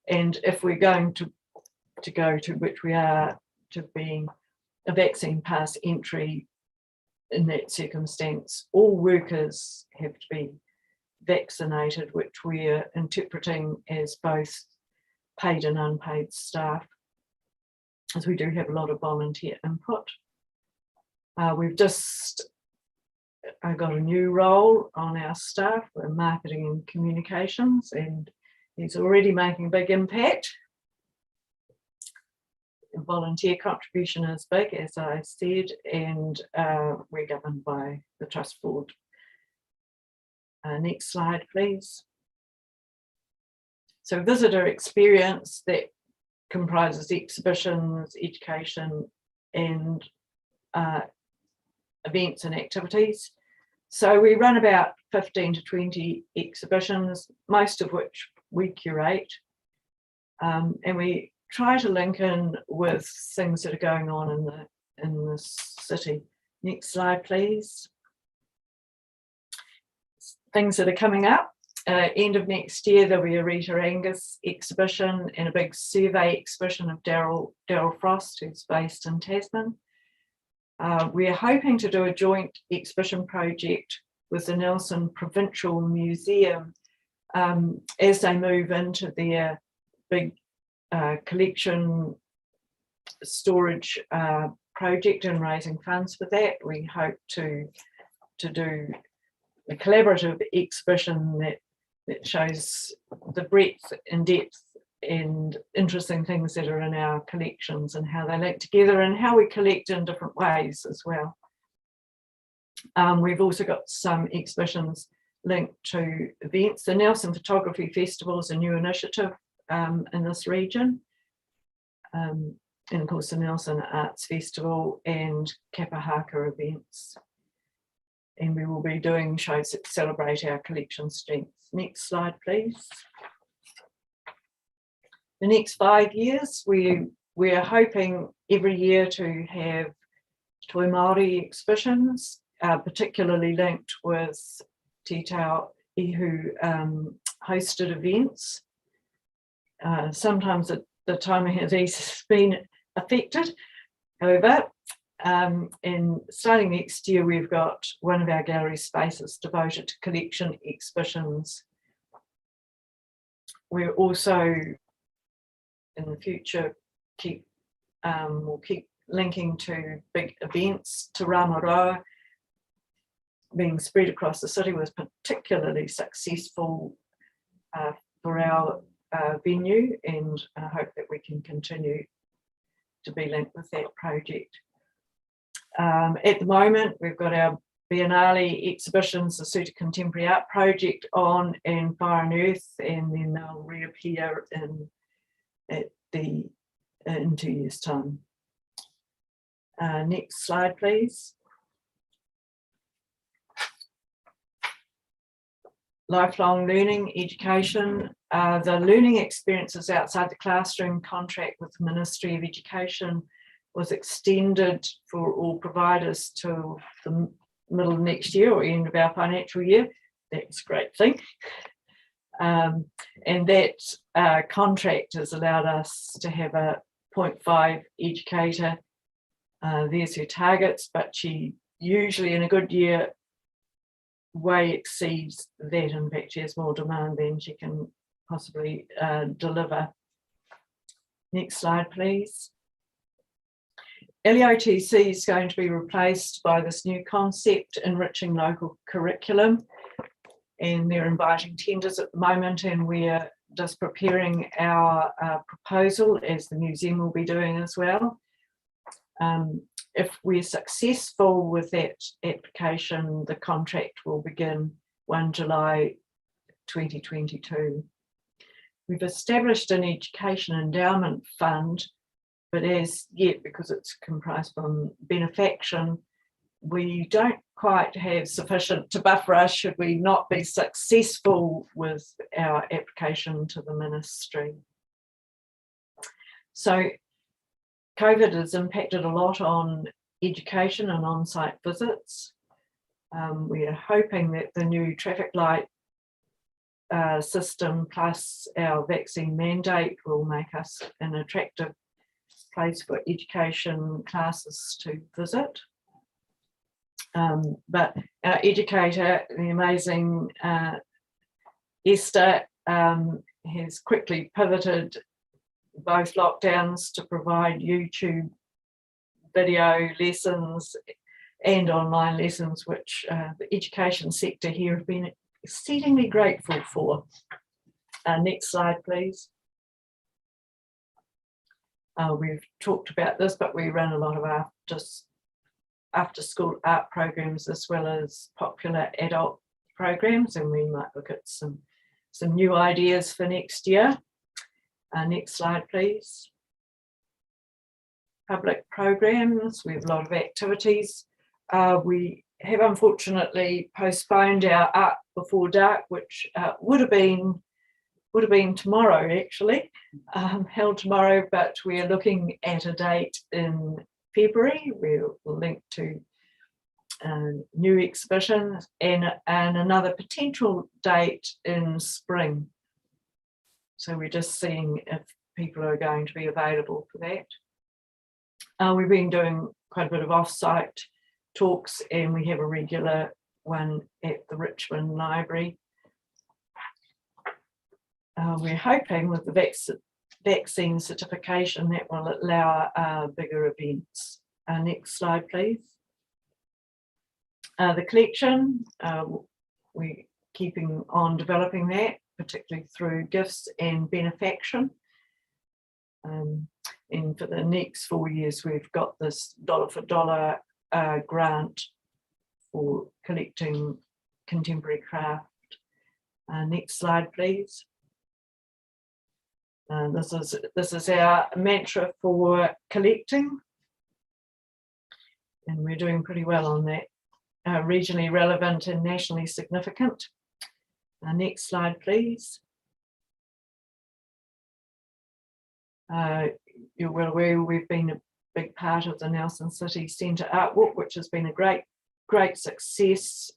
and if we're going to go to, which we are, to being a vaccine pass entry, in that circumstance all workers have to be vaccinated, which we're interpreting as both paid and unpaid staff, as we do have a lot of volunteer input. We've just got a new role on our staff for marketing and communications, and he's already making a big impact. The volunteer contribution is big, as I said, and we're governed by the trust board. Next slide, please. So visitor experience, that comprises exhibitions, education, and events and activities. So we run about 15 to 20 exhibitions, most of which we curate, and we try to link in with things that are going on in the city. Next slide, please. Things that are coming up. End of next year, there'll be a Rita Angus exhibition and a big survey exhibition of Daryl Frost, who's based in Tasman. We're hoping to do a joint exhibition project with the Nelson Provincial Museum as they move into their big collection storage project and raising funds for that. We hope to do a collaborative exhibition that shows the breadth and depth and interesting things that are in our collections and how they link together and how we collect in different ways as well. We've also got some exhibitions linked to events. The Nelson Photography Festival is a new initiative in this region. And of course the Nelson Arts Festival and Kapahaka events. And we will be doing shows that celebrate our collection strengths. Next slide, please. The next 5 years, we are hoping every year to have Toi Māori exhibitions, particularly linked with Te Tau Ihu hosted events. Sometimes the timing of these has been affected. However, and starting next year, we've got one of our gallery spaces devoted to collection exhibitions. We're also, in the future, we'll keep linking to big events. Te Rāmoroa being spread across the city was particularly successful for our venue, and I hope that we can continue to be linked with that project. At the moment, we've got our Biennale exhibitions, the Suta Contemporary Art Project on, and Fire and Earth, and then they'll reappear in 2 years' time. Next slide, please. Lifelong learning, education. The learning experiences outside the classroom contract with the Ministry of Education was extended for all providers to the middle of next year or end of our financial year. That's a great thing. And that contract has allowed us to have a 0.5 educator. There's her targets, but she usually in a good year way exceeds that. In fact, she has more demand than she can possibly deliver. Next slide, please. LEOTC is going to be replaced by this new concept, enriching local curriculum, and they're inviting tenders at the moment, and we're just preparing our proposal, as the museum will be doing as well. If we're successful with that application, the contract will begin 1 July 2022. We've established an education endowment fund, but as yet, because it's comprised from benefaction, we don't quite have sufficient to buffer us should we not be successful with our application to the ministry. So COVID has impacted a lot on education and on-site visits. We are hoping that the new traffic light system plus our vaccine mandate will make us an attractive place for education classes to visit. But our educator, the amazing Esther, has quickly pivoted both lockdowns to provide YouTube video lessons and online lessons, which the education sector here have been exceedingly grateful for. Next slide, please. We've talked about this, but we run a lot of after school art programs as well as popular adult programs, and we might look at some new ideas for next year. Next slide, please. Public programs, we have a lot of activities. We have unfortunately postponed our Art Before Dark, which would have been tomorrow actually, held tomorrow, but we are looking at a date in February. We'll link to new exhibitions and another potential date in spring. So we're just seeing if people are going to be available for that. We've been doing quite a bit of off-site talks, and we have a regular one at the Richmond Library. We're hoping with the vaccine certification that will allow bigger events. Next slide, please. The collection, we're keeping on developing that, particularly through gifts and benefaction. And for the next 4 years, we've got this dollar for dollar grant for collecting contemporary craft. Next slide, please. This is our mantra for collecting, and we're doing pretty well on that. Regionally relevant and nationally significant. Next slide, please. You're well aware we've been a big part of the Nelson City Centre Art Walk, which has been a great success.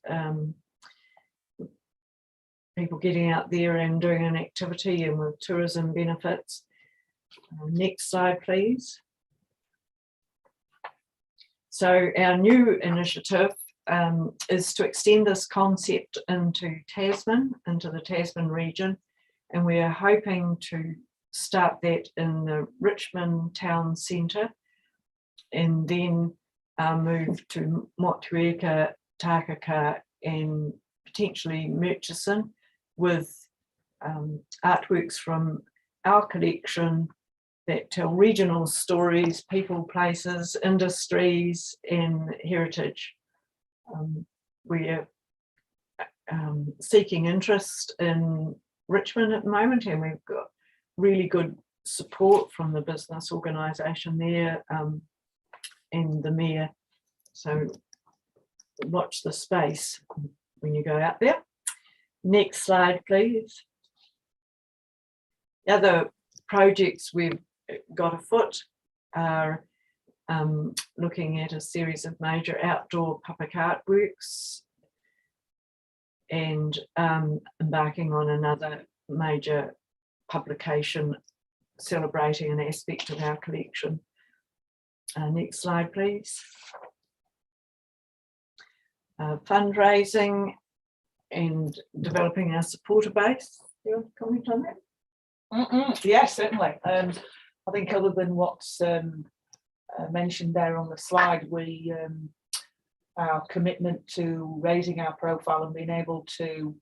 People getting out there and doing an activity and with tourism benefits. Next slide, please. So our new initiative is to extend this concept into Tasman, into the Tasman region, and we are hoping to start that in the Richmond town centre and then move to Motueka, Takaka and potentially Murchison with artworks from our collection that tell regional stories, people, places, industries and heritage. We're seeking interest in Richmond at the moment, and we've got really good support from the business organisation there and the mayor. So watch the space when you go out there. Next slide, please. The other projects we've got afoot are looking at a series of major outdoor public artworks and embarking on another major publication celebrating an aspect of our collection. Next slide, please. Fundraising and developing our supporter base. Do you want to comment on that? Yes, certainly. I think other than what's mentioned there on the slide, our commitment to raising our profile and being able to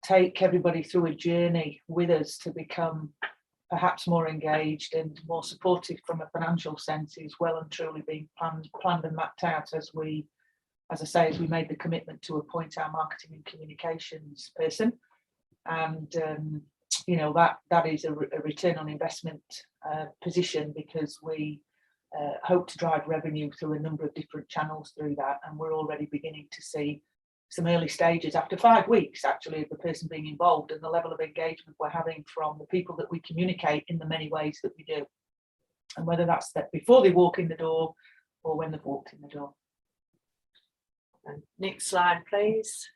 take everybody through a journey with us to become perhaps more engaged and more supportive from a financial sense is well and truly being planned and mapped out as we made the commitment to appoint our marketing and communications person. And you know, that is a return on investment position, because we hope to drive revenue through a number of different channels through that, and we're already beginning to see some early stages after 5 weeks actually of the person being involved, and the level of engagement we're having from the people that we communicate in the many ways that we do, and whether that's that before they walk in the door or when they've walked in the door. And next slide, please.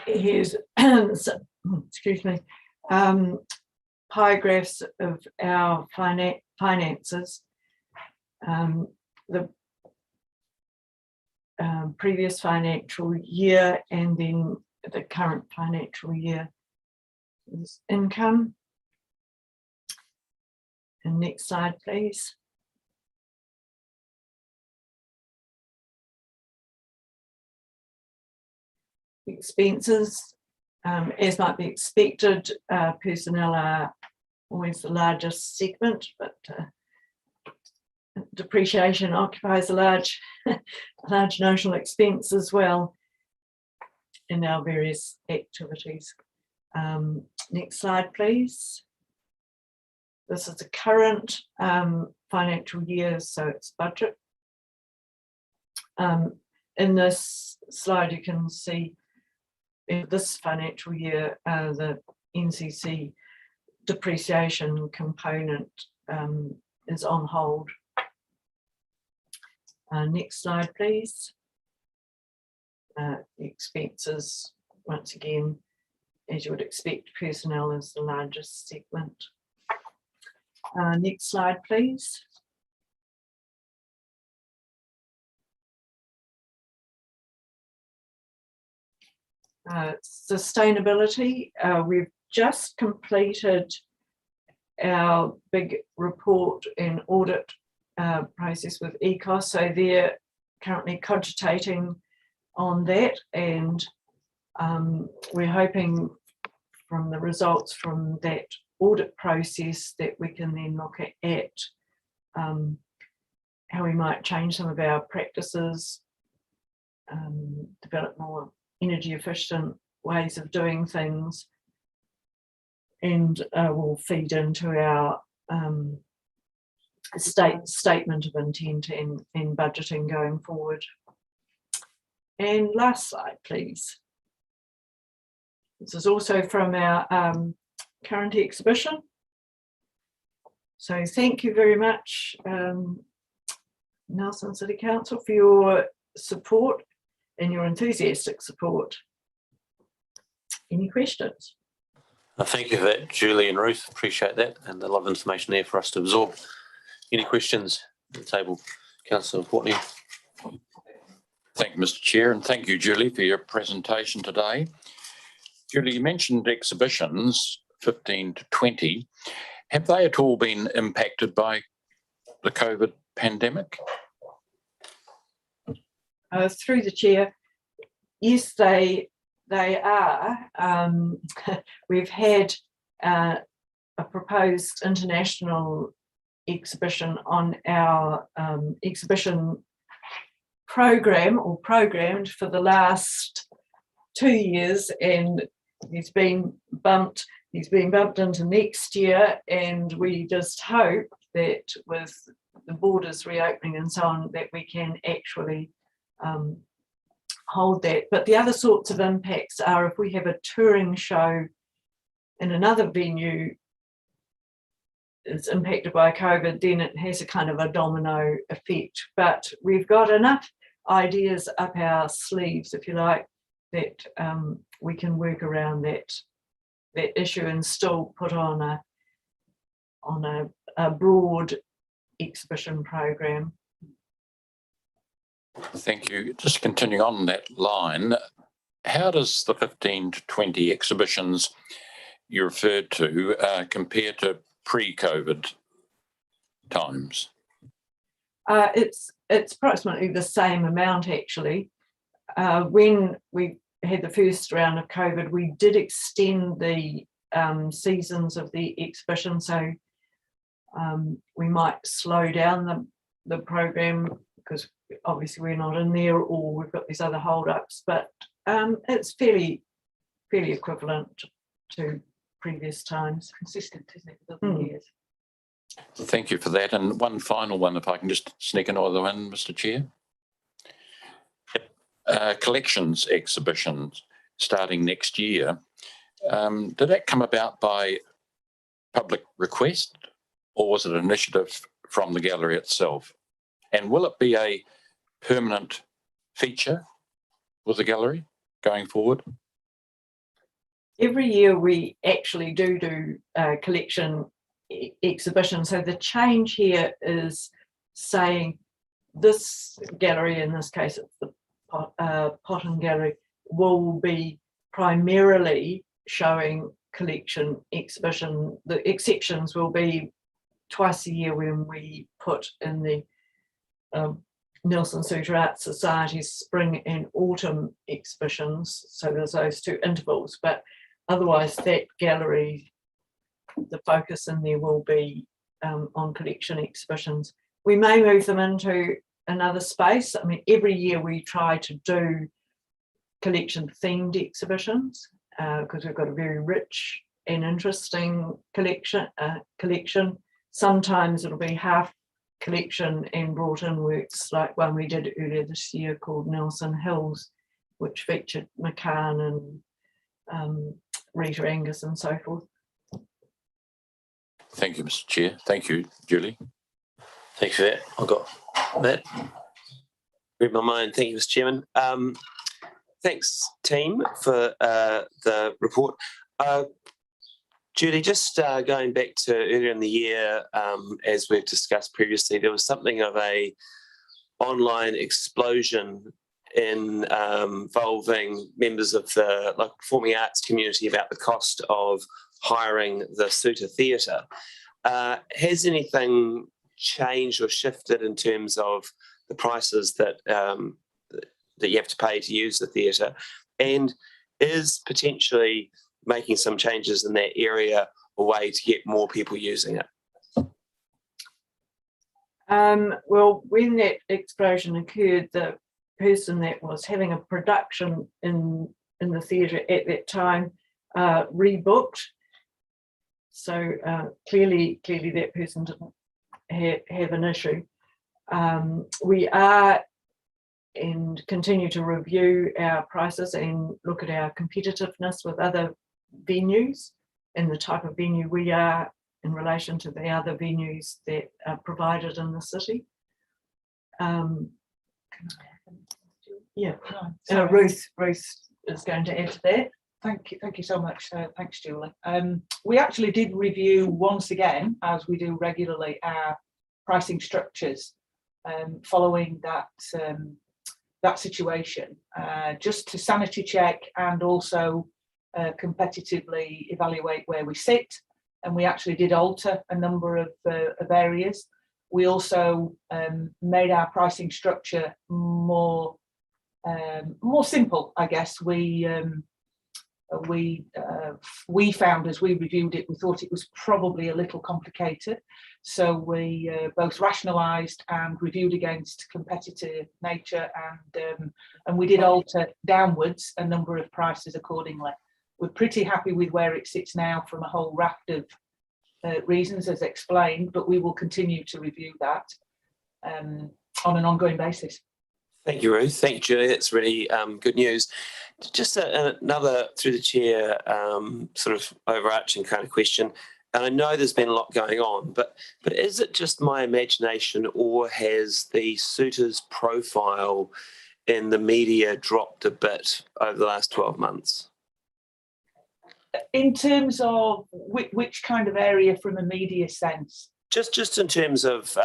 Here's excuse me, pie graphs of our finances. The previous financial year and then the current financial year is income. And next slide, please. Expenses, as might be expected, personnel are always the largest segment, but depreciation occupies a large notional expense as well in our various activities. Next slide, please. This is the current financial year, so it's budget. In this slide, you can see in this financial year, the NCC depreciation component is on hold. Next slide, please. Expenses, once again, as you would expect, personnel is the largest segment. Next slide, please. Sustainability, we've just completed our big report and audit process with ECOS, so they're currently cogitating on that, and we're hoping from the results from that audit process that we can then look at how we might change some of our practices, develop more energy efficient ways of doing things, and will feed into our statement of intent and budgeting going forward. And last slide, please. This is also from our current exhibition. So thank you very much, Nelson City Council, for your support and your enthusiastic support. Any questions? Thank you for that, Julie and Ruth. Appreciate that, and a lot of information there for us to absorb. Any questions at the table? Councillor Courtney. Thank you, Mr. Chair, and thank you, Julie, for your presentation today. Julie, you mentioned exhibitions 15 to 20. Have they at all been impacted by the COVID pandemic? Through the chair, yes, they are. We've had a proposed international exhibition on our exhibition program, or programmed for the last 2 years, and he's been bumped into next year, and we just hope that with the borders reopening and so on, that we can actually hold that. But the other sorts of impacts are if we have a touring show in another venue is impacted by COVID, then it has a kind of a domino effect. But we've got enough ideas up our sleeves, if you like, that we can work around that issue and still put on a broad exhibition program. Thank you. Just continuing on that line, how does the 15 to 20 exhibitions you referred to compare to pre-COVID times? It's approximately the same amount, actually. When we had the first round of COVID, we did extend the seasons of the exhibition, so we might slow down the program because obviously we're not in there, or we've got these other hold-ups, but it's fairly equivalent to previous times. Consistent, isn't it, with other years? Thank you for that. And one final one, if I can just sneak another one, Mr. Chair. Collections exhibitions starting next year. Did that come about by public request, or was it an initiative from the gallery itself? And will it be a permanent feature with the gallery going forward? Every year we actually do collection exhibition. So the change here is saying this gallery, in this case it's the Potton Gallery, will be primarily showing collection exhibition. The exceptions will be twice a year when we put in the Nelson Suter Art Society's spring and autumn exhibitions. So there's those two intervals, but otherwise that gallery, the focus in there will be on collection exhibitions. We may move them into another space. I mean, every year we try to do collection themed exhibitions because we've got a very rich and interesting collection. Sometimes it'll be half collection and brought in works like one we did earlier this year called Nelson Hills, which featured McCann and Rita Angus and so forth. Thank you, Mr. Chair. Thank you, Julie. Thank you for that. I've got that. Read my mind. Thank you, Mr. Chairman. Thanks, team, for the report. Julie, just going back to earlier in the year, as we've discussed previously, there was something of a online explosion involving members of the local performing arts community about the cost of hiring the Suter Theatre. Has anything changed or shifted in terms of the prices that that you have to pay to use the theatre, and is potentially making some changes in that area a way to get more people using it? Well, when that explosion occurred, the person that was having a production in the theatre at that time rebooked. So clearly that person didn't have an issue. We are and continue to review our prices and look at our competitiveness with other venues and the type of venue we are in relation to the other venues that are provided in the city. Ruth is going to add to that. Thank you so much. Thanks, Julie. We actually did review once again, as we do regularly, our pricing structures following that situation, just to sanity check and also competitively evaluate where we sit. And we actually did alter a number of areas. We also made our pricing structure more simple, I guess. We found, as we reviewed it, we thought it was probably a little complicated. So we both rationalised and reviewed against competitive nature, and we did alter downwards a number of prices accordingly. We're pretty happy with where it sits now from a whole raft of reasons, as explained, but we will continue to review that on an ongoing basis. Thank you, Ruth. Thank you, Julie. That's really good news. Just another, through the chair, sort of overarching kind of question. And I know there's been a lot going on, but is it just my imagination, or has the suitors' profile in the media dropped a bit over the last 12 months? In terms of which kind of area from a media sense? Just in terms of,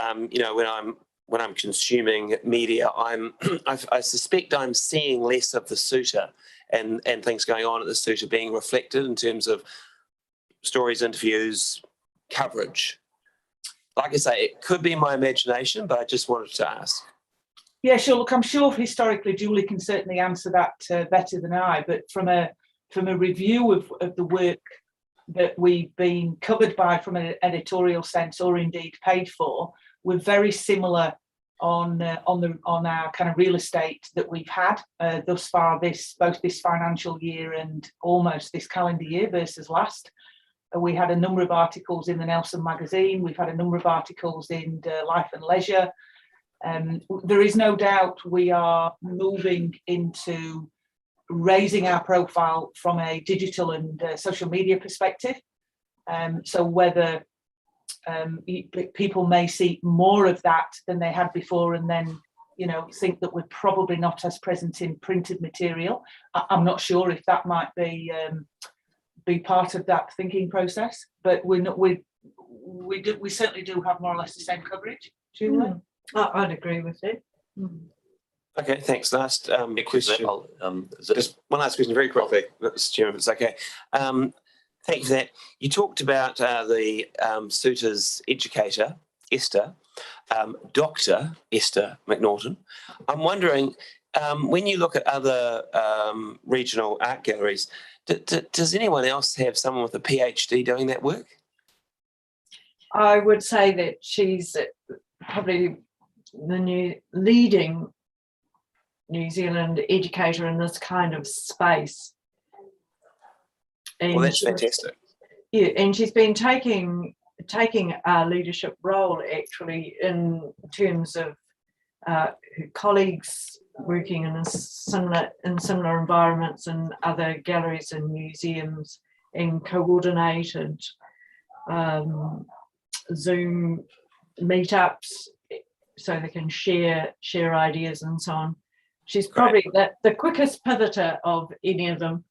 when I'm consuming media, I suspect I'm seeing less of the suitor and things going on at the suitor being reflected in terms of stories, interviews, coverage. Like I say, it could be my imagination, but I just wanted to ask. Yeah, sure. Look, I'm sure historically Julie can certainly answer that better than I, but from a review of the work that we've been covered by from an editorial sense, or indeed paid for, we're very similar on our kind of real estate that we've had thus far, both this financial year and almost this calendar year versus last. We had a number of articles in the Nelson magazine. We've had a number of articles in Life and Leisure. There is no doubt we are moving into raising our profile from a digital and social media perspective. So whether people may see more of that than they had before, and then think that we're probably not as present in printed material. I'm not sure if that might be part of that thinking process, but we certainly do have more or less the same coverage. Julie? I'd agree with it. Okay, thanks. Last question. Just one last question very quickly, Mr. Chairman, if it's okay. Thank you for that. You talked about the suitors educator, Esther, Dr. Esther McNaughton. I'm wondering, when you look at other regional art galleries, does anyone else have someone with a PhD doing that work? I would say that she's probably the leading New Zealand educator in this kind of space. And well, that's fantastic. Yeah, and she's been taking a leadership role actually in terms of her colleagues working in similar environments and other galleries and museums, and coordinated Zoom meetups so they can share ideas and so on. She's probably the quickest pivoter of any of them.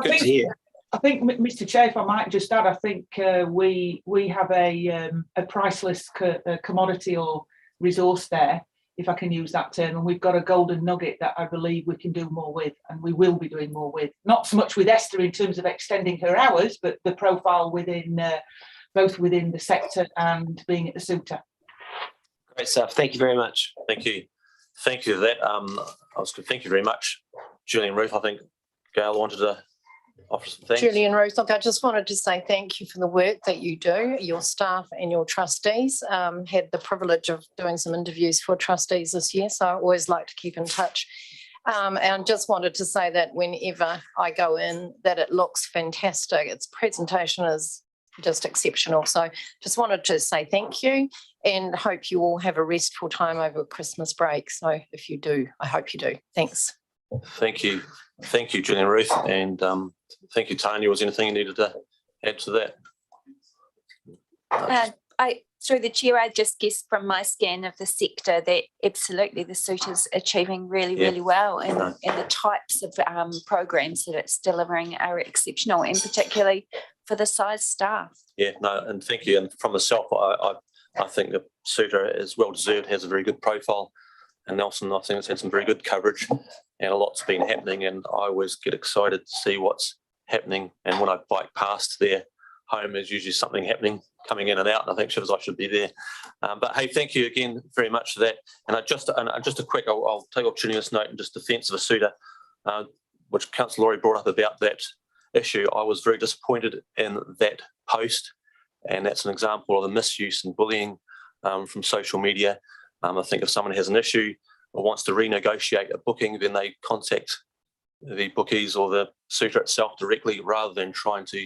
Good to hear. I think, Mr. Chair, if I might just add, I think we have a priceless commodity or resource there, if I can use that term, and we've got a golden nugget that I believe we can do more with, and we will be doing more with. Not so much with Esther in terms of extending her hours, but the profile within both within the sector and being at the suitor. Great stuff. Thank you very much. Thank you. Thank you for that. Thank you very much, Julie and Ruth. I think Gail wanted to offer some thanks. Julie and Ruth, look, I just wanted to say thank you for the work that you do, your staff and your trustees. Had the privilege of doing some interviews for trustees this year, so I always like to keep in touch. And just wanted to say that whenever I go in, that it looks fantastic. Its presentation is just exceptional. So just wanted to say thank you and hope you all have a restful time over Christmas break. So if you do, I hope you do. Thanks. Thank you. Thank you, Julie and Ruth. And thank you, Tanya. Was there anything you needed to add to that? Through the chair, I just guessed from my scan of the sector that absolutely the suit is achieving really well, and the types of programs that it's delivering are exceptional, and particularly for the size staff. Yeah, no, and thank you. And from myself, I think the suitor is well deserved, has a very good profile. And Nelson, I think it's had some very good coverage, and a lot's been happening, and I always get excited to see what's happening. And when I bike past their home, there's usually something happening, coming in and out, and I think I should be there. But hey, thank you again very much for that. And just a quick, I'll take opportunity of this note in just defence of a suitor, which Councillor Laurie brought up about that issue. I was very disappointed in that post, and that's an example of the misuse and bullying from social media. I think if someone has an issue or wants to renegotiate a booking, then they contact the bookies or the suitor itself directly, rather than trying to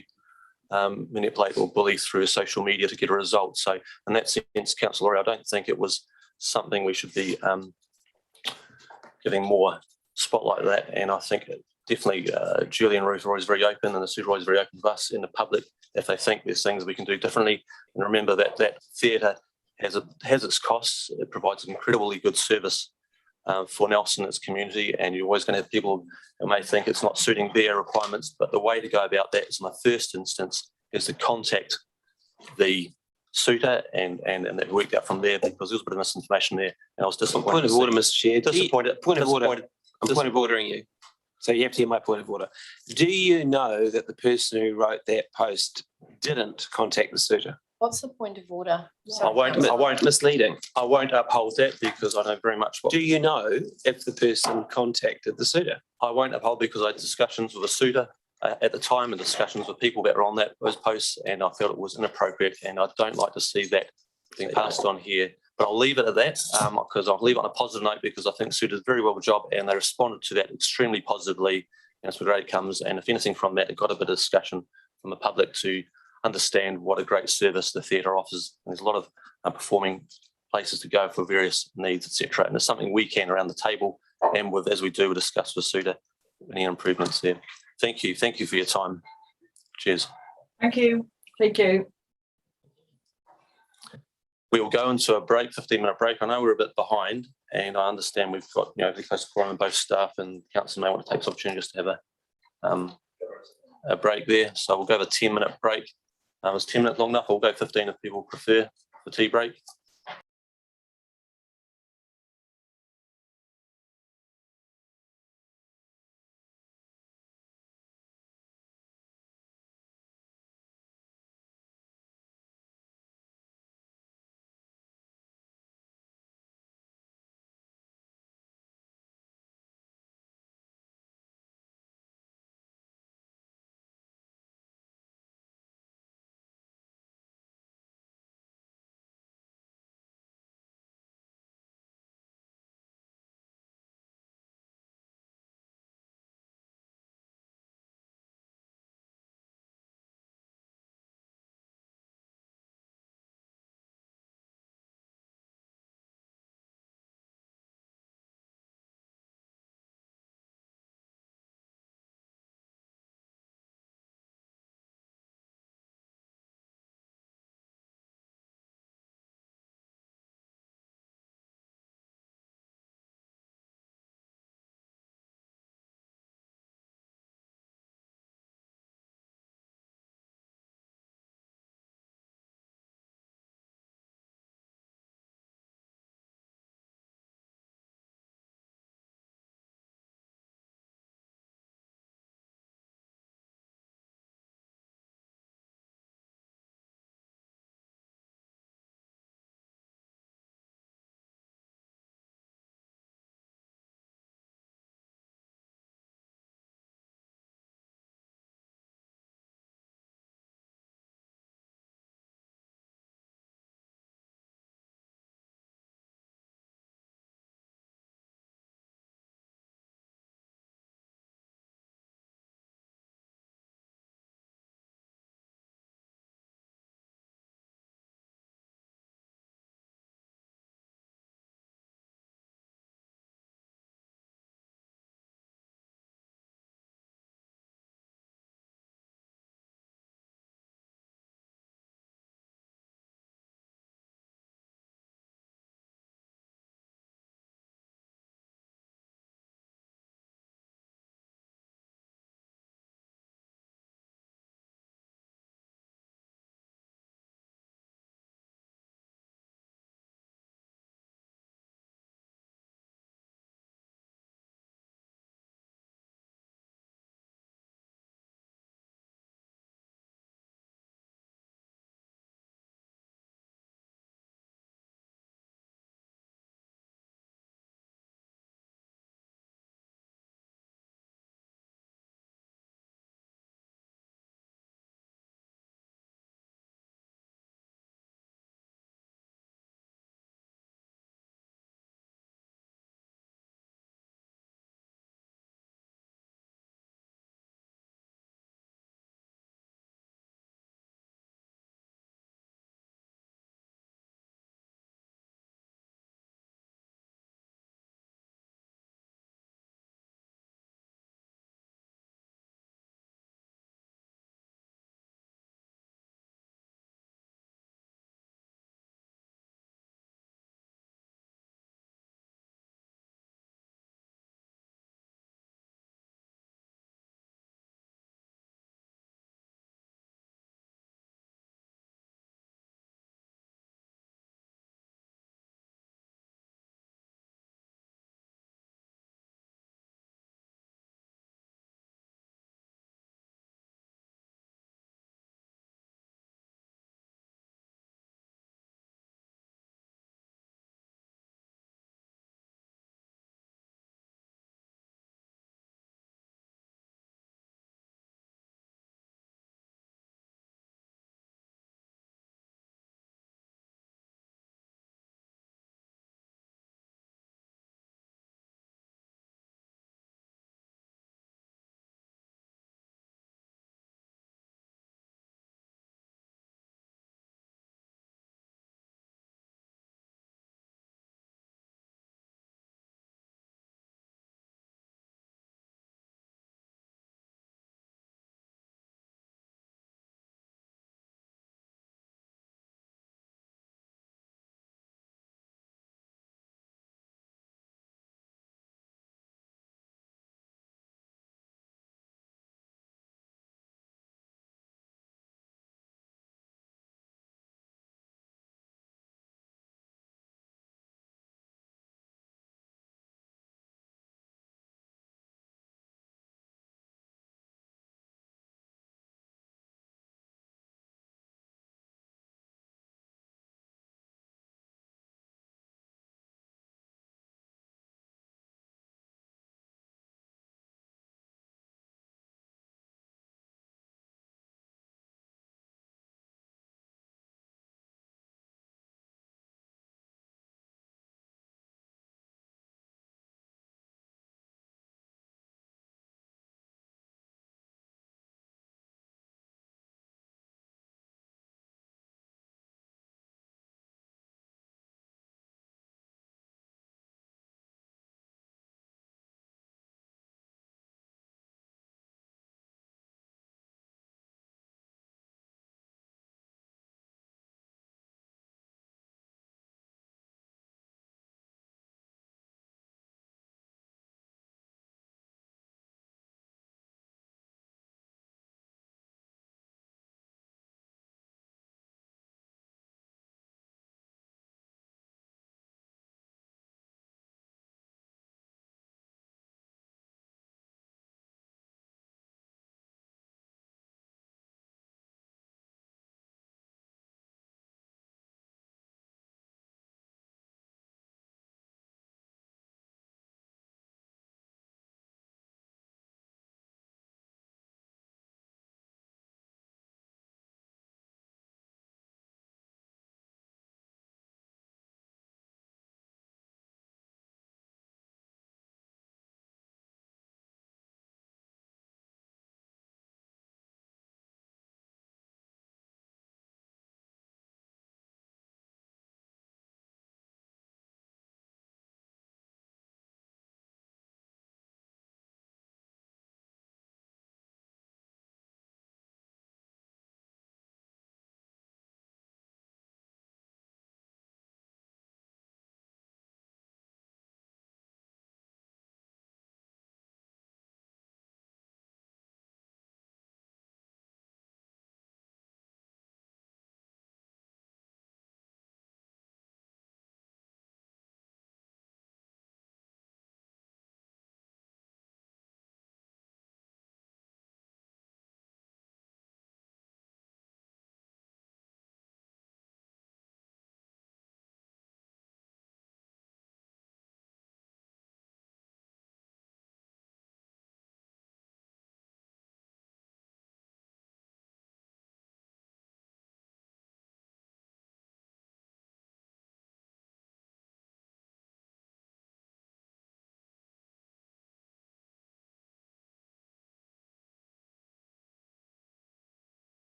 manipulate or bully through social media to get a result. So in that sense, Councillor Laurie, I don't think it was something we should be giving more spotlight to that. And I think definitely Julie and Ruth are always very open, and the suitor are always very open to us in the public if they think there's things we can do differently. And remember that theatre has its costs. It provides an incredibly good service for Nelson and its community, and you're always going to have people who may think it's not suiting their requirements, but the way to go about that is, in the first instance, is to contact the suitor and they've worked out from there, because there was a bit of misinformation there, and I was disappointed. Point of order, Mr. Chair. Disappointed. I'm point of ordering you. So you have to hear my point of order. Do you know that the person who wrote that post didn't contact the suitor? What's the point of order? I won't misleading. I won't uphold that, because I know very much what. Do you know if the person contacted the suitor? I won't uphold, because I had discussions with a suitor at the time, and discussions with people that were on those posts, and I felt it was inappropriate, and I don't like to see that being passed on here. But I'll leave it at that, because I'll leave it on a positive note, because I think the suitor did very well job, and they responded to that extremely positively, and it's where great comes. And if anything from that, it got a bit of discussion from the public to understand what a great service the theatre offers. There's a lot of performing places to go for various needs, etc. And it's something we can around the table and with, as we do, we'll discuss with Suda any improvements there. Thank you for your time. Cheers. Thank you. Thank you. We will go into a break, 15-minute break. I know we're a bit behind, and I understand we've got very close to quorum, both staff and council may want to take this opportunity just to have a break there. So we'll go to a 10-minute break. Was 10 minutes long enough? I'll go 15 if people prefer the tea break.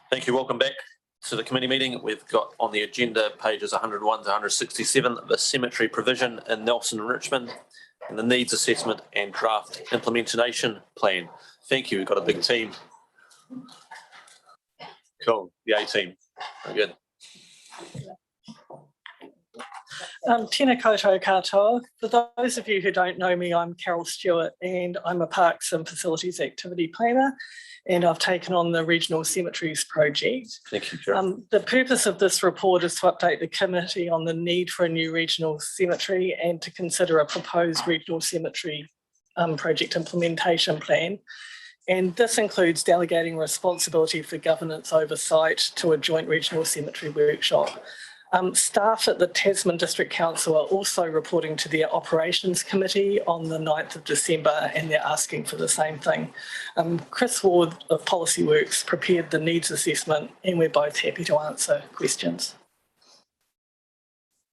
Thank you. Welcome back to the committee meeting. We've got on the agenda pages 101 to 167, the cemetery provision in Nelson and Richmond, and the needs assessment and draft implementation plan. Thank you. We've got a big team. Cool. The A team. Very good. Tēnā koutou katoa. For those of you who don't know me, I'm Carol Stewart and I'm a Parks and Facilities Activity Planner, and I've taken on the Regional Cemeteries project. Thank you, Carol. The purpose of this report is to update the committee on the need for a new regional cemetery and to consider a proposed regional cemetery project implementation plan. And this includes delegating responsibility for governance oversight to a joint regional cemetery workshop. Staff at the Tasman District Council are also reporting to their operations committee on the 9th of December, and they're asking for the same thing. Chris Ward of Policy Works prepared the needs assessment, and we're both happy to answer questions.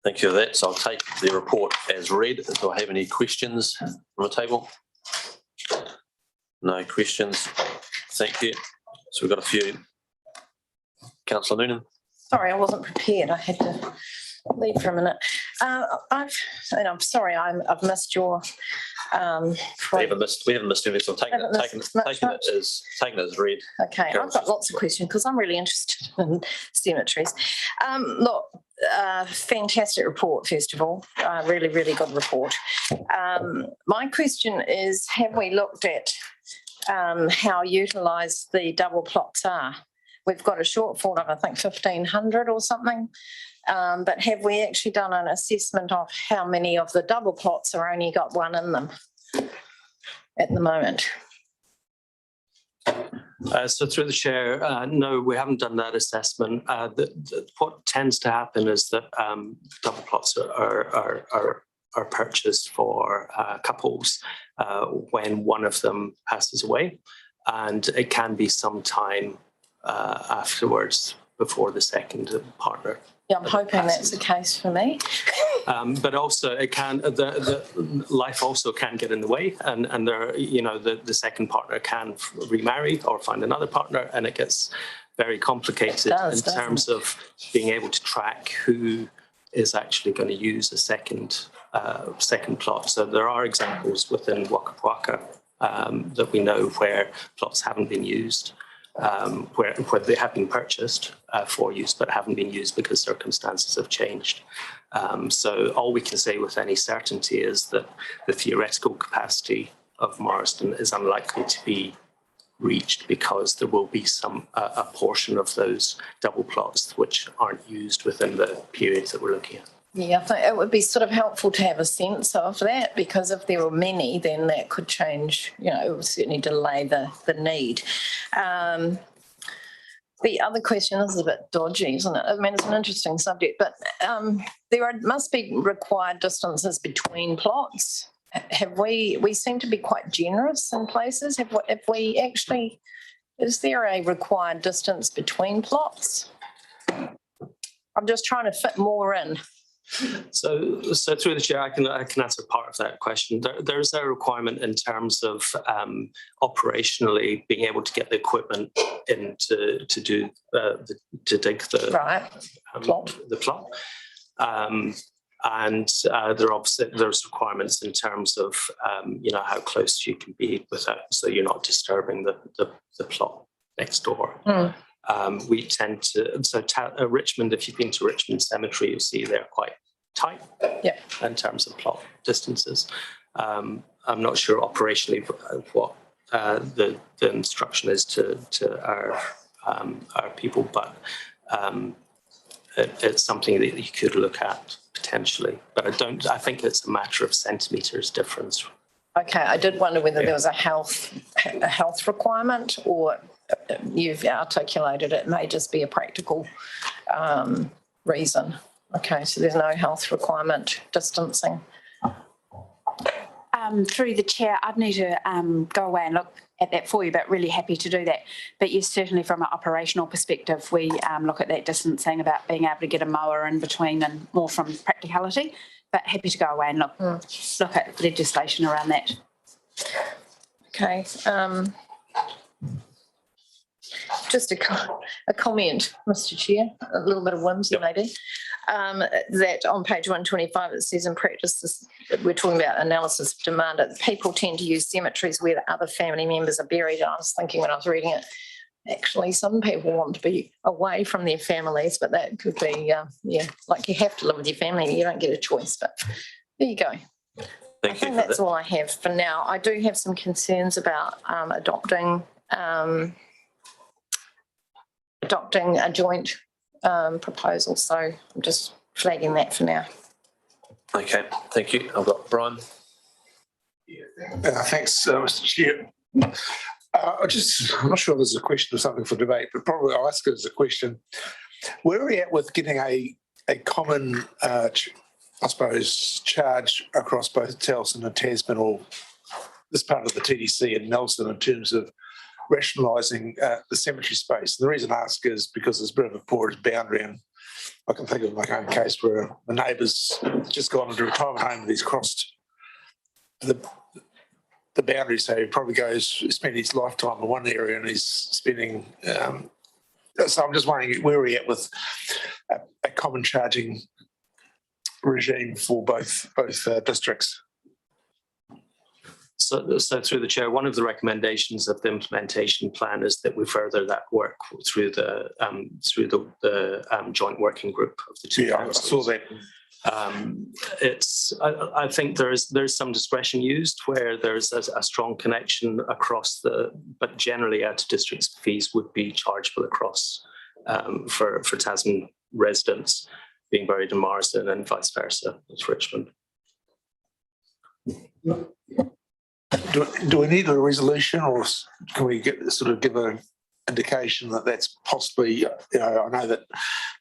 Thank you for that. So I'll take the report as read. Do I have any questions from the table? No questions. Thank you. So we've got a few. Councillor Noonan. Sorry, I wasn't prepared. I had to leave for a minute. I'm sorry, I've missed your. We haven't missed anything. So I'm taking it as read. Okay, I've got lots of questions because I'm really interested in cemeteries. Look, fantastic report, first of all. Really, really good report. My question is, have we looked at how utilised the double plots are? We've got a shortfall of, I think, 1,500 or something. But have we actually done an assessment of how many of the double plots are only got one in them at the moment? So through the chair, no, we haven't done that assessment. What tends to happen is that double plots are purchased for couples when one of them passes away, and it can be some time afterwards before the second partner. Yeah, I'm hoping that's the case for me. But also it can, the life also can get in the way, and there, you know, the second partner can remarry or find another partner, and it gets very complicated in terms of being able to track who is actually going to use a second plot. So there are examples within Waka Waka that we know where plots haven't been used. Where they have been purchased for use but haven't been used because circumstances have changed. So all we can say with any certainty is that the theoretical capacity of Marsden is unlikely to be reached because there will be a portion of those double plots which aren't used within the periods that we're looking at. Yeah, I think it would be sort of helpful to have a sense of that, because if there were many, then that could change, you know, it would certainly delay the need. The other question, this is a bit dodgy, isn't it? I mean, it's an interesting subject, but must be required distances between plots. We seem to be quite generous in places. Is there a required distance between plots? I'm just trying to fit more in. So through the chair, I can answer part of that question. There's a requirement in terms of operationally being able to get the equipment in to dig the plot. And there's requirements in terms of you know, how close you can be without, so you're not disturbing the plot next door. We tend to, Richmond, if you've been to Richmond Cemetery, you'll see they're quite tight in terms of plot distances. I'm not sure operationally what the instruction is to our people, but it's something that you could look at potentially. But I think it's a matter of centimetres difference. Okay, I did wonder whether there was a health requirement, or you've articulated it may just be a practical reason. Okay, so there's no health requirement distancing. Through the chair, I'd need to go away and look at that for you, but really happy to do that. But yes, certainly from an operational perspective, we look at that distancing about being able to get a mower in between and more from practicality, but happy to go away and look at legislation around that. Okay. just a comment, Mr. Chair, a little bit of whimsy maybe. That on page 125, it says in practice, we're talking about analysis of demand. People tend to use cemeteries where the other family members are buried. And I was thinking when I was reading it, actually, some people want to be away from their families, but that could be, like you have to live with your family. You don't get a choice, but there you go. I think that's all I have for now. I do have some concerns about adopting a joint proposal, so I'm just flagging that for now. Okay, thank you. I've got Brian. Thanks, Mr. Chair. I'm not sure there's a question or something for debate, but probably I'll ask it as a question. Where are we at with getting a common, I suppose, charge across both Towson and Tasman, or this part of the TDC and Nelson, in terms of rationalising the cemetery space? And the reason I ask is because there's a bit of a porous boundary, and I can think of my own case where the neighbour's just gone into a retirement home and he's crossed the boundary, so he probably spend his lifetime in one area and he's spending. So I'm just wondering where we're at with a common charging regime for both districts. So through the chair, one of the recommendations of the implementation plan is that we further that work through the joint working group of the two councils. I saw that. I think there's some discretion used where there's a strong connection across but generally out of district fees would be chargeable across for Tasman residents being buried in Marsden and vice versa with Richmond. Do we need a resolution, or can we give an indication that that's possibly, I know that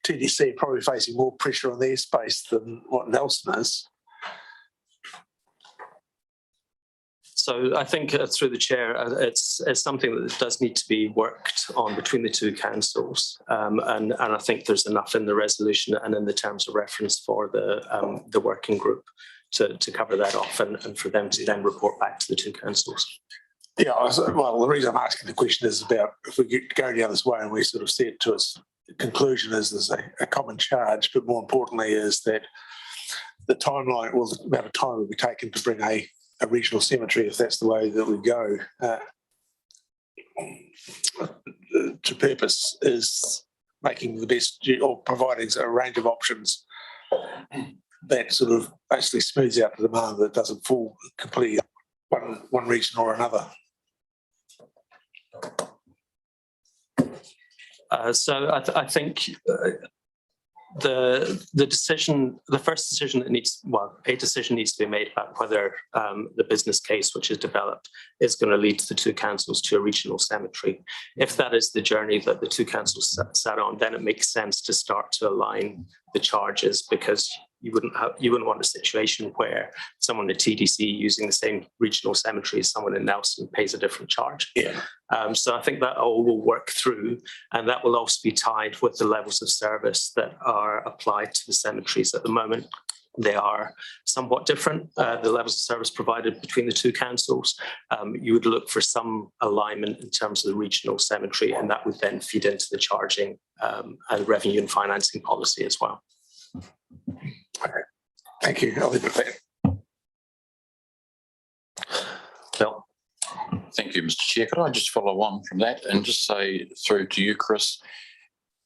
TDC are probably facing more pressure on their space than what Nelson is. So I think through the chair, it's something that does need to be worked on between the two councils, and I think there's enough in the resolution and in the terms of reference for the working group to cover that off and for them to then report back to the two councils. Yeah, well, the reason I'm asking the question is about if we go down this way and we sort of said to its conclusion is there's a common charge, but more importantly is that the timeline, or the amount of time will be taken to bring a regional cemetery, if that's the way that we go, to purpose, is making the best, or providing a range of options that sort of basically smooths out the demand, that doesn't fall completely one region or another. So I think the first decision that a decision needs to be made about whether the business case which is developed is going to lead the two councils to a regional cemetery. If that is the journey that the two councils sat on, then it makes sense to start to align the charges, because you wouldn't want a situation where someone at TDC using the same regional cemetery as someone in Nelson pays a different charge. Yeah. So I think that all will work through, and that will also be tied with the levels of service that are applied to the cemeteries. At the moment, they are somewhat different, the levels of service provided between the two councils. You would look for some alignment in terms of the regional cemetery, and that would then feed into the charging and revenue and financing policy as well. Okay. Thank you. I'll leave it there. Bill. Thank you, Mr. Chair. Could I just follow on from that and just say through to you, Chris,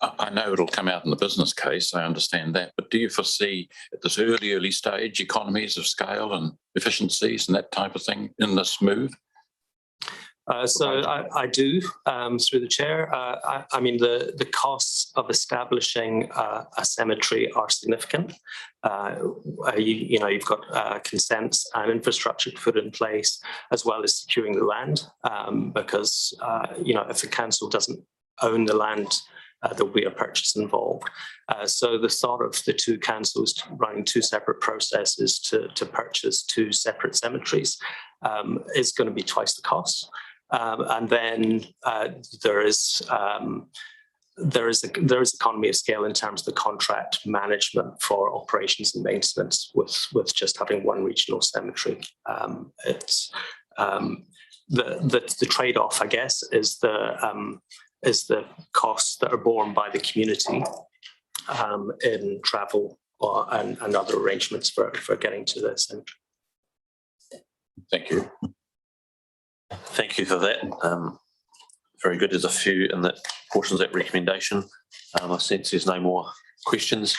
I know it'll come out in the business case, I understand that, but do you foresee at this early stage economies of scale and efficiencies and that type of thing in this move? So I do, through the chair. I mean, the costs of establishing a cemetery are significant. You've got consents and infrastructure to put in place, as well as securing the land, because if the council doesn't own the land, there'll be a purchase involved. So the thought of the two councils running two separate processes to purchase two separate cemeteries is going to be twice the cost. And then there is economy of scale in terms of the contract management for operations and maintenance with just having one regional cemetery. It's the trade-off, I guess, is is the costs that are borne by the community in travel and other arrangements for getting to the centre. Thank you. Thank you for that. Very good. There's a few in that portions of that recommendation. I sense there's no more questions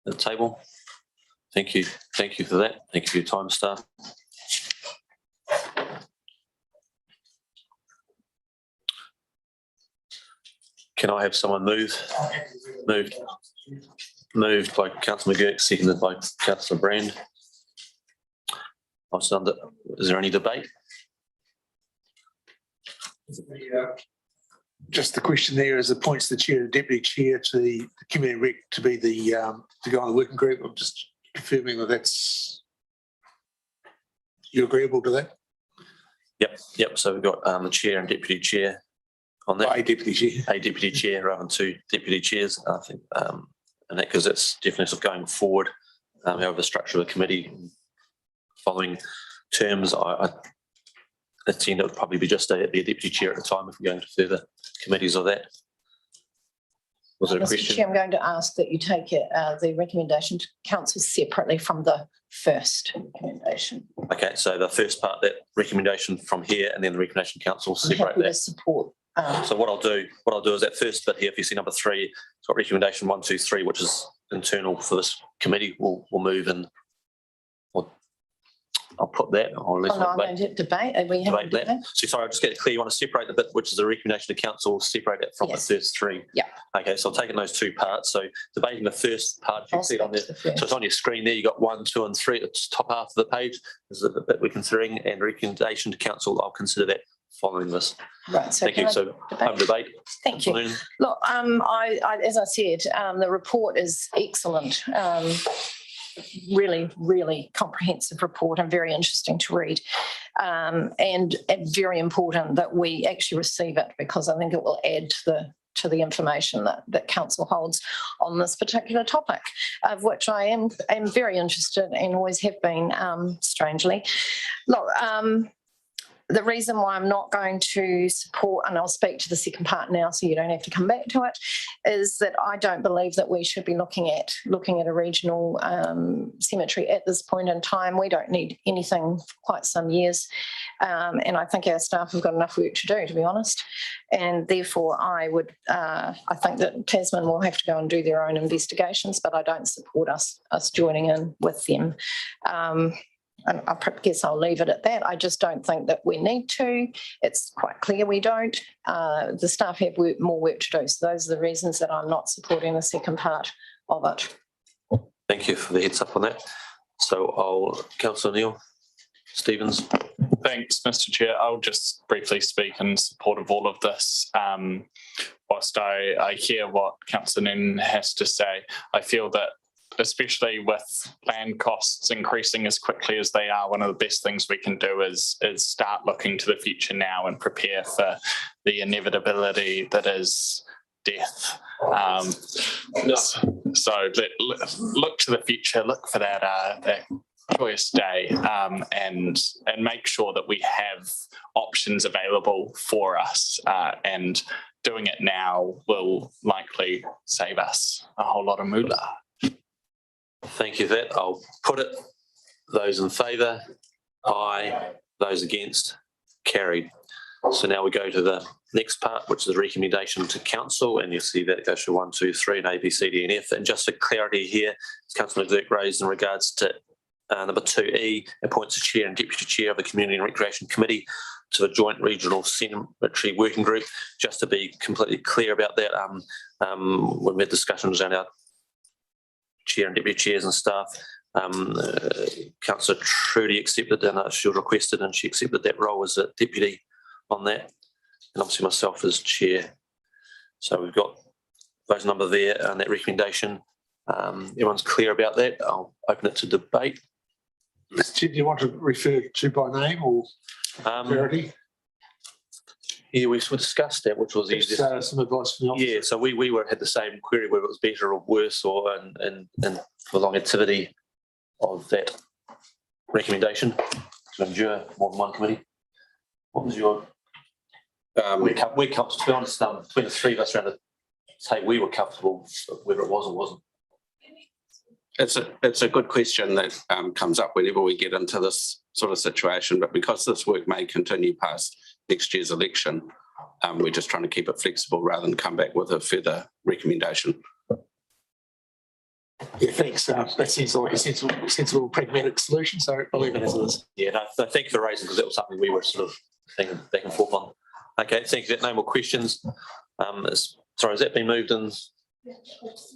at the table. Thank you. Thank you for that. Thank you for your time, staff. Can I have someone moved by Councillor McGurk, seconded by Councillor Brand? Is there any debate? Just the question there is appoints the chair and deputy chair to the committee rec to be the to go on the working group. I'm just confirming that that's you're agreeable to that. Yep. So we've got the chair and deputy chair on that. A deputy chair. A deputy chair rather than two deputy chairs. I think, and that because it's definitely sort of going forward. However, the structure of the committee following terms, I tend it would probably be just be a deputy chair at the time if we're going to further committees of that. Was there a Mr. question? Chair, I'm going to ask that you take it, the recommendation to council separately from the first recommendation. Okay, so the first part, that recommendation from here, and then the recommendation council I'm separate happy to that. support. So what I'll do is that first bit here, if you see number 3, it's got recommendation 1, 2, 3, which is internal for this committee. We'll move in. I'll put that. I'm going to debate. Are we having a debate that. So sorry, I'll just get it clear. You want to separate the bit, which is the recommendation to council, separate it from the first 3. Yeah. Okay, so I'll take in those 2 parts. So debating the first part, you can see it on there. So it's on your screen there. You got 1, 2, and 3 at the top half of the page. This is the bit we're considering, and recommendation to council. I'll consider that following this. Right. So thank you. So open debate. Thank you. Look, as I said, the report is excellent. Really comprehensive report and very interesting to read, and very important that we actually receive it, because I think it will add to the information that council holds on this particular topic, of which I am very interested and always have been, strangely. Look, the reason why I'm not going to support, and I'll speak to the second part now so you don't have to come back to it, is that I don't believe that we should be looking at a regional cemetery at this point in time. We don't need anything for quite some years, and I think our staff have got enough work to do, to be honest, and therefore I think that Tasman will have to go and do their own investigations, but I don't support us joining in with them. And I guess I'll leave it at that. I just don't think that we need to. It's quite clear we don't. The staff have more work to do. So those are the reasons that I'm not supporting the second part of it. Thank you for the heads up on that. So Councillor Neil Stevens. Thanks, Mr. Chair. I'll just briefly speak in support of all of this. Whilst I hear what Councillor Noonan has to say, I feel that especially with land costs increasing as quickly as they are, one of the best things we can do is start looking to the future now and prepare for the inevitability that is death. So look to the future, look for that joyous day, and make sure that we have options available for us, and doing it now will likely save us a whole lot of moolah. Thank you for that. I'll put it. Those in favour, aye. Those against, carried. So now we go to the next part, which is the recommendation to council, and you'll see that it goes to 1, 2, 3, and A, B, C, D, and F. And just for clarity here, as Councillor McGurk raised in regards to number 2E, appoints a chair and deputy chair of the Community and Recreation Committee to the Joint Regional Cemetery Working Group. Just to be completely clear about that, when we had discussions around our chair and deputy chairs and staff, Councillor Trudy accepted, and she was requested, and she accepted that role as a deputy on that, and obviously myself as chair. So we've got those numbers there and that recommendation. Everyone's clear about that. I'll open it to debate. Mr. Chair, do you want to refer to by name or clarity? Yeah, we discussed that, which was easiest. Some advice from the officer. Yeah, so we had the same query whether it was better or worse, or and for longevity of that recommendation to endure more than one committee. What was your We're comfortable, to be honest, between the three of us around the table, we were comfortable whether it was or wasn't. It's a good question that comes up whenever we get into this sort of situation, but because this work may continue past next year's election, we're just trying to keep it flexible rather than come back with a further recommendation. Yeah, thanks. That seems like a sensible, pragmatic solution. So I'll leave it as it is. Yeah, no, thank you for raising, because that was something we were sort of thinking back and forth on. Okay, thank you. No more questions. Sorry, has that been moved in?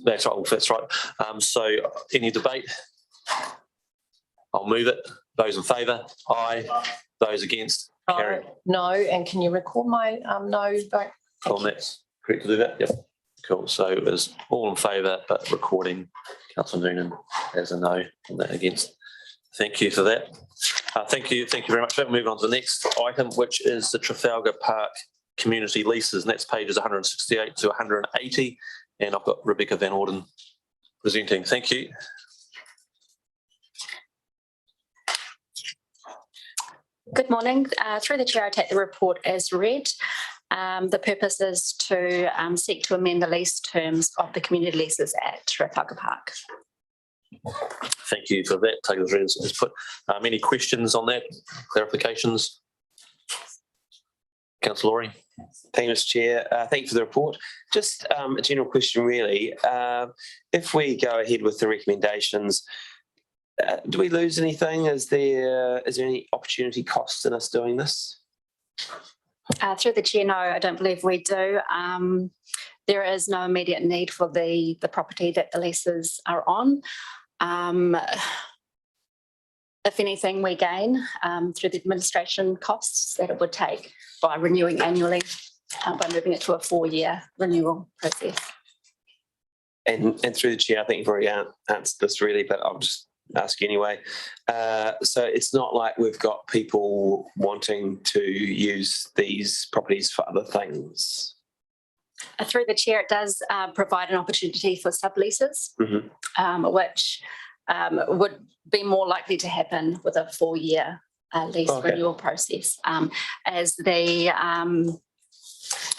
That's right. That's right. So any debate? I'll move it. Those in favour? Aye. Those against? Carried. No, and can you record my no vote? Cool, that's correct to do that. Yep. Cool. So it was all in favour, but recording Councillor Noonan as a no and that against. Thank you for that. Thank you very much. We'll move on to the next item, which is the Trafalgar Park community leases, and that's pages 168 to 180. And I've got Rebecca Van Orden presenting. Thank you. Good morning. Through the chair, I take the report as read. The purpose is to seek to amend the lease terms of the community leases at Trafalgar Park. Thank you for that. Take as read as put. Any questions on that? Clarifications? Councillor Laurie. Thank you, Mr. Chair. Thank you for the report. Just a general question, really. If we go ahead with the recommendations, do we lose anything? Is there any opportunity cost in us doing this? Through the chair, no, I don't believe we do. There is no immediate need for the property that the leases are on. If anything, we gain through the administration costs that it would take by renewing annually, by moving it to a 4-year renewal process. And through the chair, I think you've already answered this really, but I'll just ask you anyway. So it's not like we've got people wanting to use these properties for other things? Through the chair, it does provide an opportunity for subleases, which would be more likely to happen with a 4-year lease renewal process, as the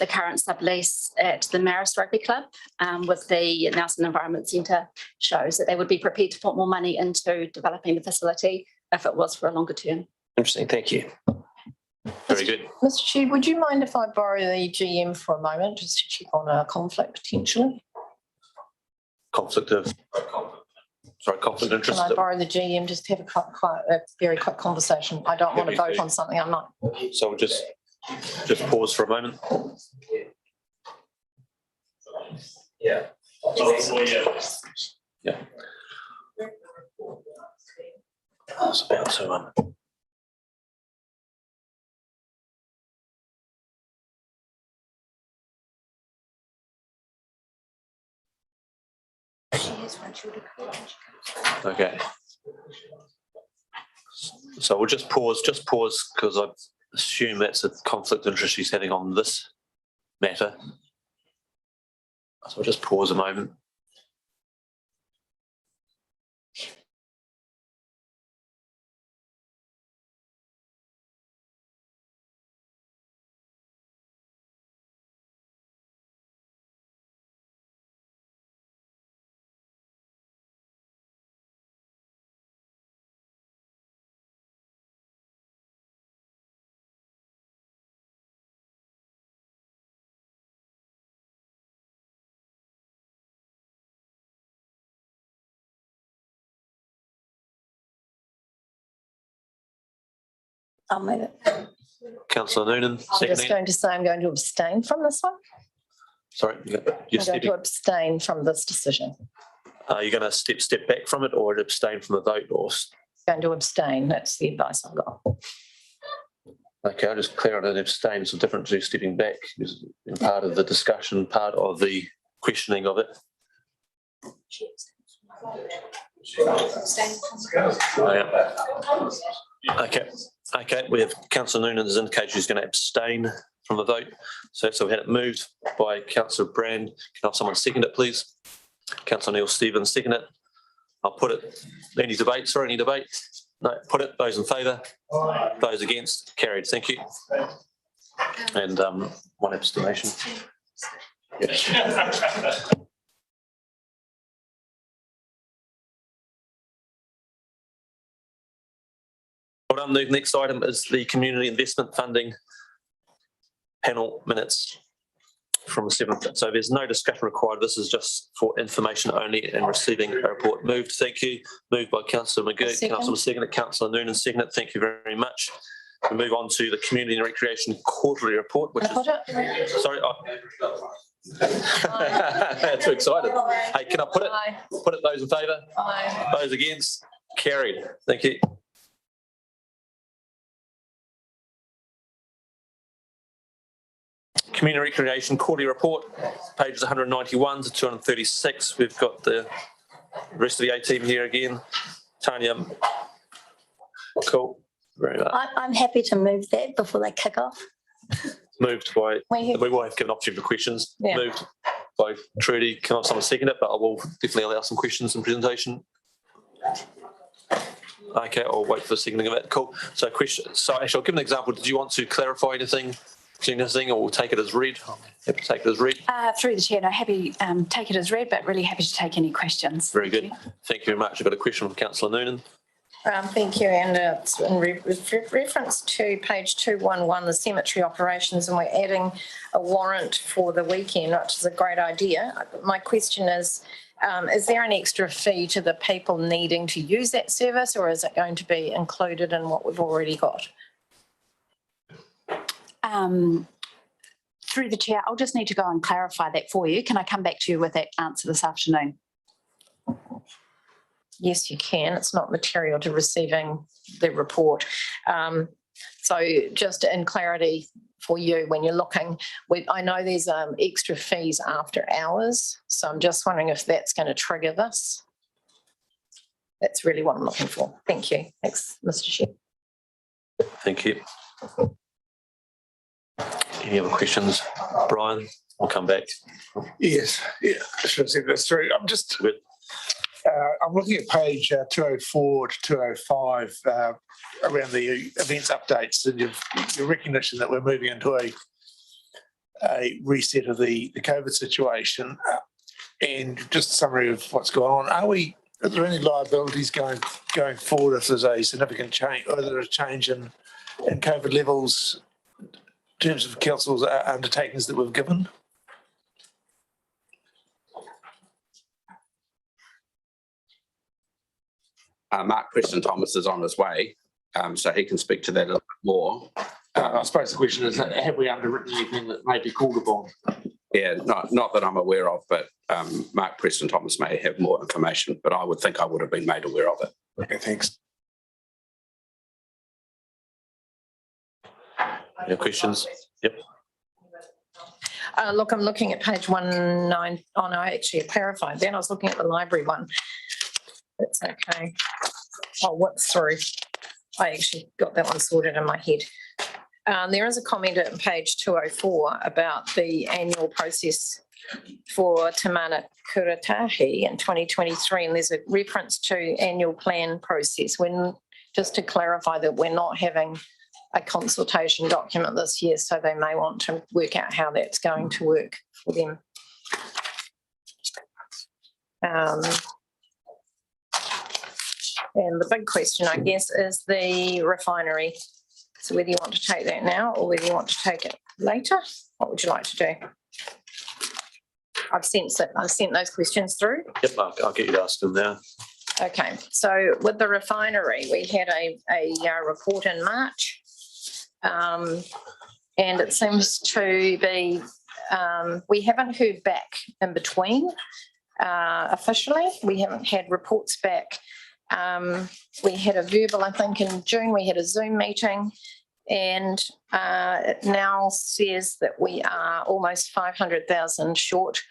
current sublease at the Marist Rugby Club with the Nelson Environment Centre shows that they would be prepared to put more money into developing the facility if it was for a longer term. Interesting, thank you. Very good. Mr. Chair, would you mind if I borrow the GM for a moment just to check on a conflict potentially? Conflict of interest. Can I borrow the GM just to have a very quick conversation? I don't want to vote on something I'm not. So we'll just pause for a moment. Yeah. Yeah. It's about to Okay. So we'll just pause because I assume that's a conflict of interest she's having on this matter. So we'll just pause a moment. I'll move it. Councillor Noonan, I'm just going to say I'm going to abstain from this one. Sorry, I'm going to abstain from this decision. Are you going to step back from it or abstain from the vote? Or Going to abstain. That's the advice I've got. okay, I'll just clear on an abstain. It's different to stepping back. It's part of the discussion, part of the questioning of it. Oh, yeah. Okay. We have Councillor Noonan has indicated she's going to abstain from the vote. So we had it moved by Councillor Brand. Can I have someone second it, please? Councillor Neil Stevens, second it. I'll put it. Any debate? Sorry, any debate? No, put it. Those in favour? Those against? Carried. Thank you. and one abstention. Well done. The next item is the community investment funding panel minutes from the 7th. So there's no discussion required. This is just for information only and receiving a report. Moved, thank you. Moved by Councillor McGurk. Councillor seconded. Councillor Noonan seconded. Thank you very much. We move on to the community and recreation quarterly report, which is sorry. Too excited. Hey, can I put it those in favour? Aye. Those against? Carried. Thank you. Community recreation quarterly report, pages 191 to 236. We've got the rest of the A team here again. Tanya, cool. Very much. I'm happy to move that before they kick off. Moved by, we will have given opportunity for questions. Yeah. Moved by Trudy. Can I have someone second it? But I will definitely allow some questions and presentation. Okay, I'll wait for the seconding of it. Cool. So actually I'll give an example. Did you want to clarify anything? Or we'll take it as read? Happy to take it as read. Through the chair, no, happy take it as read, but really happy to take any questions. Very good. Thank you very much. I've got a question from Councillor Noonan. Thank you, and it's in reference to page 211, the cemetery operations, and we're adding a warrant for the weekend, which is a great idea. My question is there an extra fee to the people needing to use that service, or is it going to be included in what we've already got? Through the chair, I'll just need to go and clarify that for you. Can I come back to you with that answer this afternoon? Yes, you can. It's not material to receiving the report. So just in clarity for you, when you're looking, I know there's extra fees after hours. So I'm just wondering if that's going to trigger this. That's really what I'm looking for. Thank you. Thanks, Mr. Chair. Thank you. Any other questions? Brian, I'll come back. Yes, yeah, I should have said this through. I'm just, I'm looking at page 204 to 205 around the events updates and your recognition that we're moving into a reset of the COVID situation and just a summary of what's going on. Are there any liabilities going forward if there's a significant change, or is there a change in COVID levels in terms of council's undertakings that we've given? Mark Preston Thomas is on his way, so he can speak to that a little bit more. I suppose the question is, have we underwritten anything that may be called upon? Yeah, not that I'm aware of, but Mark Preston Thomas may have more information, but I would think I would have been made aware of it. Okay, thanks. Any questions? Yep. Look, I'm looking at page 19. Oh, no, actually, I clarified. Then I was looking at the library one. That's okay. Oh, whoops, sorry. I actually got that one sorted in my head. There is a comment at page 204 about the annual process for Te Mana Kuratahi in 2023, and there's a reference to annual plan process. Just to clarify that we're not having a consultation document this year, so they may want to work out how that's going to work for them. And the big question, I guess, is the refinery. So whether you want to take that now or whether you want to take it later, what would you like to do? I've sent those questions through. Yep, I'll get you to ask them now. Okay, so with the refinery, we had a report in March, and it seems to be, we haven't heard back in between officially. We haven't had reports back. We had a verbal, I think in June, we had a Zoom meeting, and it now says that we are almost 500,000 short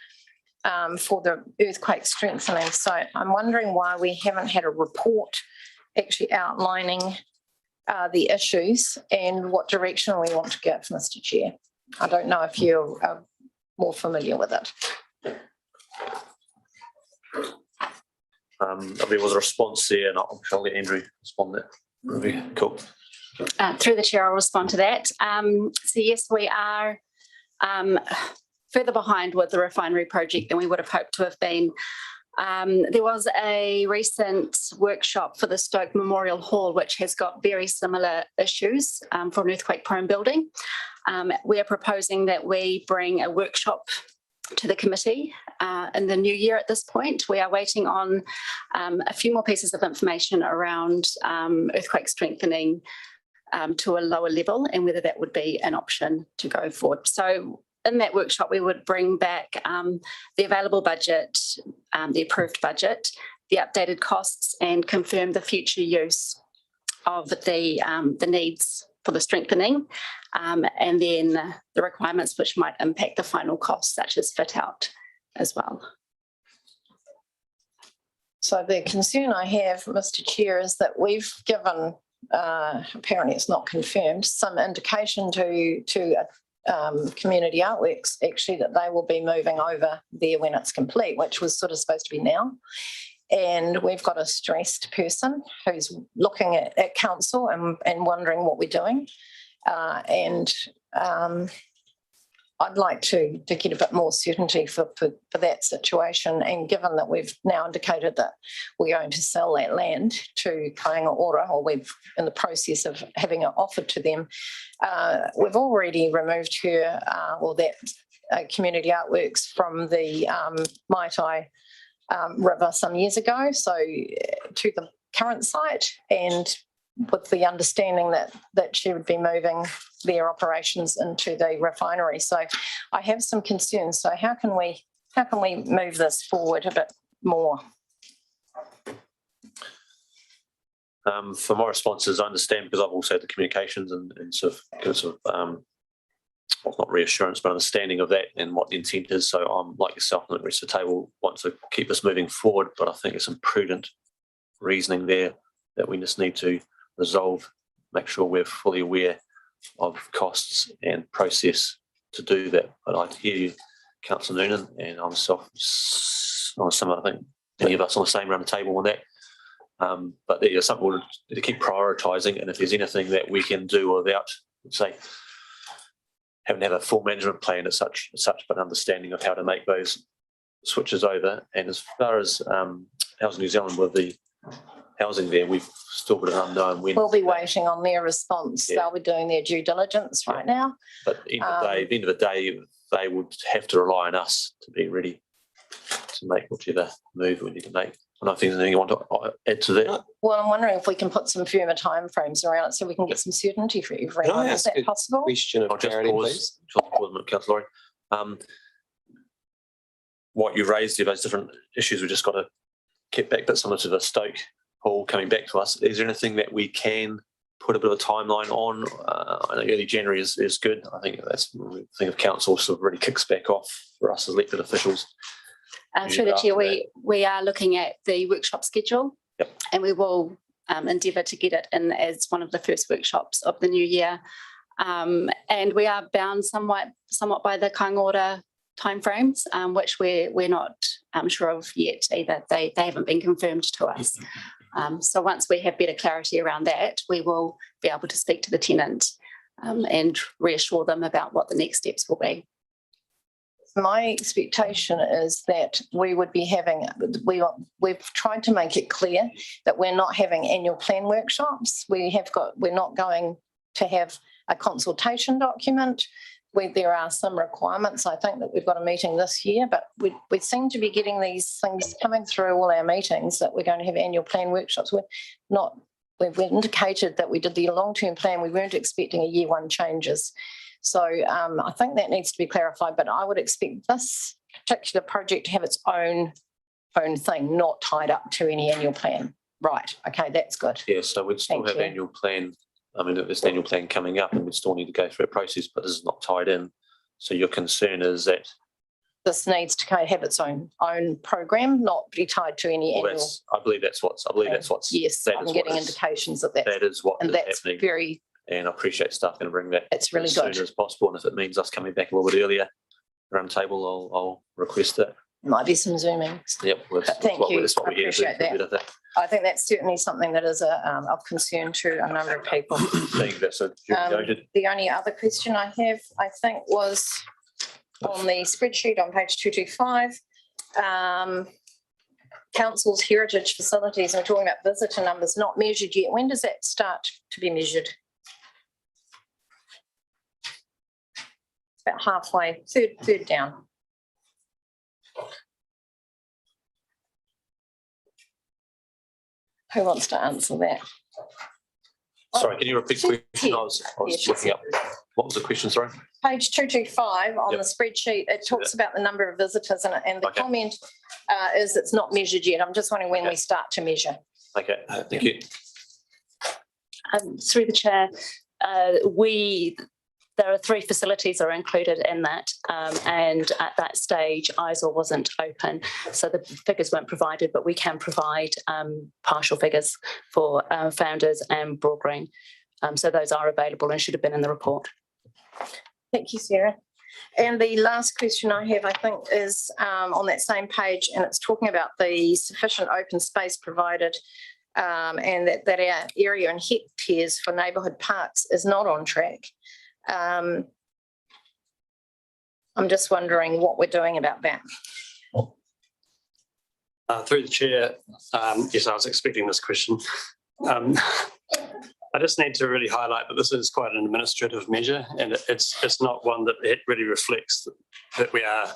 for the earthquake strengthening. So I'm wondering why we haven't had a report actually outlining the issues and what direction we want to give, Mr. Chair. I don't know if you're more familiar with it. There was a response there, and I'll let Andrew respond there. Cool. Through the chair, I'll respond to that. So yes, we are further behind with the refinery project than we would have hoped to have been. There was a recent workshop for the Stoke Memorial Hall, which has got very similar issues for an earthquake-prone building. We are proposing that we bring a workshop to the committee in the new year at this point. We are waiting on a few more pieces of information around earthquake strengthening to a lower level and whether that would be an option to go forward. So in that workshop, we would bring back the available budget, the approved budget, the updated costs, and confirm the future use of the needs for the strengthening, and then the requirements which might impact the final costs, such as fit out as well. So the concern I have, Mr. Chair, is that we've given, apparently it's not confirmed, some indication to Community Artworks actually that they will be moving over there when it's complete, which was sort of supposed to be now. And we've got a stressed person who's looking at council and wondering what we're doing. I'd like to get a bit more certainty for that situation. And given that we've now indicated that we're going to sell that land to Kāinga Ora, or we're in the process of having it offered to them, we've already removed her, or that Community Artworks from the Maita river some years ago, so to the current site, and with the understanding that she would be moving their operations into the refinery. So I have some concerns. So how can we move this forward a bit more? For my responses, I understand, because I've also had the communications and sort of not reassurance, but understanding of that and what the intent is. So I'm like yourself and the rest of the table, want to keep us moving forward, but I think it's some prudent reasoning there that we just need to resolve, make sure we're fully aware of costs and process to do that. But I hear you, Councillor Noonan, and I'm I think many of us on the same round the table on that. But there's something we'll need to keep prioritising, and if there's anything that we can do without, say, having to have a full management plan as such, but understanding of how to make those switches over. And as far as Housing New Zealand with the housing there, we've still got an unknown when. We'll be waiting on their response. Yeah. They'll be doing their due diligence right now. But at the end of the day, they would have to rely on us to be ready to make whichever move we need to make. I don't think there's anything you want to add to that. Well, I'm wondering if we can put some firmer timeframes around it so we can get some certainty for everyone. Can I Is ask that a possible? question of I'll just clarity, pause, please? Councillor Laurie. What you raised there, those different issues, we just got to get back, but similar to the Stoke Hall coming back to us. Is there anything that we can put a bit of a timeline on? I know early January is good. I think that's the thing of council sort of really kicks back off for us as elected officials. Through the chair, we are looking at the workshop schedule, and we will endeavour to get it in as one of the first workshops of the new year. And we are bound somewhat by the Kāinga Ora timeframes, which we're not sure of yet either. They haven't been confirmed to us. So once we have better clarity around that, we will be able to speak to the tenant and reassure them about what the next steps will be. My expectation is that we would be having, we've tried to make it clear that we're not having annual plan workshops. We're not going to have a consultation document. There are some requirements. I think that we've got a meeting this year, but we seem to be getting these things coming through all our meetings that we're going to have annual plan workshops. We've indicated that we did the long-term plan. We weren't expecting a year one changes. So I think that needs to be clarified, but I would expect this particular project to have its own thing, not tied up to any annual plan. Right, okay, that's good. Yeah, so we'd still have annual plan. I mean, there's an annual plan coming up and we'd still need to go through a process, but this is not tied in. So your concern is that this needs to have its own program, not be tied to any annual. I believe that's what's. Yes, I'm getting indications of that. That is what and is that's happening. Very. And I appreciate staff going to bring that it's really as good. soon as possible. And if it means us coming back a little bit earlier around the table, I'll request that. Might be some zooming. Yep. But thank you. That's what I we're here to do. appreciate that. I think that's certainly something that is of concern to a number of people. Thank you, that's a noted. The only other question I have, I think, was on the spreadsheet on page 225. Council's heritage facilities, and we're talking about visitor numbers not measured yet. When does that start to be measured? It's about halfway, third down. Who wants to answer that? Sorry, can you repeat the question? I was looking up. What was the question, sorry? Page 225 on the spreadsheet, it talks about the number of visitors and the comment is it's not measured yet. I'm just wondering when we start to measure. Okay, thank you. Through the chair, there are 3 facilities that are included in that, and at that stage ISOR wasn't open, so the figures weren't provided, but we can provide partial figures for Founders and Broad Green. So those are available and should have been in the report. Thank you, Sarah. And the last question I have, I think, is on that same page, and it's talking about the sufficient open space provided and that our area and hectares for neighbourhood parks is not on track. I'm just wondering what we're doing about that. Through the chair, yes, I was expecting this question. I just need to really highlight that this is quite an administrative measure, and it's not one that it really reflects that we are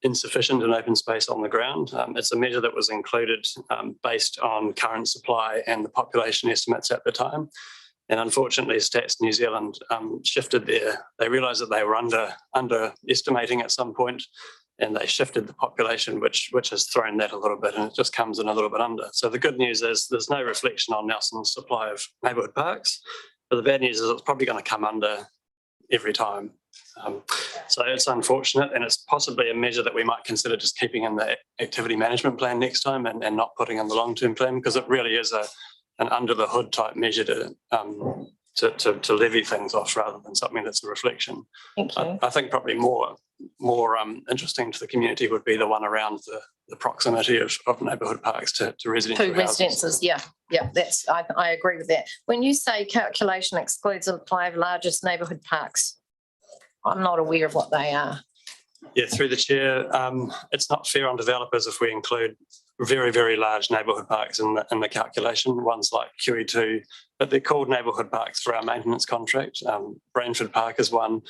insufficient in open space on the ground. It's a measure that was included based on current supply and the population estimates at the time. And unfortunately, Stats New Zealand shifted there. They realised that they were underestimating at some point, and they shifted the population, which has thrown that a little bit, and it just comes in a little bit under. So the good news is there's no reflection on Nelson's supply of neighbourhood parks, but the bad news is it's probably going to come under every time. So it's unfortunate, and it's possibly a measure that we might consider just keeping in the activity management plan next time and not putting in the long-term plan, because it really is an under the hood type measure to levy things off rather than something that's a reflection. Thank you. I think probably more interesting to the community would be the one around the proximity of neighbourhood parks to residential houses. Residences, yeah, that's I agree with that. When you say calculation excludes the 5 largest neighbourhood parks, I'm not aware of what they are. Yeah, through the chair, it's not fair on developers if we include very, very large neighbourhood parks in the calculation, ones like QE2, but they're called neighbourhood parks for our maintenance contract. Branford Park is one,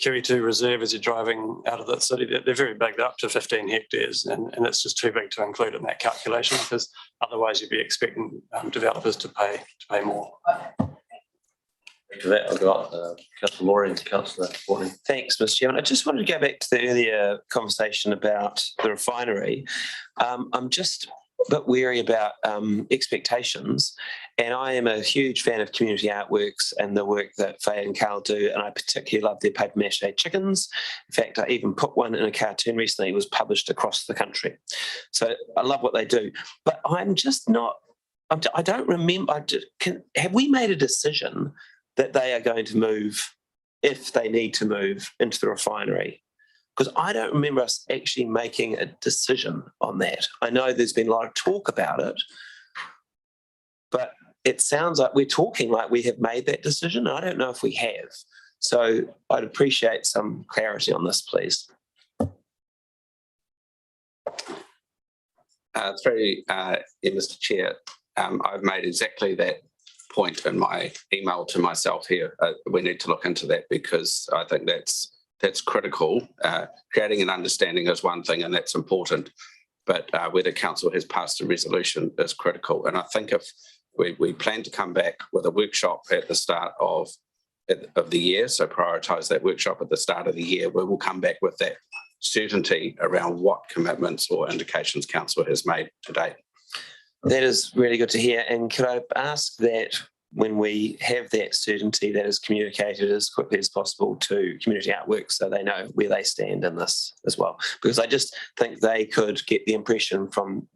QE2 Reserve as you're driving out of the city, they're very big, they're up to 15 hectares, and it's just too big to include in that calculation, because otherwise you'd be expecting developers to pay more. For that, I've got Councillor Moore and Councillor Warning. Thanks, Mr. Chairman. I just wanted to go back to the earlier conversation about the refinery. I'm just a bit wary about expectations, and I am a huge fan of community artworks and the work that Faye and Carl do, and I particularly love their paper mache chickens. In fact, I even put one in a cartoon recently. It was published across the country. So I love what they do, but I'm just not, I don't remember, have we made a decision that they are going to move, if they need to move, into the refinery? Because I don't remember us actually making a decision on that. I know there's been a lot of talk about it, but it sounds like we're talking like we have made that decision. I don't know if we have. So I'd appreciate some clarity on this, please. Mr. Chair, I've made exactly that point in my email to myself here. We need to look into that, because I think that's critical. Creating an understanding is one thing, and that's important, but whether council has passed a resolution is critical. And I think if we plan to come back with a workshop at the start of the year, so prioritise that workshop at the start of the year, we will come back with that certainty around what commitments or indications council has made to date. That is really good to hear. And could I ask that when we have that certainty, that is communicated as quickly as possible to community artworks, so they know where they stand in this as well? Because I just think they could get the impression from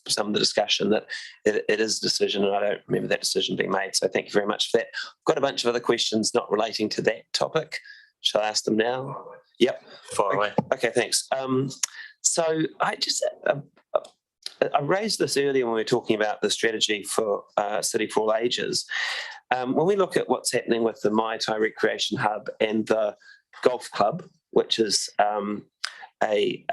some of the discussion that it is a decision, and I don't remember that decision being made. So thank you very much for that. I've got a bunch of other questions not relating to that topic. Shall I ask them now? Yep. Far away. Okay, thanks. So I raised this earlier when we were talking about the strategy for City for All Ages. When we look at what's happening with the Maita Recreation Hub and the Golf Club, which is a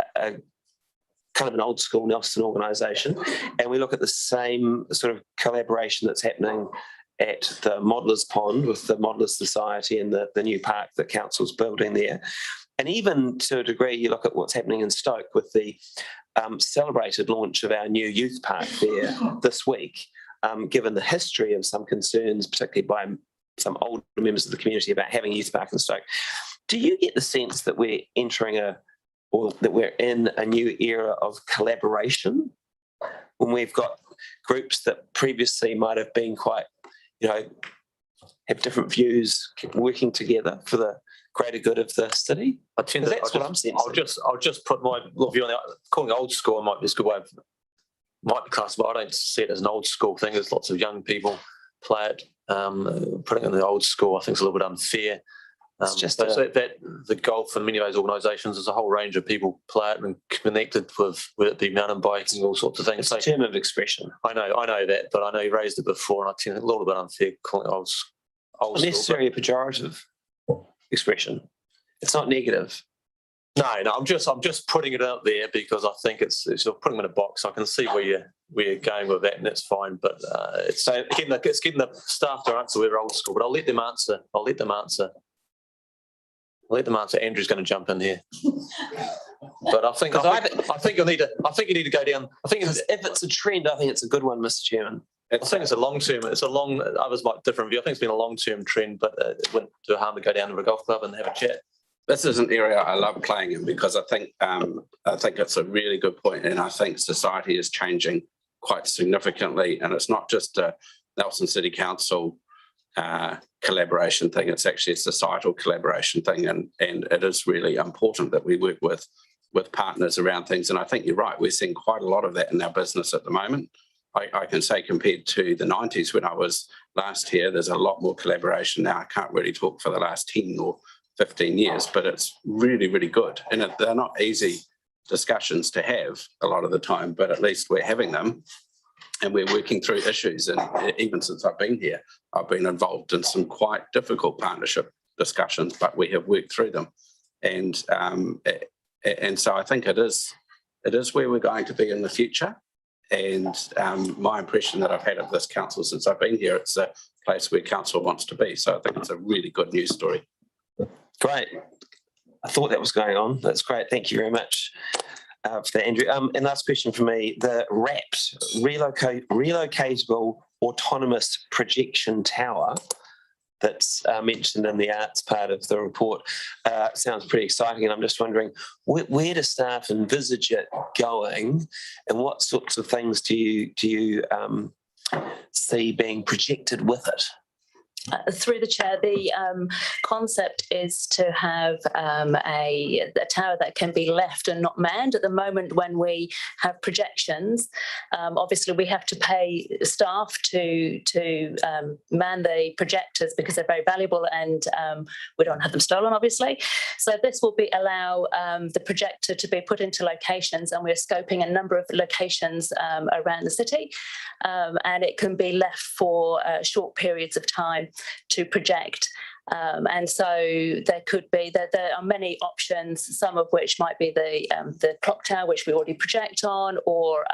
kind of an old school Nelson organisation, and we look at the same sort of collaboration that's happening at the Modeller's Pond with the Modeller's Society and the new park that council's building there. And even to a degree, you look at what's happening in Stoke with the celebrated launch of our new youth park there this week, given the history of some concerns, particularly by some older members of the community about having a youth park in Stoke. Do you get the sense that we're entering or that we're in a new era of collaboration when we've got groups that previously might have been quite, have different views, working together for the greater good of the city? I'll just put my view on that. Calling it old school might be a good way of, might be classed, but I don't see it as an old school thing. There's lots of young people play it. Putting it in the old school, I think, is a little bit unfair. It's just that the golf and many of those organisations, there's a whole range of people play it and connected with, whether it be mountain biking, all sorts of things. It's a term of expression. I know that, but I know you raised it before, and I think it's a little bit unfair calling it old school. Necessarily a pejorative expression. It's not negative. No, I'm just putting it out there because I think it's putting them in a box. I can see where you're going with that, and that's fine. But it's getting the staff to answer whether old school. But I'll let them answer. Andrew's going to jump in here. But I think you need to go down. I think if it's a trend, I think it's a good one, Mr. Chairman. I think it's a long term. Others might different view. I think it's been a long term trend, but it wouldn't do harm to go down to a golf club and have a chat. This is an area I love playing in because I think it's a really good point, and I think society is changing quite significantly, and it's not just a Nelson City Council collaboration thing. It's actually a societal collaboration thing, and it is really important that we work with partners around things. And I think you're right. We're seeing quite a lot of that in our business at the moment. I can say compared to the 90s when I was last here, there's a lot more collaboration now. I can't really talk for the last 10 or 15 years, but it's really, really good. And they're not easy discussions to have a lot of the time, but at least we're having them and we're working through issues. And even since I've been here, I've been involved in some quite difficult partnership discussions, but we have worked through them. And so I think it is where we're going to be in the future. And my impression that I've had of this council since I've been here, it's a place where council wants to be. So I think it's a really good news story. Great. I thought that was going on. That's great. Thank you very much for that, Andrew. And last question for me, the RAPT, relocatable autonomous projection tower that's mentioned in the arts part of the report sounds pretty exciting, and I'm just wondering where do staff envisage it going, and what sorts of things do you see being projected with it? Through the chair, the concept is to have a tower that can be left and not manned. At the moment, when we have projections, obviously we have to pay staff to man the projectors because they're very valuable, and we don't have them stolen, obviously. So this will allow the projector to be put into locations, and we're scoping a number of locations around the city, and it can be left for short periods of time to project. And so there are many options, some of which might be the clock tower, which we already project on, or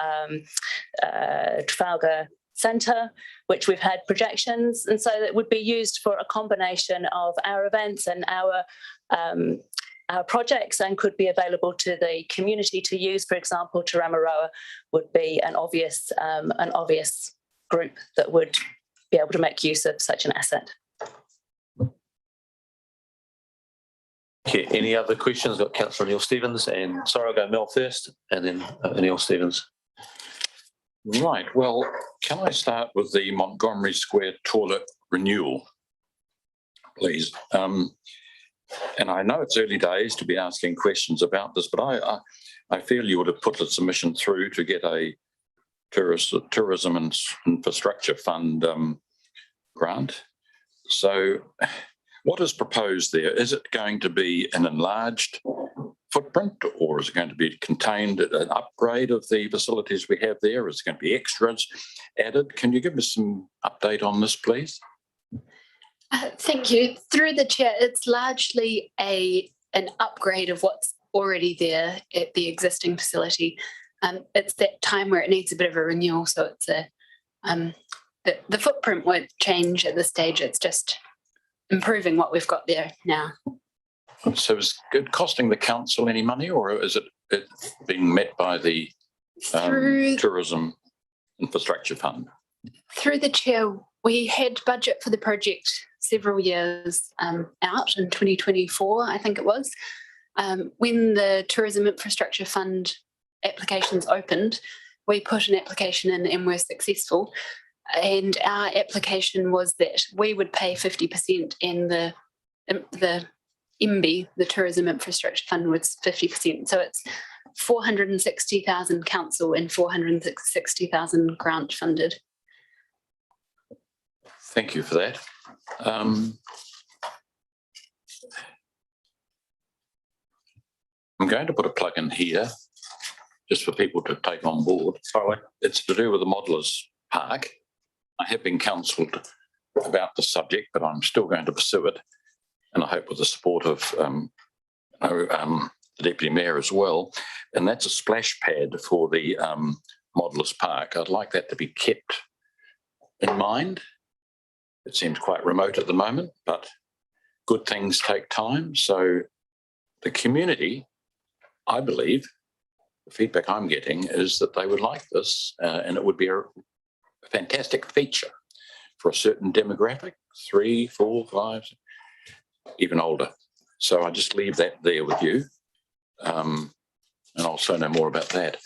Trafalgar Centre, which we've had projections. And so it would be used for a combination of our events and our projects, and could be available to the community to use. For example, Te Ramaroa would be an obvious group that would be able to make use of such an asset. Okay, any other questions? We've got Councillor Neil Stevens, and sorry, I'll go Mel first, and then Neil Stevens. Right, well, can I start with the Montgomery Square toilet renewal, please? And I know it's early days to be asking questions about this, but I feel you would have put a submission through to get a tourism and infrastructure fund grant. So what is proposed there? Is it going to be an enlarged footprint, or is it going to be contained at an upgrade of the facilities we have there? Is it going to be extras added? Can you give us some update on this, please? Thank you. Through the chair, it's largely an upgrade of what's already there at the existing facility. It's that time where it needs a bit of a renewal, so it's the footprint won't change at this stage. It's just improving what we've got there now. So is it costing the council any money, or is it being met by the Tourism Infrastructure Fund? Through the chair, we had budget for the project several years out in 2024, I think it was. When the Tourism Infrastructure Fund applications opened, we put an application in and were successful. And our application was that we would pay 50% and the MB, the Tourism Infrastructure Fund, was 50%. So it's 460,000 council and 460,000 grant funded. Thank you for that. I'm going to put a plug in here just for people to take on board. It's to do with the Modelers Park. I have been counselled about the subject, but I'm still going to pursue it. And I hope with the support of the Deputy Mayor as well. And that's a splash pad for the Modelers Park. I'd like that to be kept in mind. It seems quite remote at the moment, but good things take time. So the community, I believe, the feedback I'm getting is that they would like this, and it would be a fantastic feature for a certain demographic, 3, 4, 5, even older. So I just leave that there with you, and I'll also know more about that.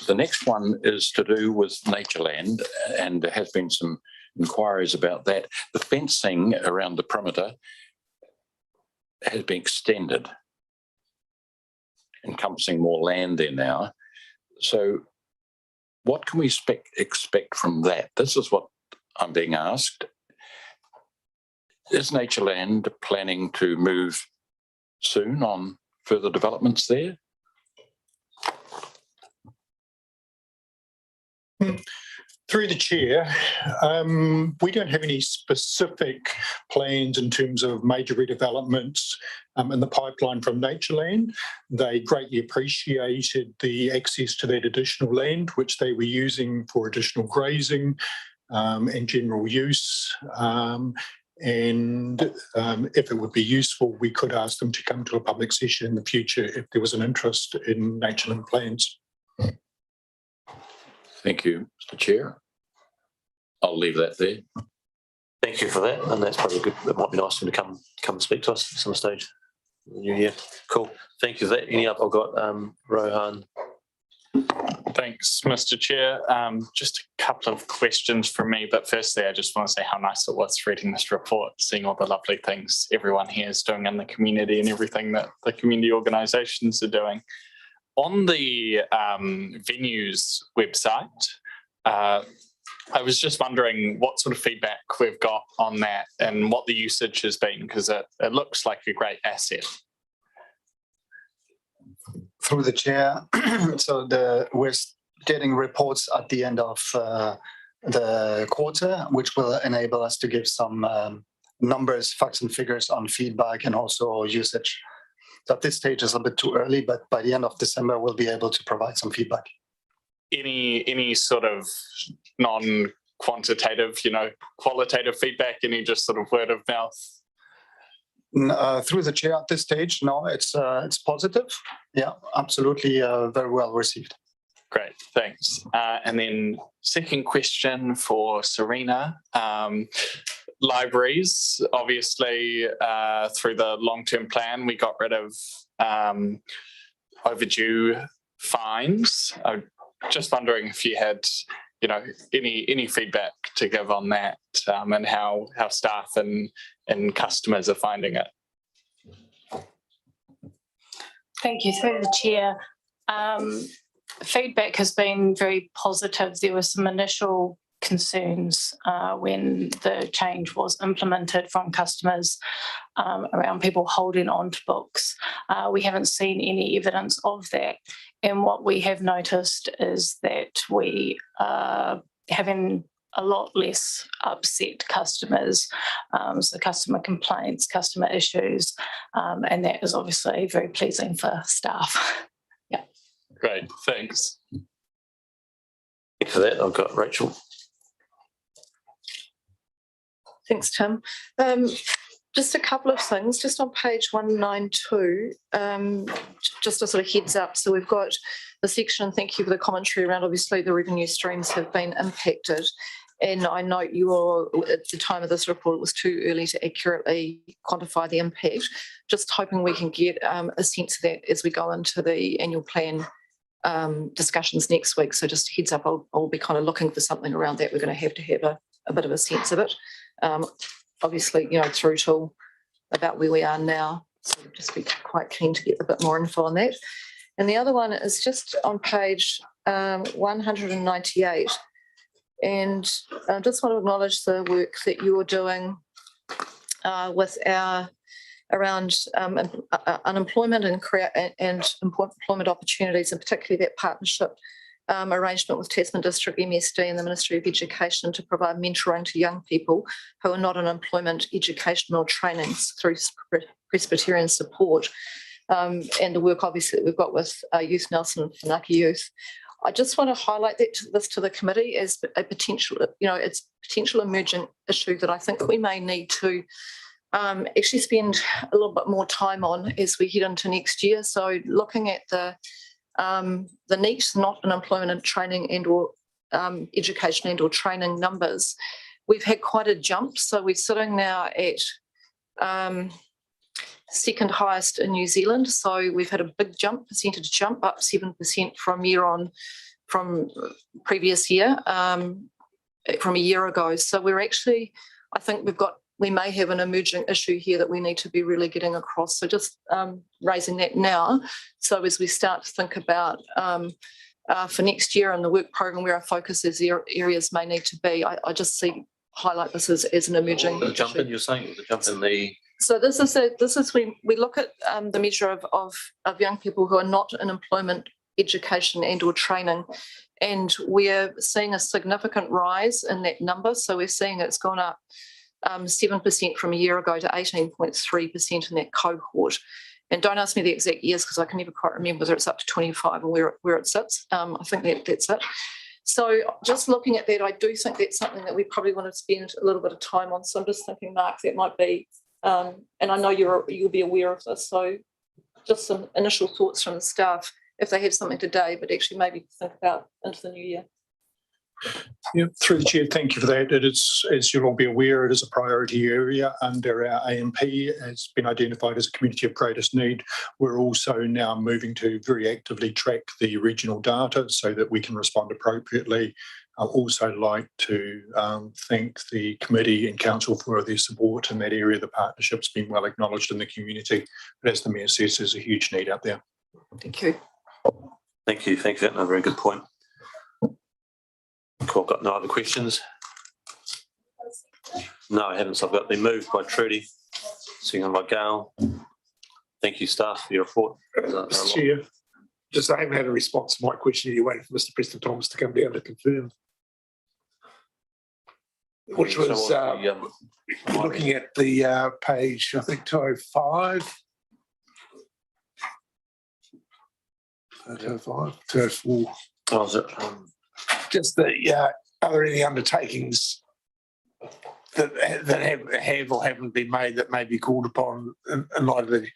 The next one is to do with Natureland, and there has been some inquiries about that. The fencing around the perimeter has been extended, encompassing more land there now. So what can we expect from that? This is what I'm being asked. Is Natureland planning to move soon on further developments there? Through the chair, we don't have any specific plans in terms of major redevelopments in the pipeline from Natureland. They greatly appreciated the access to that additional land, which they were using for additional grazing and general use. And if it would be useful, we could ask them to come to a public session in the future if there was an interest in Natureland plans. Thank you, Mr. Chair. I'll leave that there. Thank you for that, and that's probably good. It might be nice for him to come and speak to us at some stage in the new year. Cool. Thank you for that. Any other? I've got Rohan. Thanks, Mr. Chair. Just a couple of questions from me, but firstly, I just want to say how nice it was reading this report, seeing all the lovely things everyone here is doing in the community and everything that the community organisations are doing. On the venues website, I was just wondering what sort of feedback we've got on that and what the usage has been, because it looks like a great asset. Through the chair, so we're getting reports at the end of the quarter, which will enable us to give some numbers, facts and figures on feedback and also usage. So at this stage, it's a bit too early, but by the end of December, we'll be able to provide some feedback. Any sort of non-quantitative, qualitative feedback, any just sort of word of mouth? Through the chair at this stage, no, it's positive. Yeah, absolutely, very well received. Great, thanks. And then second question for Serena. Libraries, obviously, through the long-term plan, we got rid of overdue fines. I'm just wondering if you had, any feedback to give on that, and how staff and customers are finding it. Thank you. Through the chair, feedback has been very positive. There were some initial concerns when the change was implemented from customers around people holding on to books. We haven't seen any evidence of that. And what we have noticed is that we are having a lot less upset customers, so customer complaints, customer issues, and that is obviously very pleasing for staff. Yeah. Great, thanks. For that, I've got Rachel. Thanks, Tim. Just a couple of things, just on page 192, just a sort of heads up. So we've got the section, thank you for the commentary around obviously the revenue streams have been impacted. And I note you all, at the time of this report, it was too early to accurately quantify the impact. Just hoping we can get a sense of that as we go into the annual plan discussions next week. So just heads up, I'll be kind of looking for something around that. We're going to have a bit of a sense of it. Obviously, you know, through to about where we are now. So we'll just be quite keen to get a bit more info on that. And the other one is just on page 198. And I just want to acknowledge the work that you're doing with our around unemployment and employment opportunities, and particularly that partnership arrangement with Tasman District MSD and the Ministry of Education to provide mentoring to young people who are not in employment, education or training through Presbyterian support, and the work obviously that we've got with Youth Nelson and Whanaka Youth. I just want to highlight this to the committee as a potential, you know, it's a potential emerging issue that I think we may need to actually spend a little bit more time on as we head into next year. So looking at the NEET, not in employment and training and or education and or training numbers, we've had quite a jump. So we're sitting now at second highest in New Zealand. So we've had a big percentage jump, up 7% from previous year, from a year ago. So we're actually, I think we may have an emerging issue here that we need to be really getting across. So just raising that now. So as we start to think about for next year and the work program where our focus areas may need to be, I just highlight this as an emerging The jump in, you're saying, the jump in the... So this is when we look at the measure of young people who are not in employment, education and or training, and we're seeing a significant rise in that number. So we're seeing it's gone up 7% from a year ago to 18.3% in that cohort. And don't ask me the exact years because I can never quite remember whether it's up to 25 or where it sits. I think that's it. So just looking at that, I do think that's something that we probably want to spend a little bit of time on. So I'm just thinking, Mark, that might be, and I know you'll be aware of this. So just some initial thoughts from the staff, if they have something today, but actually maybe think about into the new year. Yeah, through the chair, thank you for that. It is, as you'll all be aware, it is a priority area under our AMP. It's been identified as a community of greatest need. We're also now moving to very actively track the regional data so that we can respond appropriately. I'd also like to thank the committee and council for their support in that area. The partnership's been well acknowledged in the community, but as the Mayor says, there's a huge need out there. Thank you. Thank you. Thank you. That's a very good point. Cool. Got no other questions? No, I haven't. So I've got been moved by Trudy, seconded by Gail. Thank you, staff, for your report. Mr. Chair, just I haven't had a response to my question. You're waiting for Mr. Preston Thomas to come down to confirm. Which was looking at the page, I think 205. 205, 204. Oh, is it? Just the are there any undertakings that have or haven't been made that may be called upon in light of the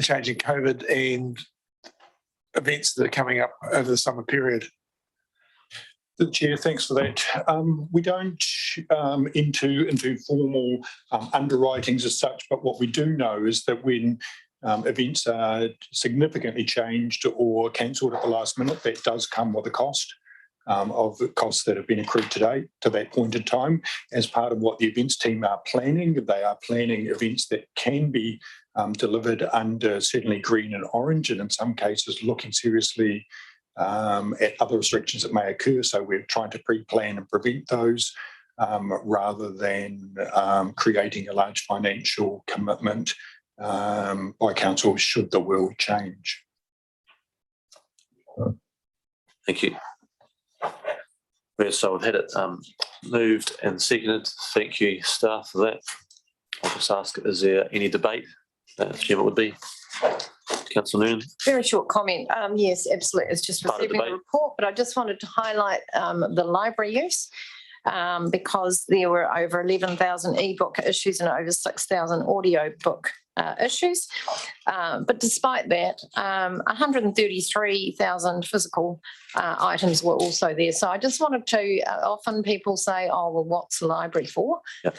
changing COVID and events that are coming up over the summer period? The Chair, thanks for that. We don't into formal underwritings as such, but what we do know is that when events are significantly changed or cancelled at the last minute, that does come with a cost. Of the costs that have been accrued today to that point in time. As part of what the events team are planning, they are planning events that can be delivered under certainly green and orange, and in some cases looking seriously at other restrictions that may occur. So we're trying to pre-plan and prevent those rather than creating a large financial commitment by council should the world change. Thank you. So I've had it moved and seconded. Thank you, staff, for that. I'll just ask, is there any debate? Chairman would be. Councillor Noonan. Very short comment. Yes, absolutely. It's just receiving the report, but I just wanted to highlight the library use because there were over 11,000 ebook issues and over 6,000 audio book issues. But despite that, 133,000 physical items were also there. So I just wanted to, often people say, oh, well, what's the library for? Yep.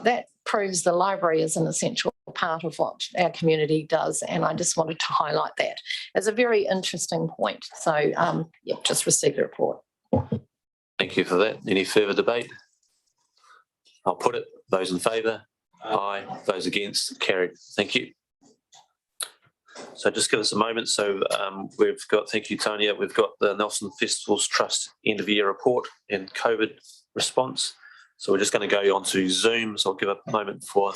That proves the library is an essential part of what our community does. And I just wanted to highlight that as a very interesting point. So, yeah, just received the report. Thank you for that. Any further debate? I'll put it. Those in favour? Aye. Those against? Carried. Thank you. So just give us a moment. So we've got, thank you, Tonya, we've got the Nelson Festivals Trust end of year report and COVID response. So we're just going to go on to Zoom. So I'll give a moment for,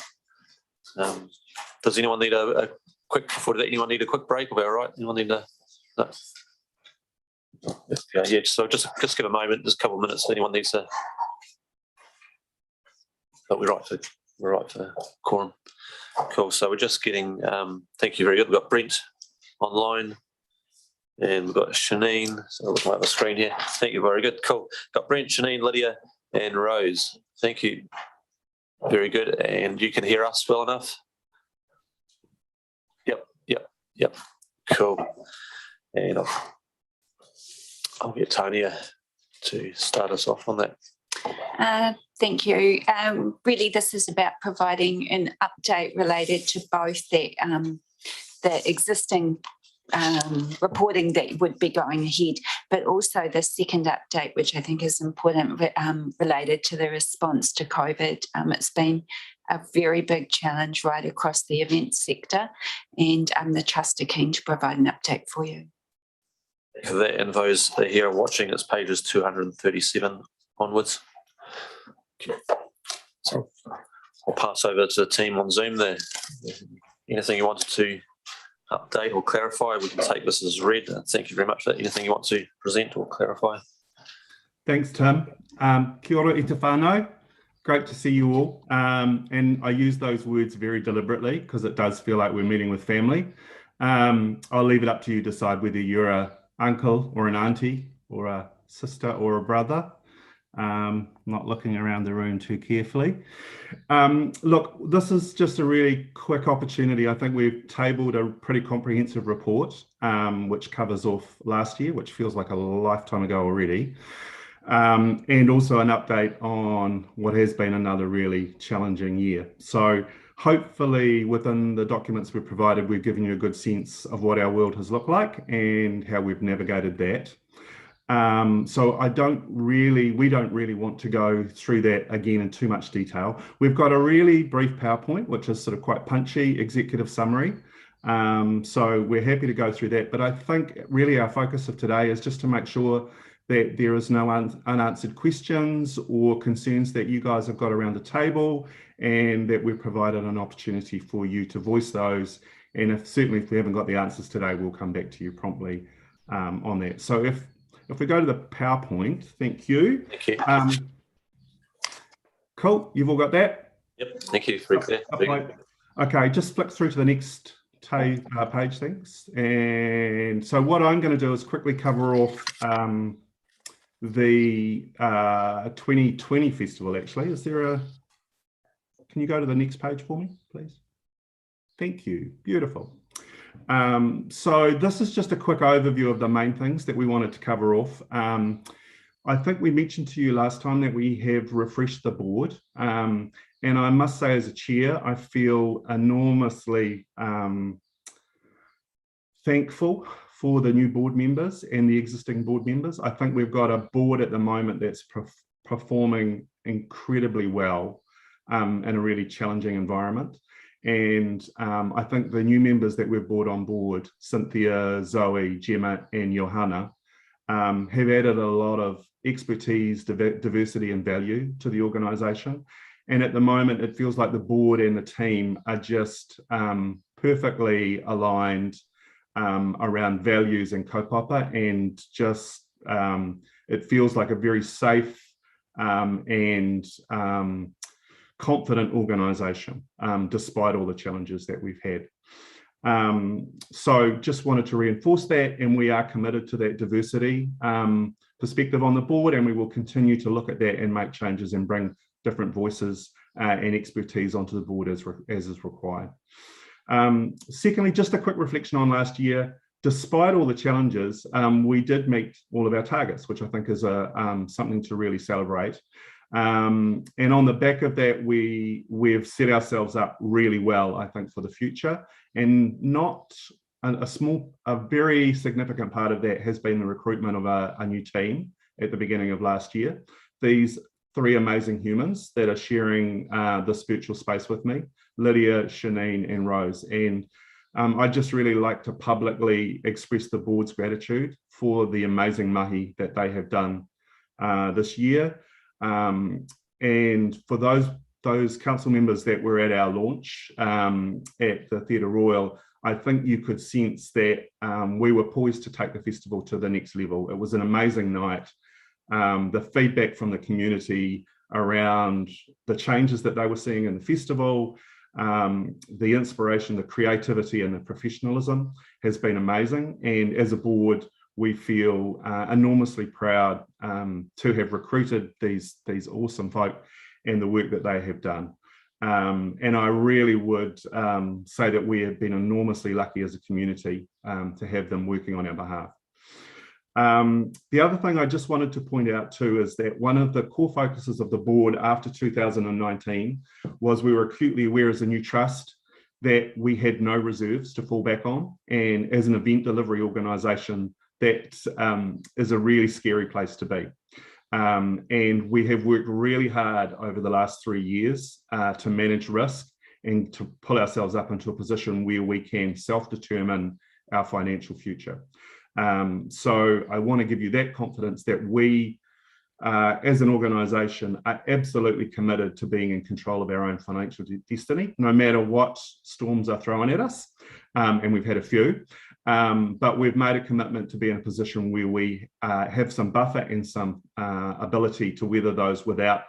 does anyone need a quick, before that, anyone need a quick break? Are we all right? Anyone need a, no? Yeah, so just give a moment, just a couple of minutes. Anyone needs to, but we're right for quorum. Cool. So we're just getting, thank you, very good. We've got Brent online and we've got Shanine. So we're looking at the screen here. Thank you, very good. Cool. Got Brent, Shanine, Lydia and Rose. Thank you. Very good. And you can hear us well enough? Yep. Cool. And I'll get Tonya to start us off on that. Thank you. Really, this is about providing an update related to both the existing reporting that would be going ahead, but also the second update, which I think is important, related to the response to COVID. It's been a very big challenge right across the event sector, and the Trust are keen to provide an update for you. For that, and those that are here and watching, it's pages 237 onwards. Okay. So I'll pass over to the team on Zoom there. Anything you wanted to update or clarify, we can take this as read. Thank you very much for that. Anything you want to present or clarify? Thanks, Tim. Kia ora i te whānau. Great to see you all. And I use those words very deliberately because it does feel like we're meeting with family. I'll leave it up to you to decide whether you're an uncle or an auntie or a sister or a brother. Not looking around the room too carefully. Look, this is just a really quick opportunity. I think we've tabled a pretty comprehensive report, which covers off last year, which feels like a lifetime ago already. And also an update on what has been another really challenging year. So hopefully within the documents we've provided, we've given you a good sense of what our world has looked like and how we've navigated that. So we don't really want to go through that again in too much detail. We've got a really brief PowerPoint, which is sort of quite punchy executive summary. So we're happy to go through that. But I think really our focus of today is just to make sure that there is no unanswered questions or concerns that you guys have got around the table, and that we've provided an opportunity for you to voice those. And certainly if we haven't got the answers today, we'll come back to you promptly on that. So if we go to the PowerPoint, thank you. Thank you. Cool, you've all got that? Yep, thank you. Very clear. Okay, just flick through to the next page, thanks. And so what I'm going to do is quickly cover off the 2020 festival, actually. Can you go to the next page for me, please? Thank you, beautiful. So this is just a quick overview of the main things that we wanted to cover off. I think we mentioned to you last time that we have refreshed the board. And I must say, as a chair, I feel enormously thankful for the new board members and the existing board members. I think we've got a board at the moment that's performing incredibly well in a really challenging environment. And I think the new members that we've brought on board, Cynthia, Zoe, Gemma and Johanna, have added a lot of expertise, diversity and value to the organisation. And at the moment, it feels like the board and the team are just perfectly aligned around values and kaupapa, and just it feels like a very safe and confident organisation, despite all the challenges that we've had. So just wanted to reinforce that, and we are committed to that diversity perspective on the board, and we will continue to look at that and make changes and bring different voices and expertise onto the board as is required. Secondly, just a quick reflection on last year. Despite all the challenges, we did meet all of our targets, which I think is something to really celebrate. And on the back of that, we've set ourselves up really well, I think, for the future. And not a very significant part of that has been the recruitment of a new team at the beginning of last year. These 3 amazing humans that are sharing this virtual space with me, Lydia, Shanine and Rose. And I'd just really like to publicly express the board's gratitude for the amazing mahi that they have done this year. And for those council members that were at our launch at the Theatre Royal, I think you could sense that we were poised to take the festival to the next level. It was an amazing night. The feedback from the community around the changes that they were seeing in the festival, the inspiration, the creativity and the professionalism has been amazing. And as a board, we feel enormously proud to have recruited these awesome folk and the work that they have done. And I really would say that we have been enormously lucky as a community to have them working on our behalf. The other thing I just wanted to point out too is that one of the core focuses of the board after 2019 was we were acutely aware as a new trust that we had no reserves to fall back on. And as an event delivery organisation, that is a really scary place to be. And we have worked really hard over the last 3 years to manage risk and to pull ourselves up into a position where we can self-determine our financial future. So I want to give you that confidence that we, as an organisation, are absolutely committed to being in control of our own financial destiny, no matter what storms are thrown at us, and we've had a few. But we've made a commitment to be in a position where we have some buffer and some ability to weather those without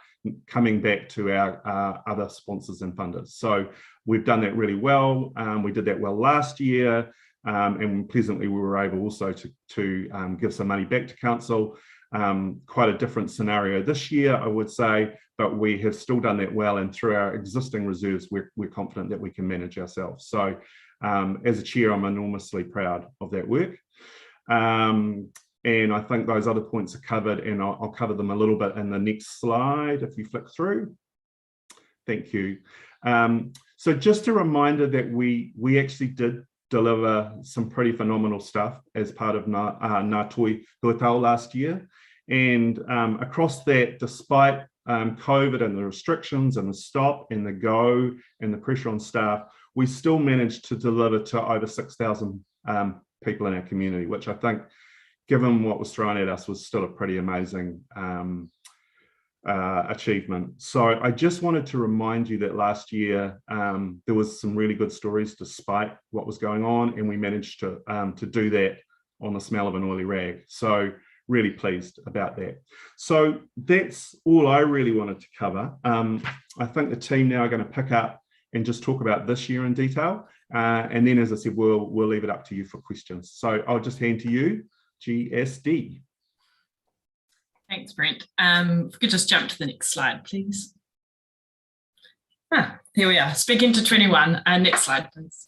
coming back to our other sponsors and funders. So we've done that really well. We did that well last year, and pleasantly we were able also to give some money back to council. Quite a different scenario this year, I would say, but we have still done that well, and through our existing reserves, we're confident that we can manage ourselves. So as a chair, I'm enormously proud of that work. And I think those other points are covered, and I'll cover them a little bit in the next slide if you flick through. Thank you. So just a reminder that we actually did deliver some pretty phenomenal stuff as part of Ngā Toi Huatau last year. And across that, despite COVID and the restrictions and the stop and the go and the pressure on staff, we still managed to deliver to over 6,000 people in our community, which I think, given what was thrown at us, was still a pretty amazing achievement. So I just wanted to remind you that last year there was some really good stories despite what was going on, and we managed to do that on the smell of an oily rag. So really pleased about that. So that's all I really wanted to cover. I think the team now are going to pick up and just talk about this year in detail. And then, as I said, we'll leave it up to you for questions. So I'll just hand to you, GSD. Thanks, Brent. If we could just jump to the next slide, please. Here we are, speaking to 21. Next slide, please.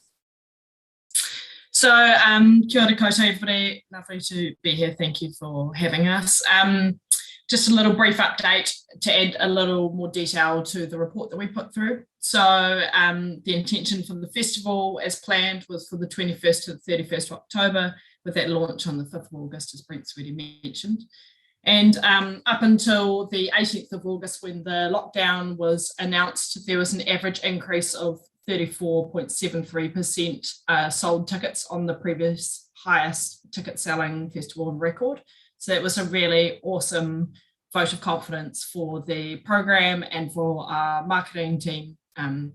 So, kia ora koutou whare, lovely to be here. Thank you for having us. Just a little brief update to add a little more detail to the report that we put through. So the intention for the festival as planned was for the 21st to the 31st of October, with that launch on the 5th of August, as Brent's already mentioned. And up until the 18th of August, when the lockdown was announced, there was an average increase of 34.73% sold tickets on the previous highest ticket selling festival on record. So it was a really awesome vote of confidence for the program and for our marketing team and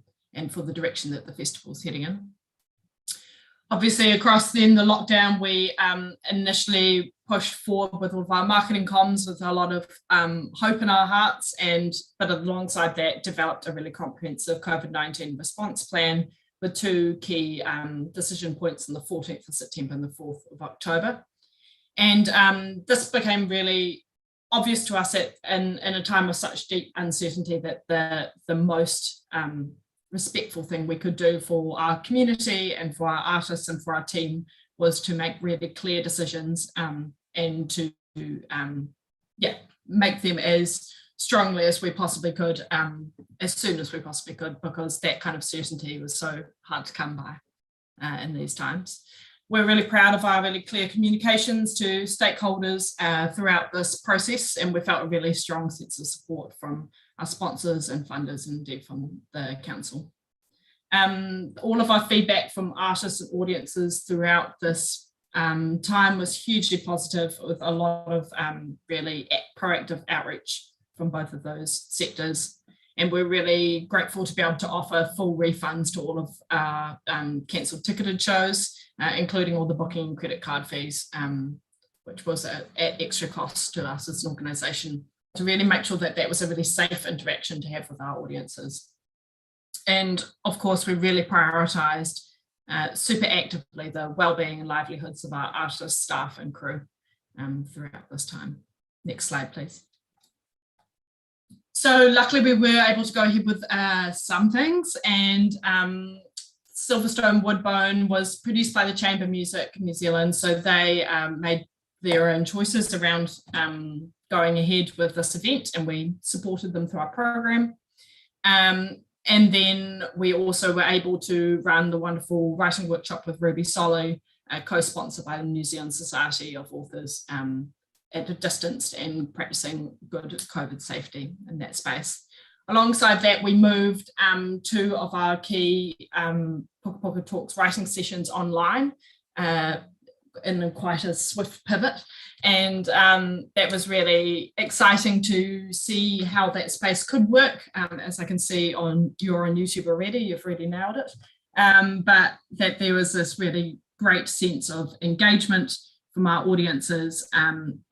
for the direction that the festival's heading in. Obviously, across then the lockdown, we initially pushed forward with all of our marketing comms with a lot of hope in our hearts, but alongside that, developed a really comprehensive COVID-19 response plan with two key decision points on the 14th of September and the 4th of October. And this became really obvious to us in a time of such deep uncertainty that the most respectful thing we could do for our community and for our artists and for our team was to make really clear decisions and to make them as strongly as we possibly could, as soon as we possibly could, because that kind of certainty was so hard to come by in these times. We're really proud of our really clear communications to stakeholders throughout this process, and we felt a really strong sense of support from our sponsors and funders and indeed from the council. All of our feedback from artists and audiences throughout this time was hugely positive, with a lot of really proactive outreach from both of those sectors. And we're really grateful to be able to offer full refunds to all of our cancelled ticketed shows, including all the booking and credit card fees, which was at extra cost to us as an organisation, to really make sure that that was a really safe interaction to have with our audiences. And of course, we really prioritised super actively the wellbeing and livelihoods of our artists, staff and crew throughout this time. Next slide, please. So luckily we were able to go ahead with some things, and Silverstone Woodbone was produced by the Chamber Music New Zealand, so they made their own choices around going ahead with this event, and we supported them through our program. And then we also were able to run the wonderful writing workshop with Ruby Solu, co-sponsored by the New Zealand Society of Authors, at a distance and practicing good COVID safety in that space. Alongside that, we moved two of our key Puka Puka Talks writing sessions online in quite a swift pivot. And that was really exciting to see how that space could work. As I can see you're on YouTube already, you've really nailed it. But that there was this really great sense of engagement from our audiences.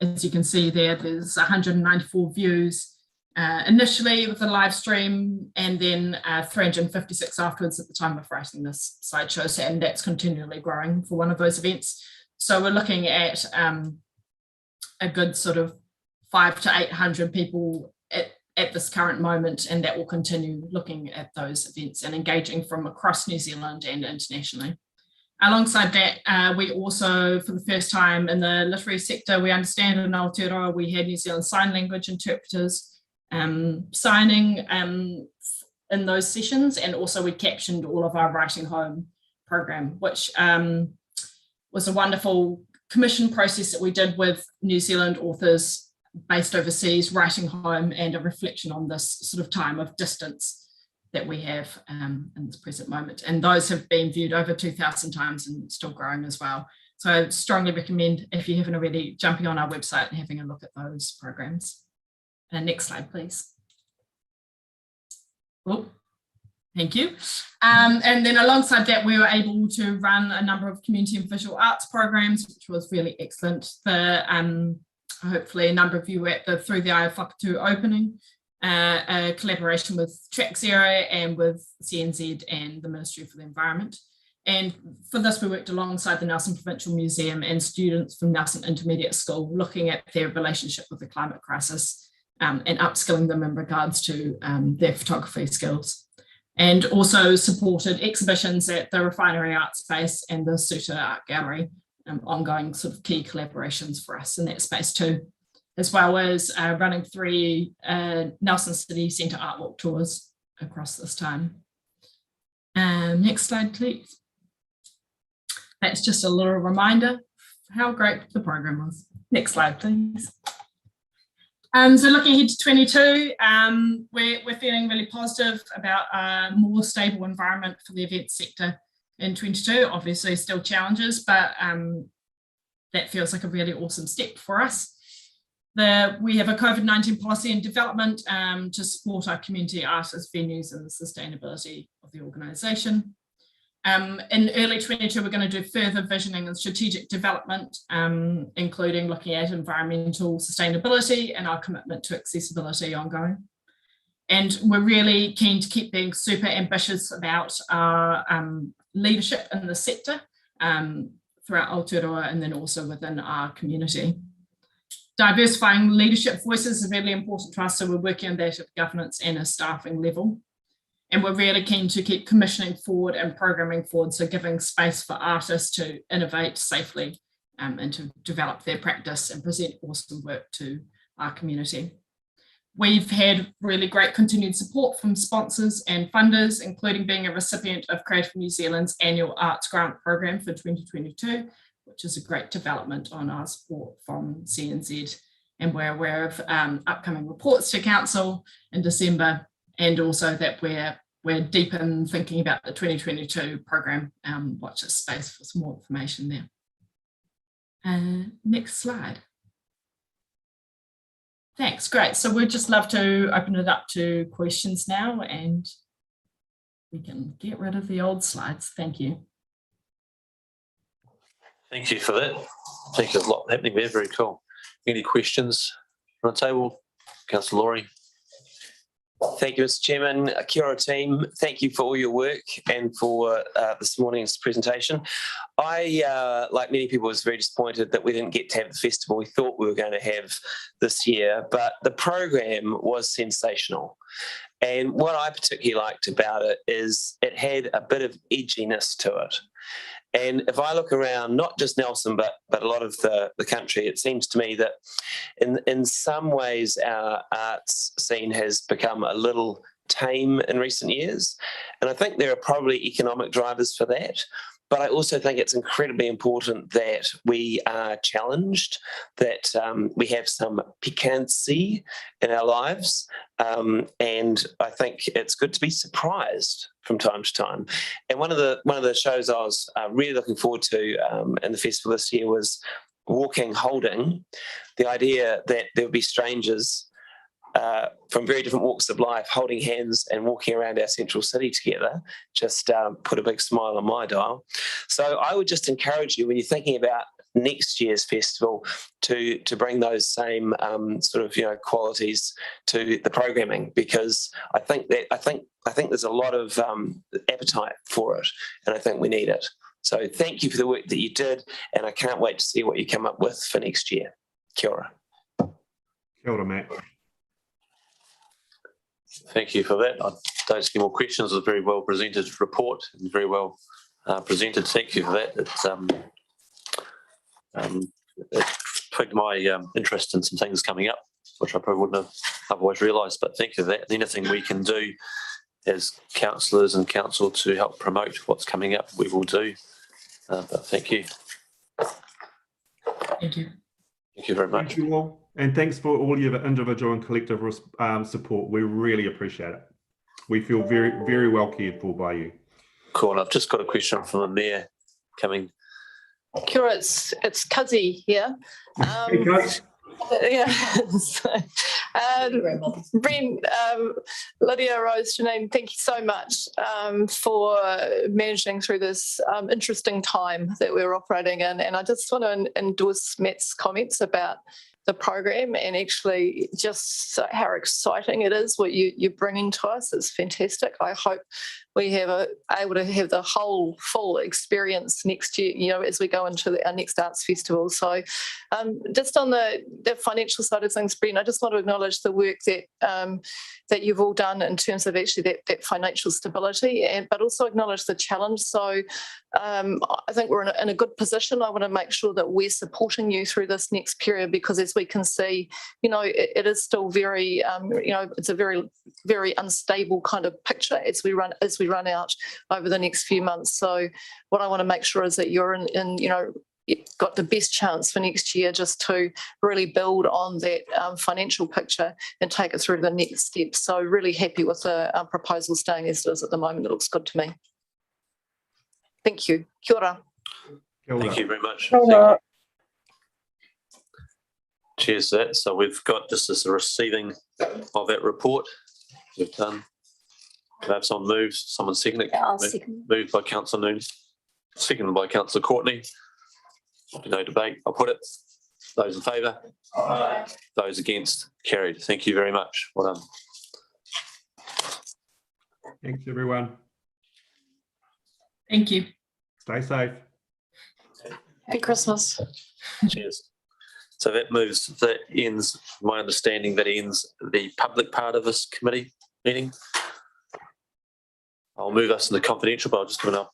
As you can see there's 194 views initially with the live stream, and then 356 afterwards at the time of writing this slideshow, and that's continually growing for one of those events. So we're looking at a good sort of 500 to 800 people at this current moment, and that will continue looking at those events and engaging from across New Zealand and internationally. Alongside that, we also, for the first time in the literary sector, we understand in Aotearoa, we had New Zealand Sign Language interpreters signing in those sessions, and also we captioned all of our Writing Home program, which was a wonderful commission process that we did with New Zealand authors based overseas, writing home, and a reflection on this sort of time of distance that we have in this present moment. And those have been viewed over 2,000 times and still growing as well. So I strongly recommend, if you haven't already, jumping on our website and having a look at those programs. Next slide, please. Oh, thank you. And then alongside that, we were able to run a number of community and visual arts programs, which was really excellent. Hopefully a number of you were at the Through the Eye of Whakatū opening, a collaboration with Track Zero and with CNZ and the Ministry for the Environment. And for this, we worked alongside the Nelson Provincial Museum and students from Nelson Intermediate School, looking at their relationship with the climate crisis and upskilling them in regards to their photography skills. And also supported exhibitions at the Refinery Art Space and the Suta Art Gallery, ongoing sort of key collaborations for us in that space too, as well as running 3 Nelson City Centre Art Walk tours across this time. Next slide, please. That's just a little reminder of how great the program was. Next slide, please. So looking ahead to 22, we're feeling really positive about a more stable environment for the events sector in 22. Obviously still challenges, but that feels like a really awesome step for us. We have a COVID-19 policy and development to support our community artists, venues and the sustainability of the organisation. In early 22, we're going to do further visioning and strategic development, including looking at environmental sustainability and our commitment to accessibility ongoing. And we're really keen to keep being super ambitious about our leadership in the sector throughout Aotearoa and then also within our community. Diversifying leadership voices is really important to us, so we're working on that at governance and a staffing level. And we're really keen to keep commissioning forward and programming forward, so giving space for artists to innovate safely and to develop their practice and present awesome work to our community. We've had really great continued support from sponsors and funders, including being a recipient of Creative New Zealand's annual Arts Grant Program for 2022, which is a great development on our support from CNZ. And we're aware of upcoming reports to Council in December, and also that we're deep in thinking about the 2022 program. Watch this space for some more information there. Next slide. Thanks, great. So we'd just love to open it up to questions now, and we can get rid of the old slides. Thank you. Thank you for that. I think there's a lot happening there, very cool. Any questions on the table? Councillor Laurie. Thank you, Mr. Chairman. Kia ora team. Thank you for all your work and for this morning's presentation. I, like many people, was very disappointed that we didn't get to have the festival we thought we were going to have this year, but the program was sensational. And what I particularly liked about it is it had a bit of edginess to it. And if I look around, not just Nelson, but a lot of the country, it seems to me that in some ways our arts scene has become a little tame in recent years. And I think there are probably economic drivers for that. But I also think it's incredibly important that we are challenged, that we have some piquancy in our lives. And I think it's good to be surprised from time to time. And one of the shows I was really looking forward to in the festival this year was Walking Holding, the idea that there would be strangers from very different walks of life holding hands and walking around our central city together just put a big smile on my dial. So I would just encourage you, when you're thinking about next year's festival, to bring those same sort of qualities to the programming, because I think there's a lot of appetite for it, and I think we need it. So thank you for the work that you did, and I can't wait to see what you come up with for next year. Kia ora. Kia ora, Matt. Thank you for that. I don't see more questions. It was a very well presented report and very well presented. Thank you for that. It piqued my interest in some things coming up, which I probably wouldn't have otherwise realised, but thank you for that. Anything we can do as councillors and council to help promote what's coming up, we will do. But thank you. Thank you. Thank you very much. Thank you all. And thanks for all your individual and collective support. We really appreciate it. We feel very, very well cared for by you. Cool. I've just got a question from the Mayor coming. Kia ora, it's Cuzzy here. Hey, Cuz. Yeah. Brent, Lydia, Rose, Janine, thank you so much for managing through this interesting time that we're operating in. And I just want to endorse Matt's comments about the program and actually just how exciting it is what you're bringing to us. It's fantastic. I hope we have able to have the whole full experience next year, as we go into our next arts festival. So just on the financial side of things, Brent, I just want to acknowledge the work that you've all done in terms of actually that financial stability, but also acknowledge the challenge. So I think we're in a good position. I want to make sure that we're supporting you through this next period, because as we can see, it is still very, it's a very, very unstable kind of picture as we run out over the next few months. So what I want to make sure is that you're got the best chance for next year just to really build on that financial picture and take it through to the next step. So really happy with the proposal staying as it is at the moment. It looks good to me. Thank you. Kia ora. Thank you very much. Cheers to that. So we've got just as a receiving of that report. We've done. Can I have someone move? Someone second it? I'll second. Moved by Councillor Noon, seconded by Councillor Courtney. No debate. I'll put it. Those in favour? Aye. Those against? Carried. Thank you very much. Well done. Thanks, everyone. Thank you. Stay safe. Happy Christmas. Cheers. So that ends, my understanding, that ends the public part of this committee meeting. I'll move us into confidential, but I'll just give it up.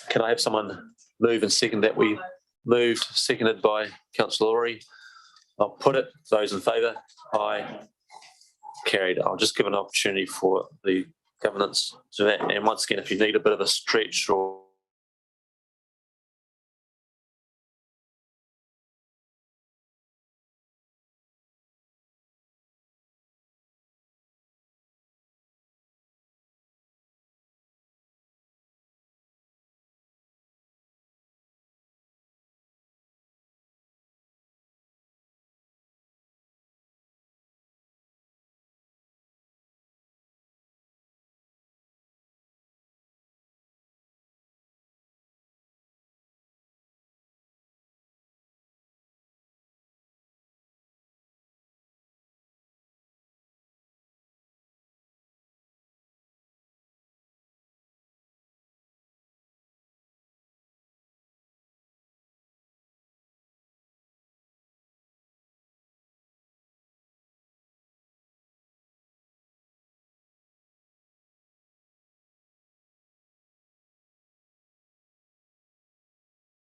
Can I have someone move and second that? We moved, seconded by Councillor Laurie. I'll put it. Those in favour? Aye. Carried. I'll just give an opportunity for the governance to that. And once again, if you need a bit of a stretch or